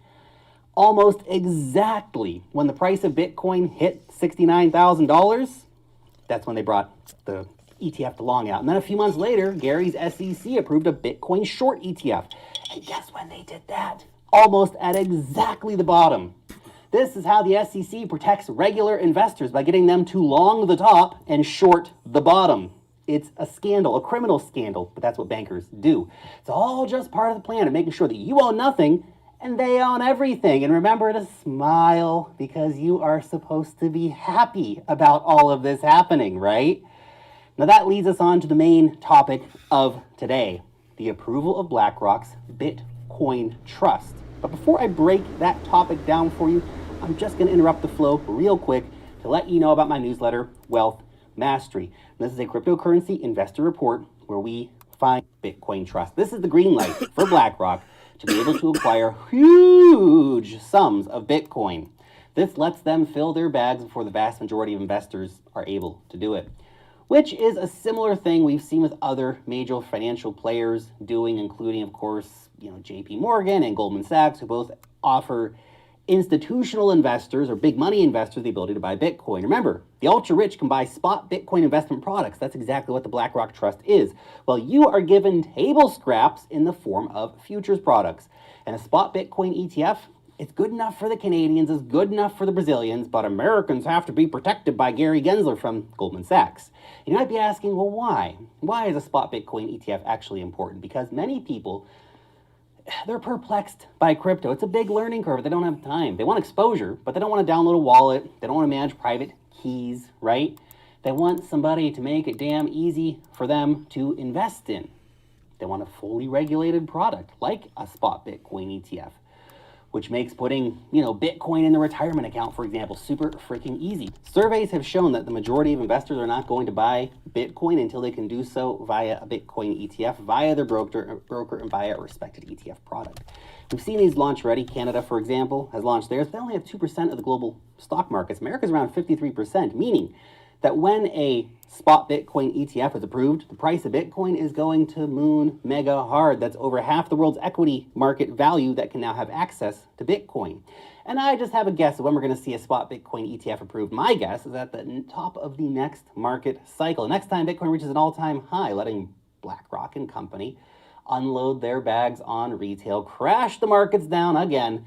Almost exactly when the price of Bitcoin hit $69,000, that's when they brought the ETF to long out. And then a few months later, Gary's SEC approved a Bitcoin short ETF. And guess when they did that? Almost at exactly the bottom. This is how the SEC protects regular investors, by getting them to long the top and short the bottom. It's a scandal, a criminal scandal, but that's what bankers do. It's all just part of the plan of making sure that you own nothing and they own everything. And remember to smile, because you are supposed to be happy about all of this happening, right? Now that leads us on to the main topic of today, the approval of BlackRock's Bitcoin Trust. But before I break that topic down for you, I'm just going to interrupt the flow real quick to let you know about my newsletter, Wealth Mastery. This is a cryptocurrency investor report where we find Bitcoin Trust. This is the green light for BlackRock to be able to acquire huge sums of Bitcoin. This lets them fill their bags before the vast majority of investors are able to do it, which is a similar thing we've seen with other major financial players doing, including, of course, JP Morgan and Goldman Sachs, who both offer institutional investors or big money investors the ability to buy Bitcoin. Remember, the ultra rich can buy spot Bitcoin investment products. That's exactly what the BlackRock Trust is. Well, you are given table scraps in the form of futures products. And a spot Bitcoin ETF, it's good enough for the Canadians, it's good enough for the Brazilians, but Americans have to be protected by Gary Gensler from Goldman Sachs. You might be asking, well, why? Why is a spot Bitcoin ETF actually important? Because many people, they're perplexed by crypto. It's a big learning curve. They don't have time. They want exposure, but they don't want to download a wallet. They don't want to manage private keys, right? They want somebody to make it damn easy for them to invest in. They want a fully regulated product like a spot Bitcoin ETF, which makes putting, Bitcoin in the retirement account, for example, super freaking easy. Surveys have shown that the majority of investors are not going to buy Bitcoin until they can do so via a Bitcoin ETF, via their broker and via a respected ETF product. We've seen these launch already. Canada, for example, has launched theirs. They only have 2% of the global stock markets. America's around 53%, meaning that when a spot Bitcoin ETF is approved, the price of Bitcoin is going to moon mega hard. That's over half the world's equity market value that can now have access to Bitcoin. And I just have a guess of when we're going to see a spot Bitcoin ETF approved. My guess is at the top of the next market cycle. Next time Bitcoin reaches an all-time high, letting BlackRock and company unload their bags on retail, crash the markets down again,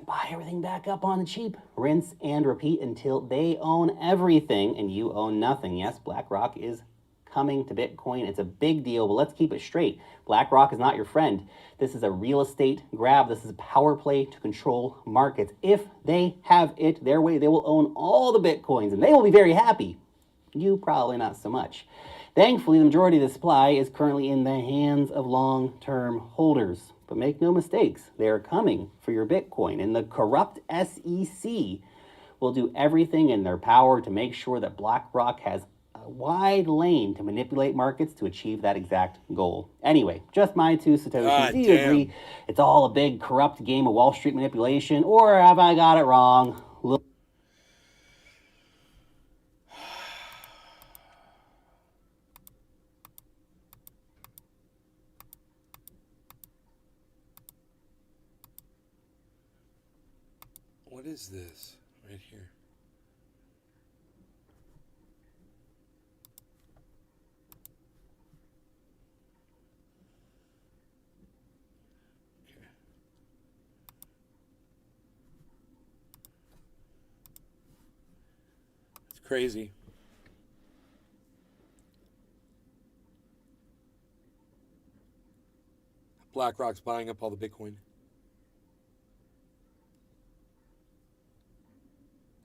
buy everything back up on the cheap, rinse and repeat until they own everything and you own nothing. Yes, BlackRock is coming to Bitcoin. It's a big deal, but let's keep it straight. BlackRock is not your friend. This is a real estate grab. This is a power play to control markets. If they have it their way, they will own all the Bitcoins and they will be very happy. You probably not so much. Thankfully, the majority of the supply is currently in the hands of long-term holders. But make no mistakes, they are coming for your Bitcoin. And the corrupt SEC will do everything in their power to make sure that BlackRock has a wide lane to manipulate markets to achieve that exact goal. Anyway, just my 2 Satoshis. Do you agree it's all a big corrupt game of Wall Street manipulation? Or have I got it wrong? What is this right here? crazy. BlackRock's buying up all the Bitcoin.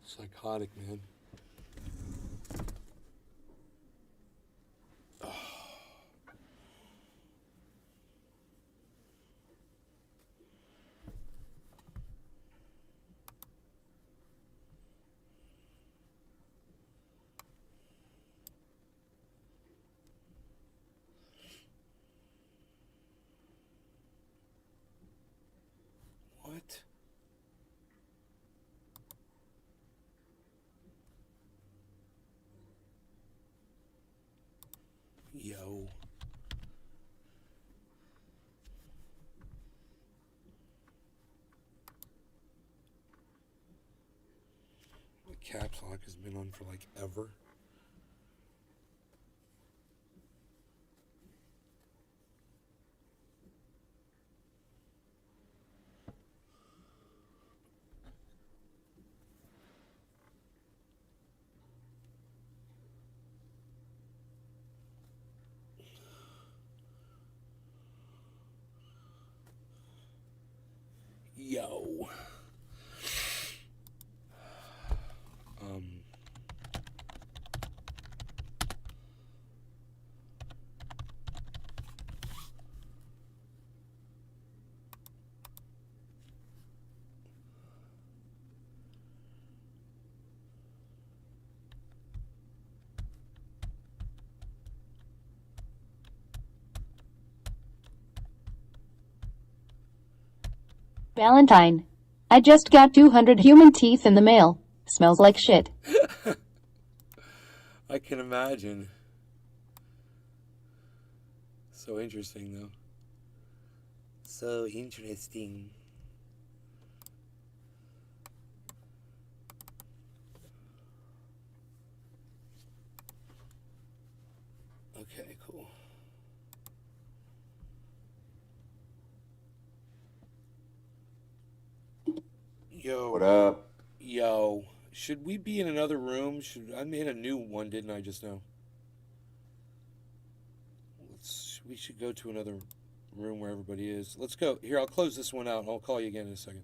Psychotic, man. What? Yo. The caps lock has been on for like ever. Yo. Valentine. I just got 200 human teeth in the mail. Smells like shit. I can imagine. So interesting, though. So interesting. Okay, cool. Yo. What up? Yo. Should we be in another room? I made a new one, didn't I, just now? We should go to another room where everybody is. Let's go. Here, I'll close this one out. I'll call you again in a second.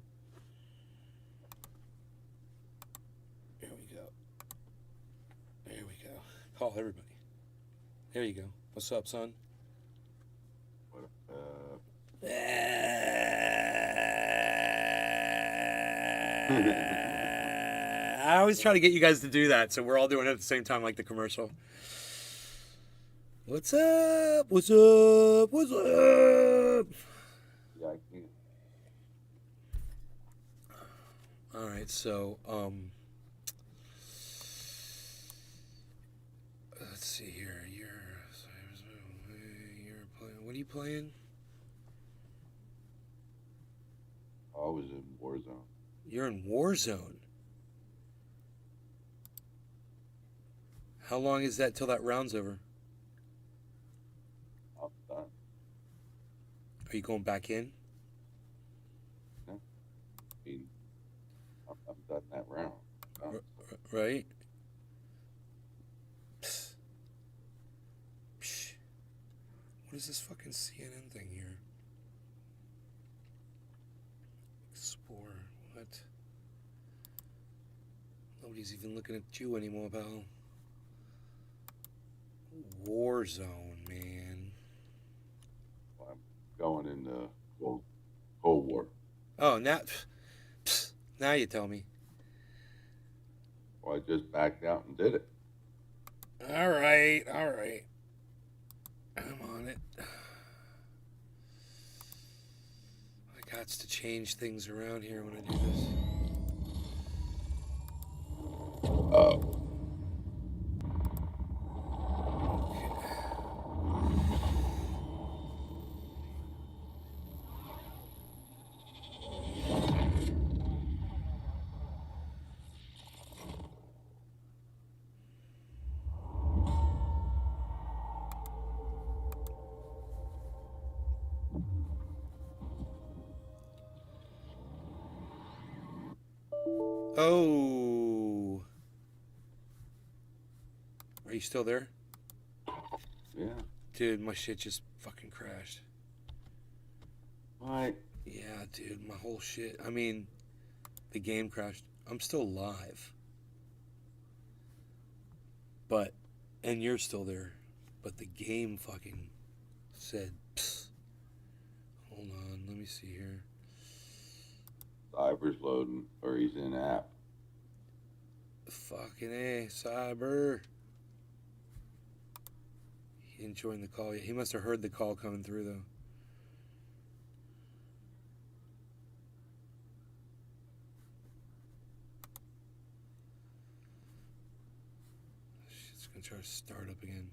There we go. There we go. Call everybody. There you go. What's up, son? What up? I always try to get you guys to do that, so we're all doing it at the same time, like the commercial. What's up? What's up? What's up? Yeah, I can. All right, so let's see here. You're playing. What are you playing? I was in Warzone. You're in Warzone. How long is that till that round's over? I'm done. Are you going back in? No. I mean, I'm done that round. Right? Psst. Psh. What is this fucking CNN thing here? Explore. What? Nobody's even looking at you anymore, pal. Warzone, man. Well, I'm going into Cold War. Oh, now you tell me. Well, I just backed out and did it. All right. I'm on it. I got to change things around here when I do this. Oh. Oh. still there? Yeah. Dude, my shit just fucking crashed. What? Yeah, dude, my whole shit. I mean, the game crashed. I'm still live. But, and you're still there. But the game fucking said, psst. Hold on, let me see here. Cyber's loading, or he's in app. Fucking A, Cyber. He didn't join the call yet. He must have heard the call coming through, though. Shit's gonna try to start up again.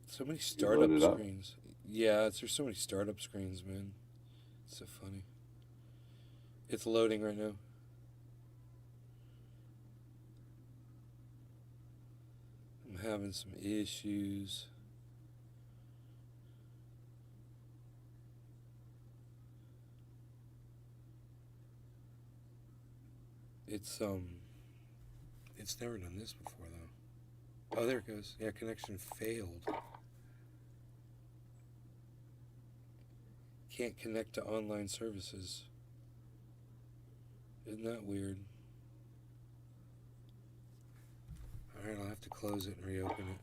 So many startup loaded up? screens. Yeah, there's so many startup screens, man. It's so funny. It's loading right now. I'm having some issues. It's never done this before though. Oh, there it goes. Yeah, connection failed. Can't connect to online services. Isn't that weird? Alright, I'll have to close it and reopen it.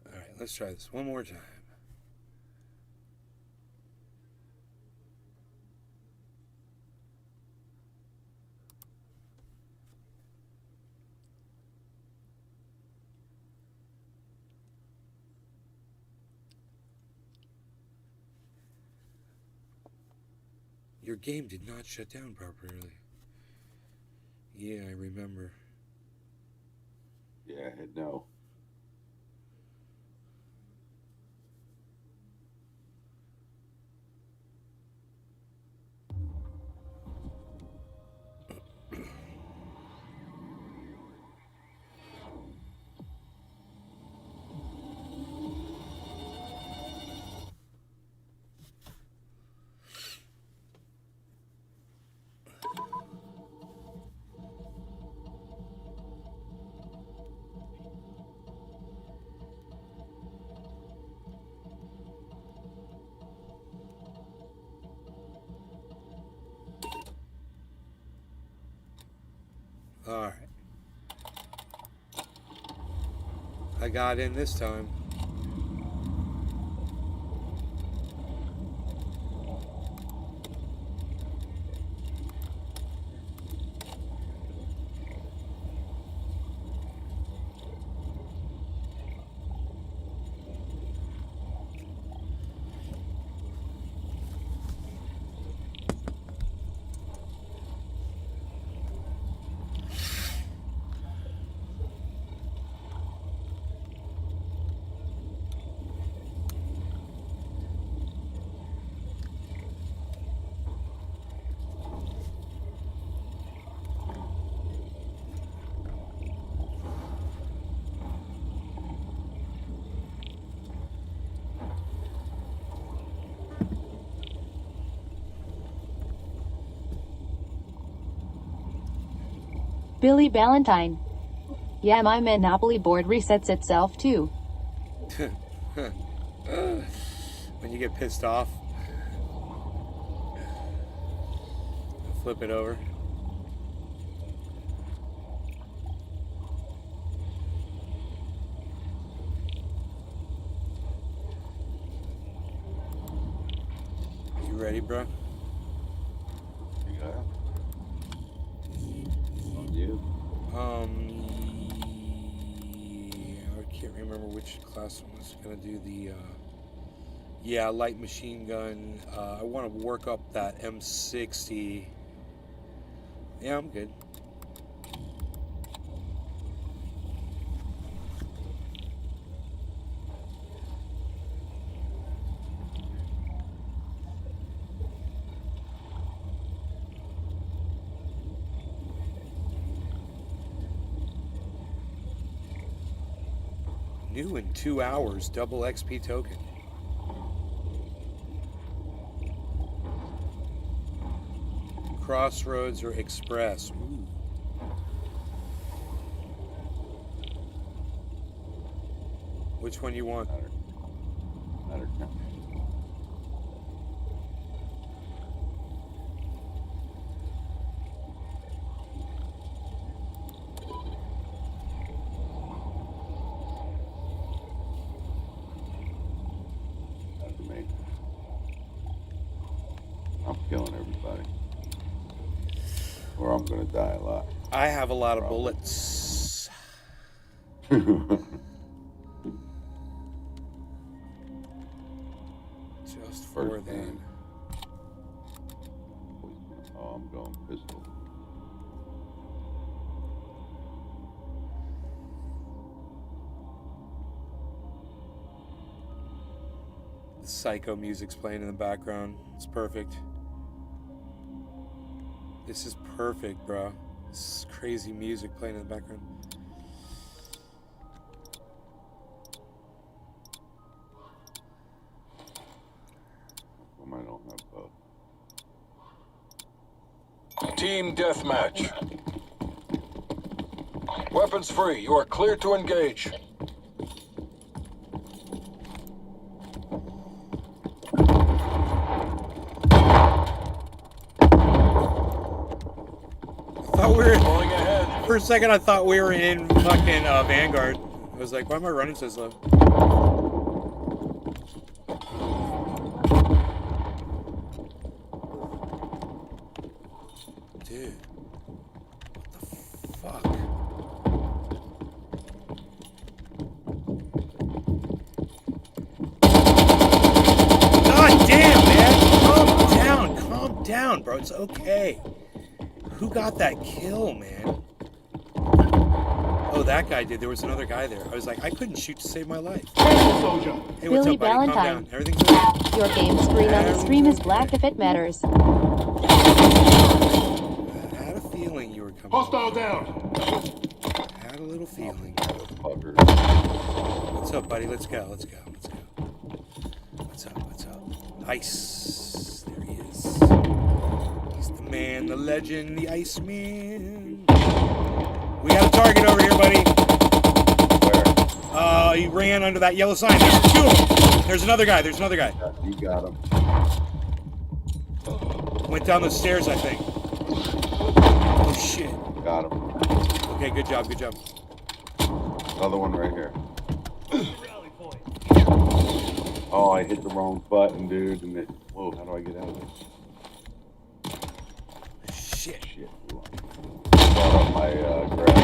Alright, let's try this one more time. Your game did not shut down properly. Yeah, I remember. Yeah, no. Alright. I got in this time. Billy Ballantyne. Yeah, my Monopoly board resets itself too. When you get pissed off, flip it over. You ready, bro? can't remember which class I was gonna do the. Yeah, light machine gun. I want to work up that M60. Yeah, I'm good. New in 2 hours, double XP token. Crossroads or Express. Ooh. Which one you want? Matter. I'm killing everybody. Or I'm gonna die a lot. I have a lot of bullets. Just for First that. thing. Oh, I'm going pistol. Psycho music's playing in the background. It's perfect. This is perfect, bro. This is crazy music playing in the background. I don't have both. Team deathmatch. Weapons free. You are clear to engage. For a second, I thought we were in fucking Vanguard. I was like, why am I running so slow? Dude. What the fuck? God damn, man! Calm down, bro. It's okay. Who got that kill, man? Oh, that guy did. There was another guy there. I was like, I couldn't shoot to save my life. Hey, what's Billy up, buddy? Calm Valentine. down. Everything's okay. Your game screen on the stream is black if it matters. I had a feeling you were coming. Hostile down. I had a little feeling. Fucker. What's up, buddy? Let's go. What's up? Ice. There he is. He's the man, the legend, the Iceman. We got a target over here, buddy. Where? He ran under that yellow sign. There's two of them. There's another guy. You got him. Went down the stairs, I think. Oh, shit. Got him. Okay, good job. Another one right here. Oh, I hit the wrong button, dude. And it. Whoa, how do I get out of this? Shit. Brought up my grab.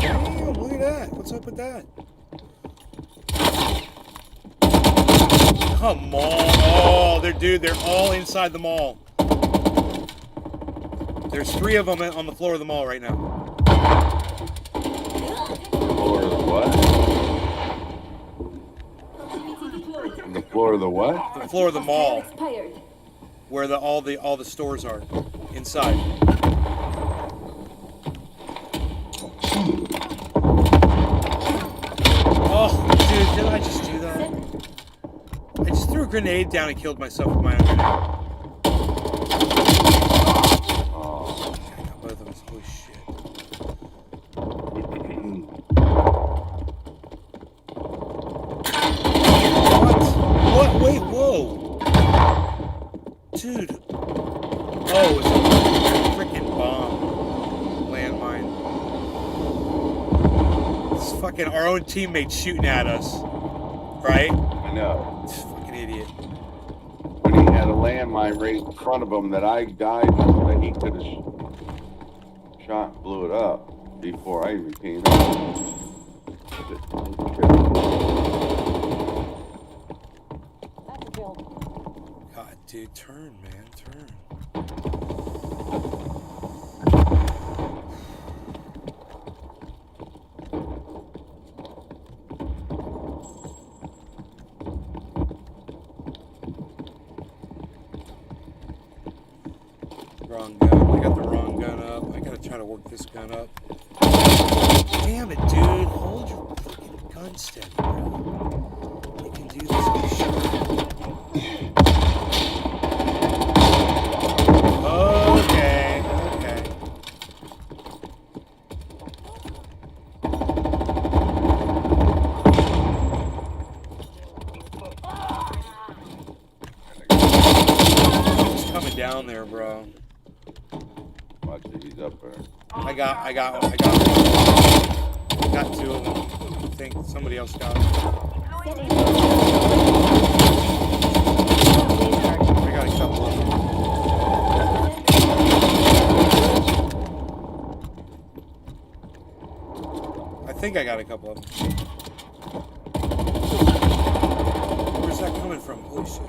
Damn, look at that. What's up with that? Come on. Oh, they're all inside the mall. There's 3 of them on the floor of the mall right now. Floor of the what? On the floor of the what? The floor of the mall. Where all the stores are. Inside. Oh, dude, did I just do that? I just threw a grenade down and killed myself with my own grenade. Oh. I got both of us. Holy shit. What? Wait, whoa. Dude. Oh, it's a freaking bomb. Landmine. It's fucking our own teammates shooting at us. Right? I know. This fucking idiot. When he had a landmine right in front of him that I died so that he could have shot and blew it up before I even came out. God, dude, turn, man, turn. Wrong gun. I got the wrong gun up. I gotta try to work this gun up. Damn it, dude. Hold your fucking gun steady, bro. You can do this. I'm sure. Okay, okay. He's coming down there, bro. Watch it, he's up there. I got two of them. I think somebody else got them. I got a couple of them. I think I got a couple of them. Where's that coming from? Holy shit.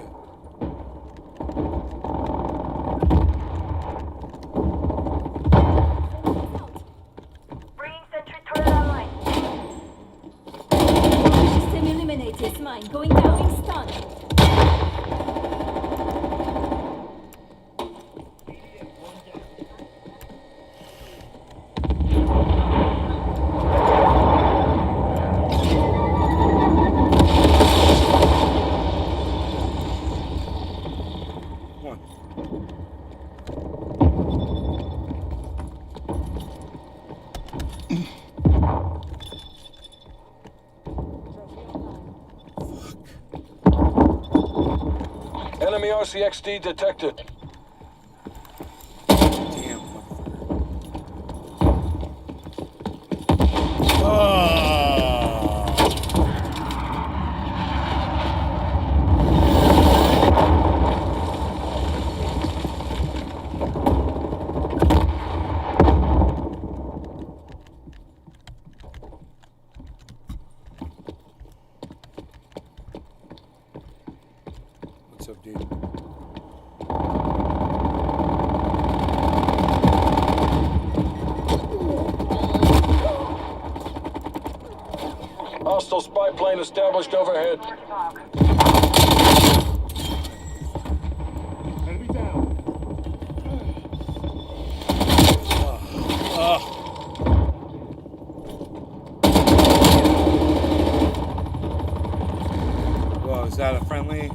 System eliminated. Mine going down in stun. One. Enemy RCXD detected. Damn. What's up, dude? Hostile spy plane established overhead. Enemy down. Whoa, is that a friendly?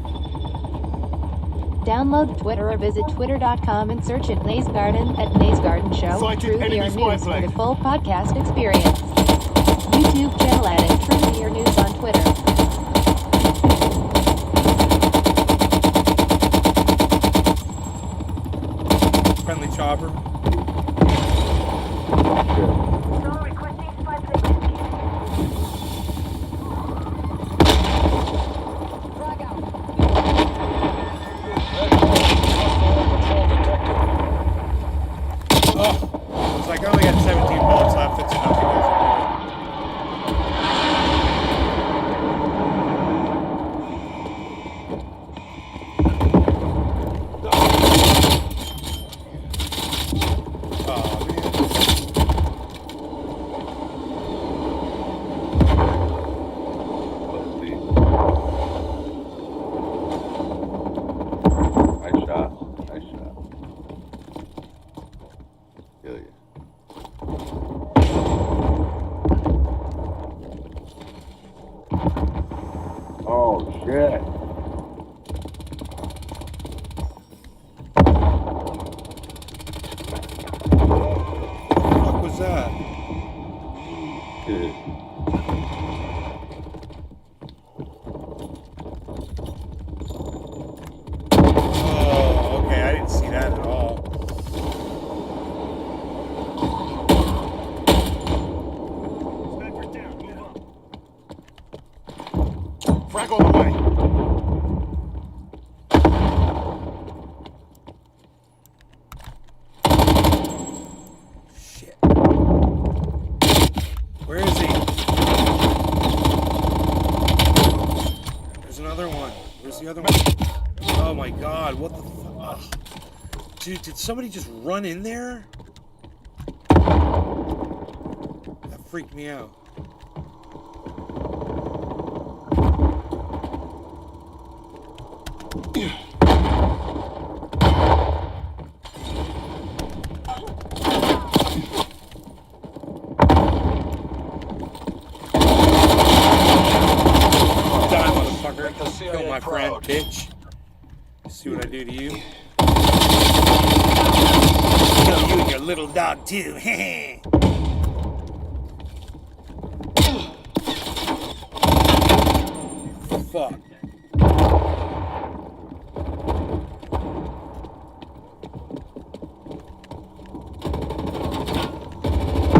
Download Twitter or visit twitter.com and search at Naze Garden at Naze Garden Show. Sighted True enemy Ear spy News for plane. the full podcast experience. YouTube channel at True Ear News on Twitter. Friendly chopper? Oh, it's like I only got 17 bullets left. That's enough. You guys are good. Oh, man. Nice shot. Nice shot. Kill you. Oh shit. What was that? Good. Oh, okay. I didn't see that at all. Frag all the way. Shit. Where is he? the other one? Oh my god, what the fuck? Dude, did somebody just run in there? That freaked me out. Kill my friend, bitch. See what I do to you? Kill you and your little dog too. Fuck.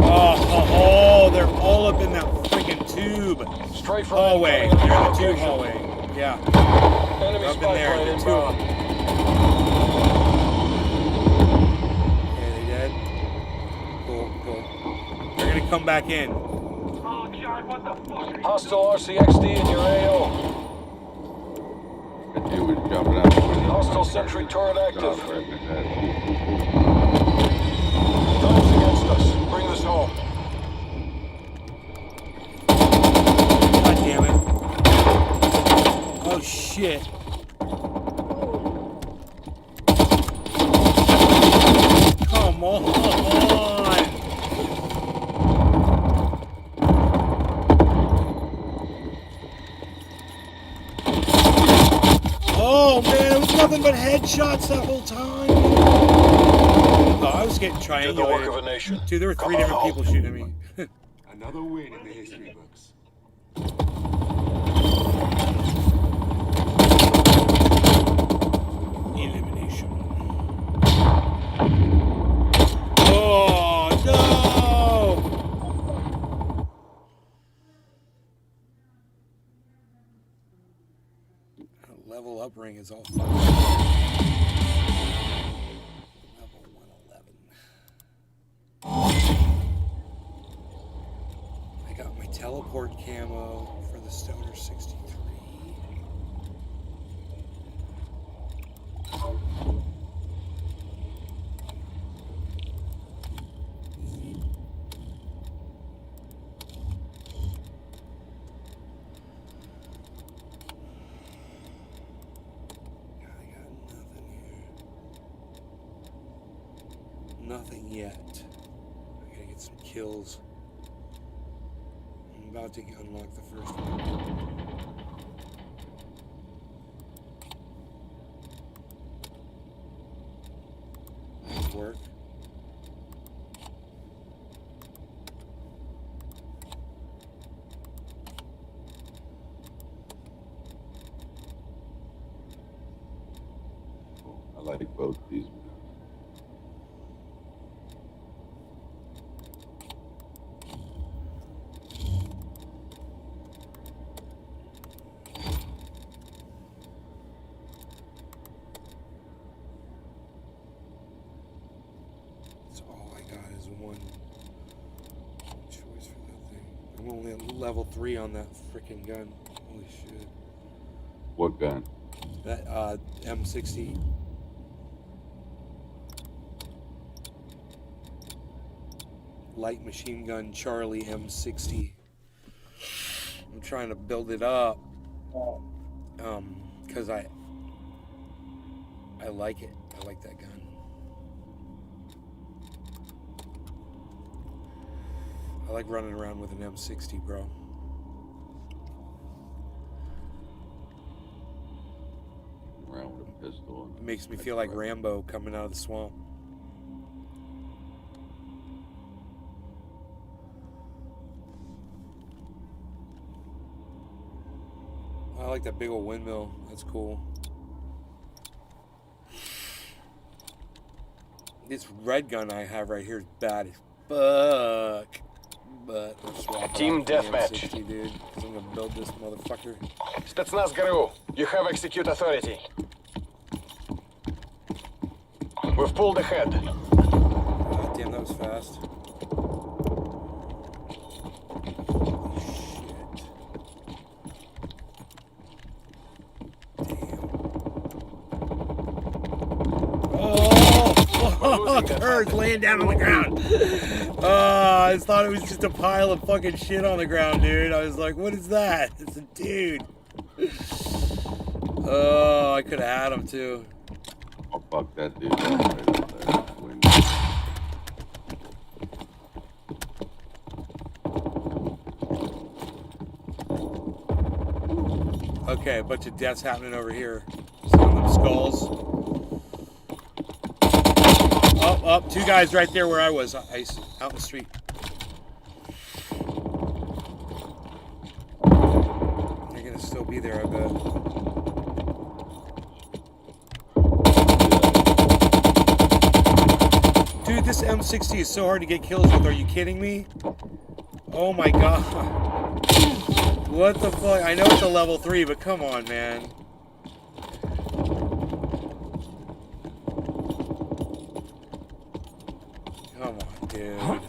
Oh, they're all up in that freaking tube. Straight from hallway. They're in the tube hallway. Yeah. Enemy Up in spy there. plane The two of them. Okay, they dead. Cool. They're gonna come back in. Hostile RCXD in your AO. He was jumping out the window. Hostile sentry turret active. God, right in the head. Drones against us. Bring this home. God damn it. Oh shit. Come on. Oh man, it was nothing but headshots that whole time. Oh, I was getting Did the work of a triangulated. nation. Dude, there were Come 3 on different home. people shooting at me. Another win in the history books. Elimination. Oh no! That level up ring is all fucked up. Level 111. I got my teleport camo for the Stoner 63. Nothing yet. I gotta get some kills. I'm about to unlock the first one. Nice work. I like both these. That's all I got is one choice for that thing. I'm only at level 3 on that freaking gun. Holy shit. What gun? That M60. Light machine gun Charlie M60. I'm trying to build it up. Because I like it. I like that gun. I like running around with an M60, bro. Around with a pistol. It makes me feel like Rambo coming out of the swamp. I like that big old windmill. That's cool. This red gun I have right here is bad as fuck. But let's swap it Team out for the deathmatch. M60, dude. Because I'm gonna build this motherfucker. Spetsnaz GRU, you have execute authority. We've pulled ahead. God damn, that was fast. Holy shit. Damn. birds laying down on the ground. I thought it was just a pile of fucking shit on the ground, dude. I was like, what is that? It's a dude. Oh, I could have had him too. Oh, fuck that dude. Right up there. Okay, a bunch of deaths happening over here. Some of them skulls. Up, two guys right there where I was, Ice, out in the street. They're gonna still be there, I bet. Dude, this M60 is so hard to get kills with. Are you kidding me? Oh my god. What the fuck? I know it's a level 3, but come on, man. Come on, dude.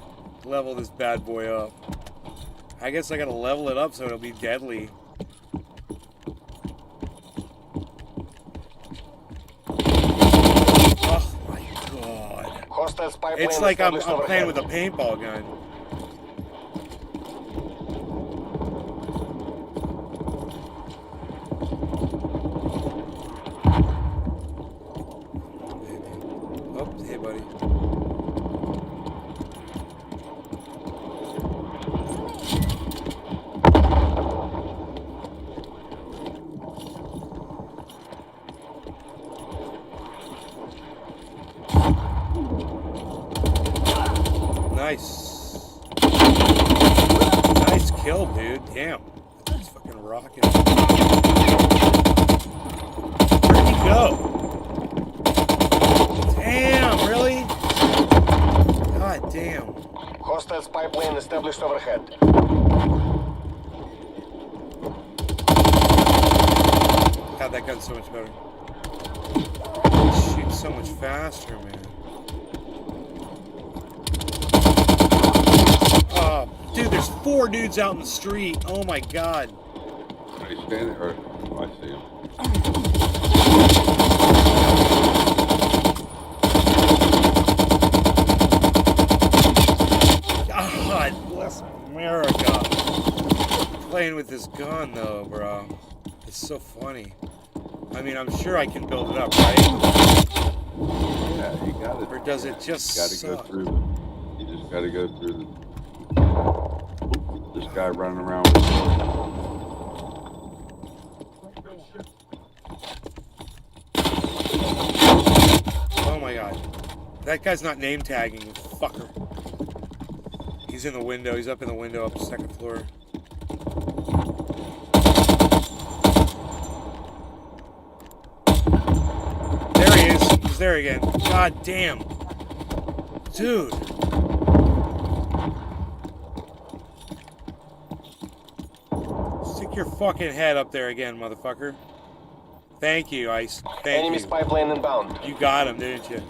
Level this bad boy up. I guess I gotta level it up so it'll be deadly. Oh my god. It's like I'm playing with a paintball gun. Oh, hey buddy. Nice. Nice kill, dude. Damn. That's fucking rocking. Where'd he go? Damn, really? God damn. Hostile spy plane established overhead. God, that gun's so much better. Shoots so much faster, man. Oh, dude, there's 4 dudes out in the street. Oh my god. Are you standing? Or I see him. God bless America. Playing with this gun though, bro. It's so funny. I mean, I'm sure I can build it up, right? Yeah, you got it. Or does it just gotta suck? go through them. You just gotta go through the. This guy running around with. Oh my god. That guy's not name tagging, you fucker. He's in the window. He's up in the window up the 2nd floor. There he is. He's there again. God damn. Dude. Stick your fucking head up there again, motherfucker. Thank you, Ice. Thank Enemy you. spy plane inbound. You got him, didn't you?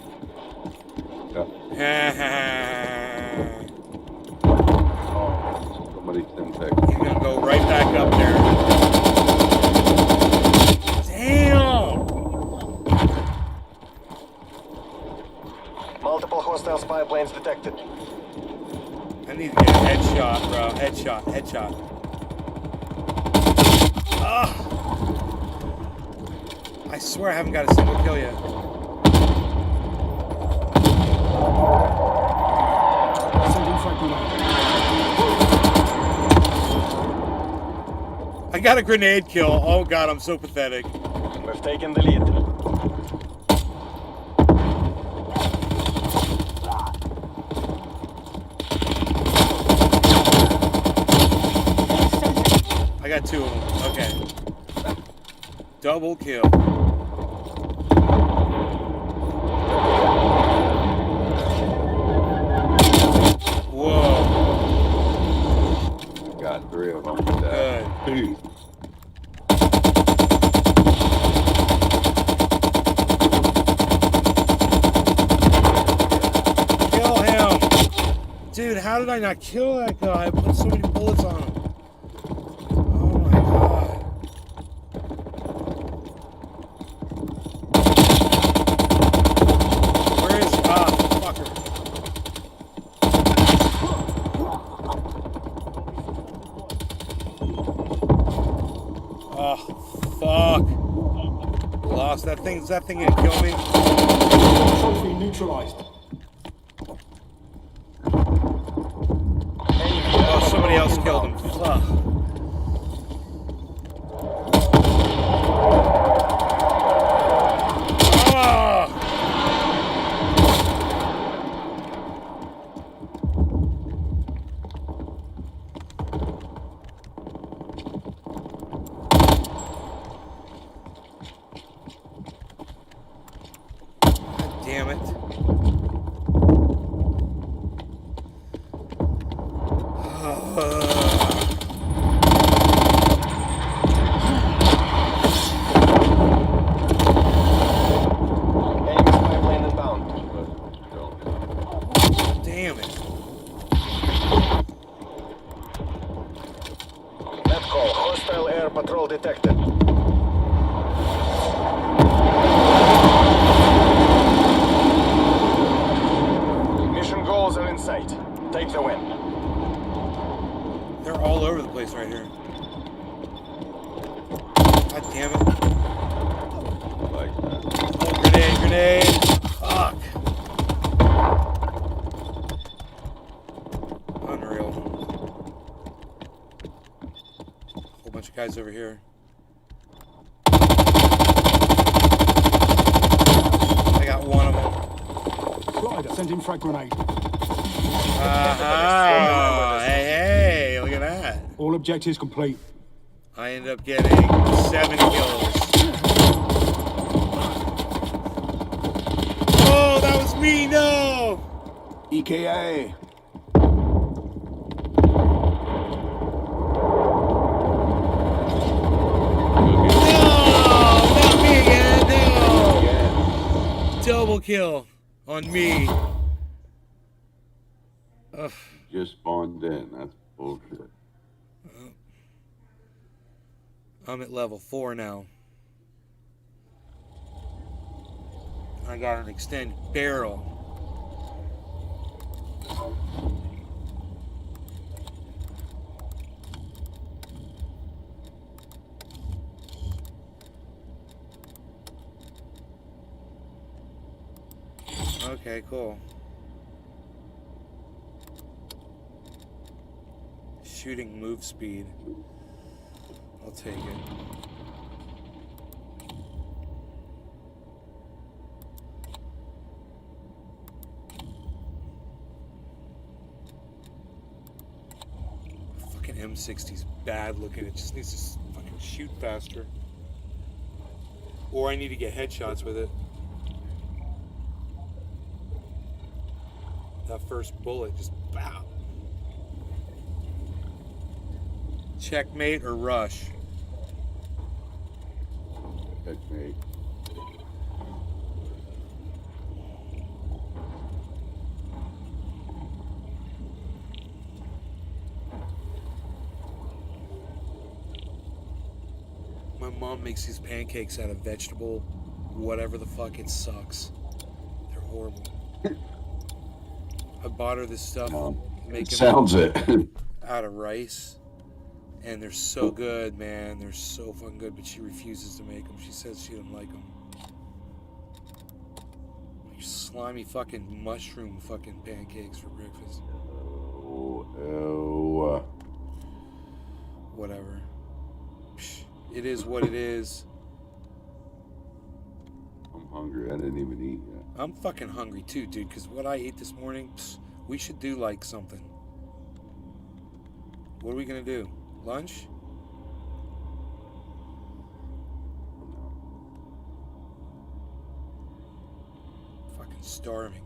Somebody send text. He's gonna go right back up there. Damn! Multiple hostile spy planes detected. I need to get a headshot, bro. Headshot, headshot. Ah! I swear I haven't got a single kill yet. I got a grenade kill. Oh god, I'm so pathetic. We've taken the lead. I got 2 of them. Okay. Double kill. Whoa. Got 3 of them. Good. Kill him. Dude, how did I not kill that guy? I put so many bullets on him. Oh my god. Where is... Ah, fucker. Oh, fuck. Lost that thing. Is that thing gonna kill me? Trophy neutralized. Oh, somebody else killed him. Fuck. Damn it. Damn it. Net call. Hostile air patrol detected. Mission goals are in sight. Take the win. They're all over the place right here. God damn it. Like that. Oh, grenade, grenade. Fuck. Unreal. Whole bunch of guys over here. I got one of them. Slider, send in frag grenade. Hey, look at that. All objectives complete. I ended up getting 7 kills. Oh, that was me, no! EKA. No, not me again, no! Double kill on me. Ugh. Just spawned in. That's bullshit. I'm at level 4 now. I got an extended barrel. Okay, cool. Shooting move speed. I'll take it. Fucking M60's bad looking. It just needs to fucking shoot faster. Or I need to get headshots with it. That first bullet just bow. Checkmate or rush? Checkmate. My mom makes these pancakes out of vegetable, whatever the fuck. It sucks. They're horrible. I bought her this stuff. Sounds it. Out of rice. And they're so good, man. They're so fucking good, but she refuses to make them. She says she doesn't like them. Like slimy fucking mushroom fucking pancakes for breakfast. Oh. Whatever. It is what it is. I'm hungry. I didn't even eat yet. I'm fucking hungry too, dude, because what I ate this morning, we should do like something. What are we gonna do? Lunch? Fucking starving.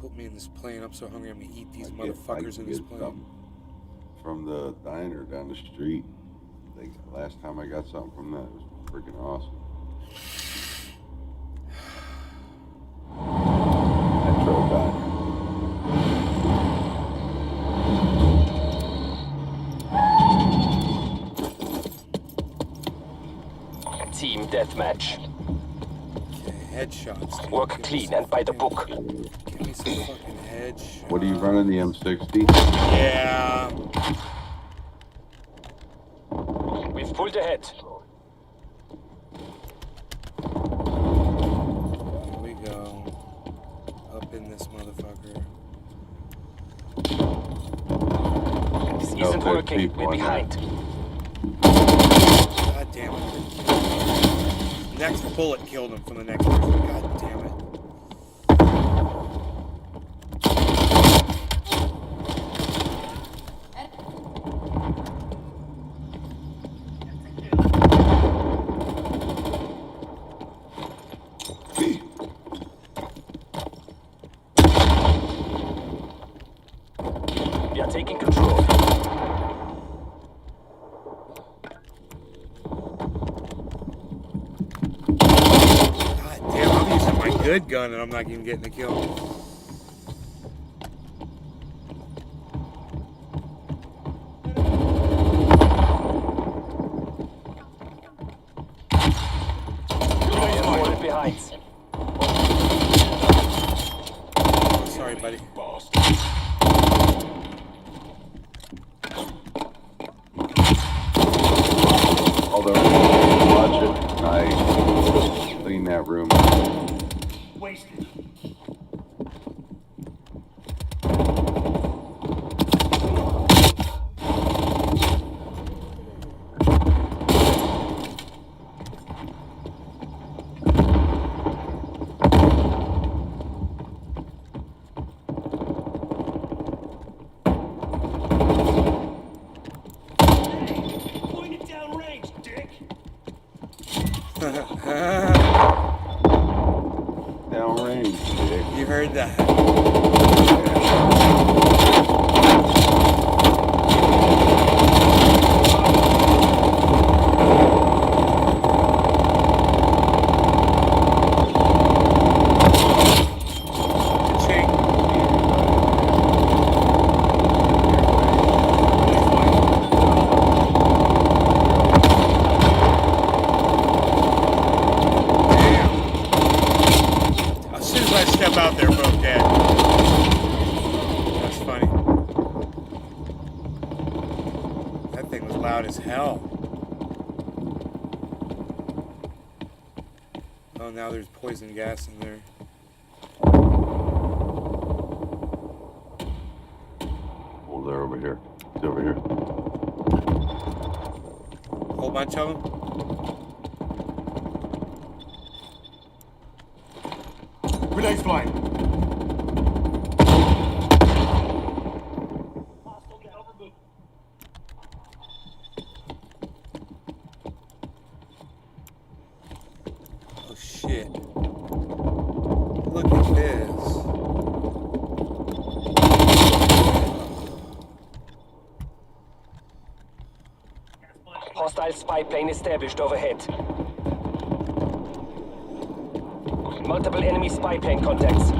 Put me in this plane. I'm so hungry. I'm gonna eat these motherfuckers in this plane. From the diner down the street. Like last time I got something from that, it was freaking awesome. Metro Diner. Team deathmatch. Okay, headshots. Dude. Work clean and by the book. Give me some fucking headshots. What are you running, the M60? Yeah. pulled ahead. Here we go. Up in this motherfucker. This isn't working. We're behind. God damn it. Next bullet killed him from the next person. God damn it. We are taking control. God damn, I'm using my good gun and I'm not even getting the kill. Falling behind. Sorry, buddy. Although, watch it. I clean that room. Wasted. Point it down range, dick. Downrange, dick. You heard that. As soon as I step out there, both dead. That's funny. That thing was loud as hell. Oh, now there's poison gas in there. Oh, they're over here. He's over here. Whole bunch of them. Grenades flying. Oh shit. Look at this. Hostile spy plane established overhead. Multiple enemy spy plane contacts.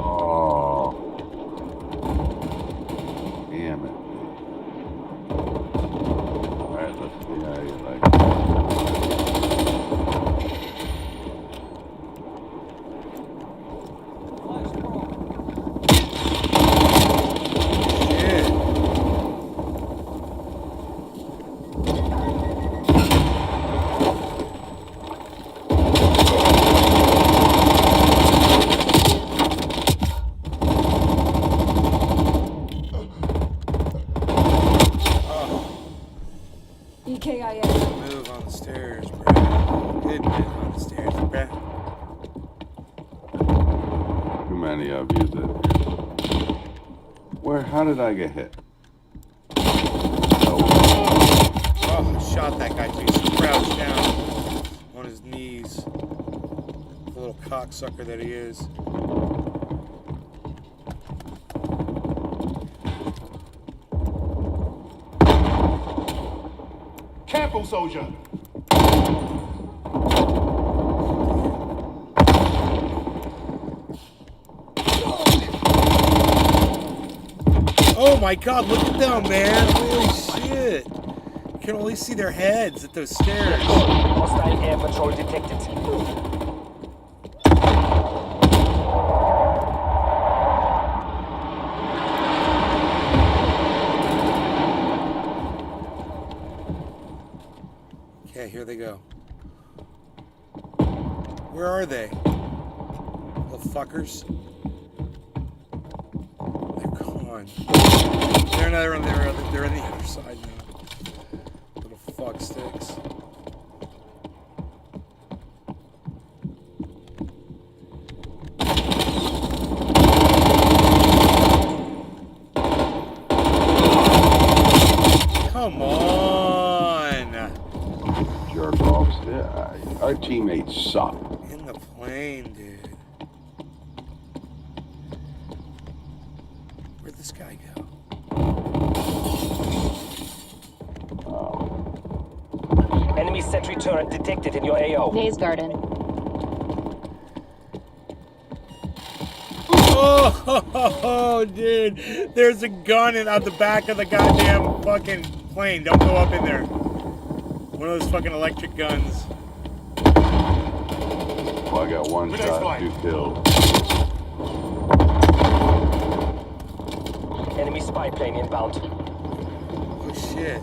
Oh. Damn it. Alright, let's see how you like Shit. EKIA. Move on the stairs, bruh. Good move on the stairs, bruh. too many of you that. Where? How did I get hit? Oh, I shot that guy too. He's crouched down on his knees. The little cocksucker that he is. Careful, soldier. Oh my god, look at them, man. Holy shit. You can only see their heads at those stairs. Hostile air patrol detected. here they go. Where are they? Little fuckers. They're gone. They're on the other side now. Little fuck sticks. Come on! Jerk offs. Our teammates suck. In the plane, dude. Where'd this guy go? Enemy sentry turret detected in your AO. Maze Garden. Oh, dude. There's a gun out the back of the goddamn fucking plane. Don't go up in there. One of those fucking electric guns. Well, I got one shot, 2 killed. Enemy spy plane inbound. Oh, shit.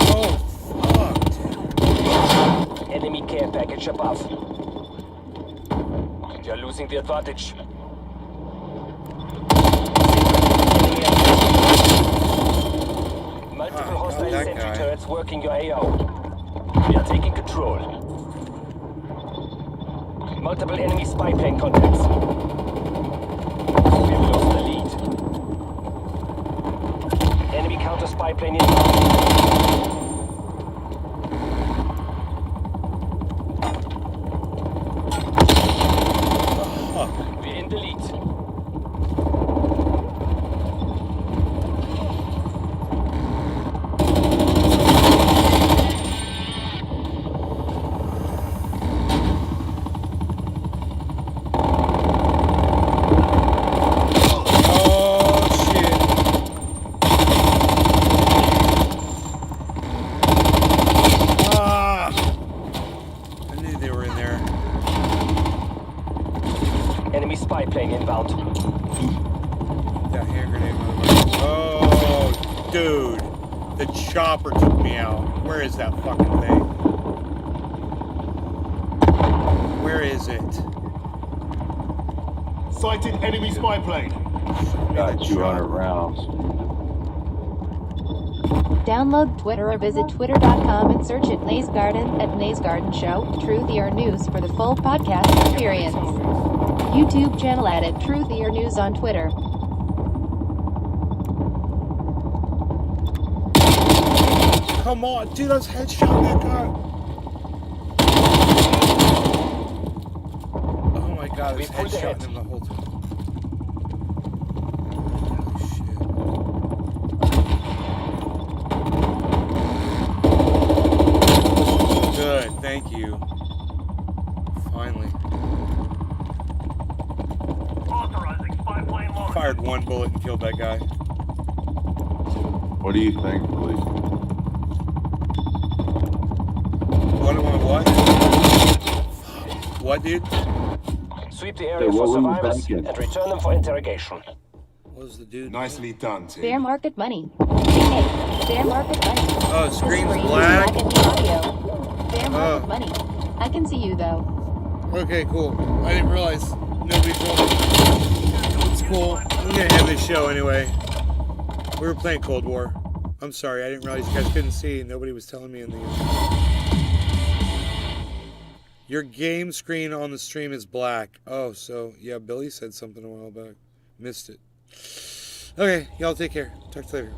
Oh, fuck, dude. Enemy care package above. You're losing the advantage. Multiple hostile sentry turrets working your AO. We are taking control. Multiple enemy spy plane contacts. We've lost the lead. Enemy counter spy plane inbound. We're in the lead. Enemy spy plane inbound. That hand grenade. Oh, dude. The chopper took me out. Where is that fucking thing? Where is it? Sighted enemy spy plane. Got 200 rounds. Download Twitter or visit twitter.com and search at Naze Garden at Naze Garden Show, Truthy or News for the full podcast experience. YouTube channel at Truthy or News on Twitter. Come on, dude, I was headshotting that guy. Oh my god, I was headshotting him the whole time. Good, thank you. Finally. Fired one bullet and killed that guy. What do you think, please? What? What, dude? Sweep the area for survivors and return them for interrogation. What was the dude? Nicely done, team. Fair market money. Hey, fair market money. Oh, The screen's screen is black. in the audio. Fair market money. I can see you though. Okay, cool. I didn't realize nobody told me. It's cool. I'm gonna end this show anyway. We were playing Cold War. I'm sorry, I didn't realize you guys couldn't see. Nobody was telling me in the... Your game screen on the stream is black. Oh, so, yeah, Billy said something a while back. Missed it. Okay, y'all take care. Talk to you later.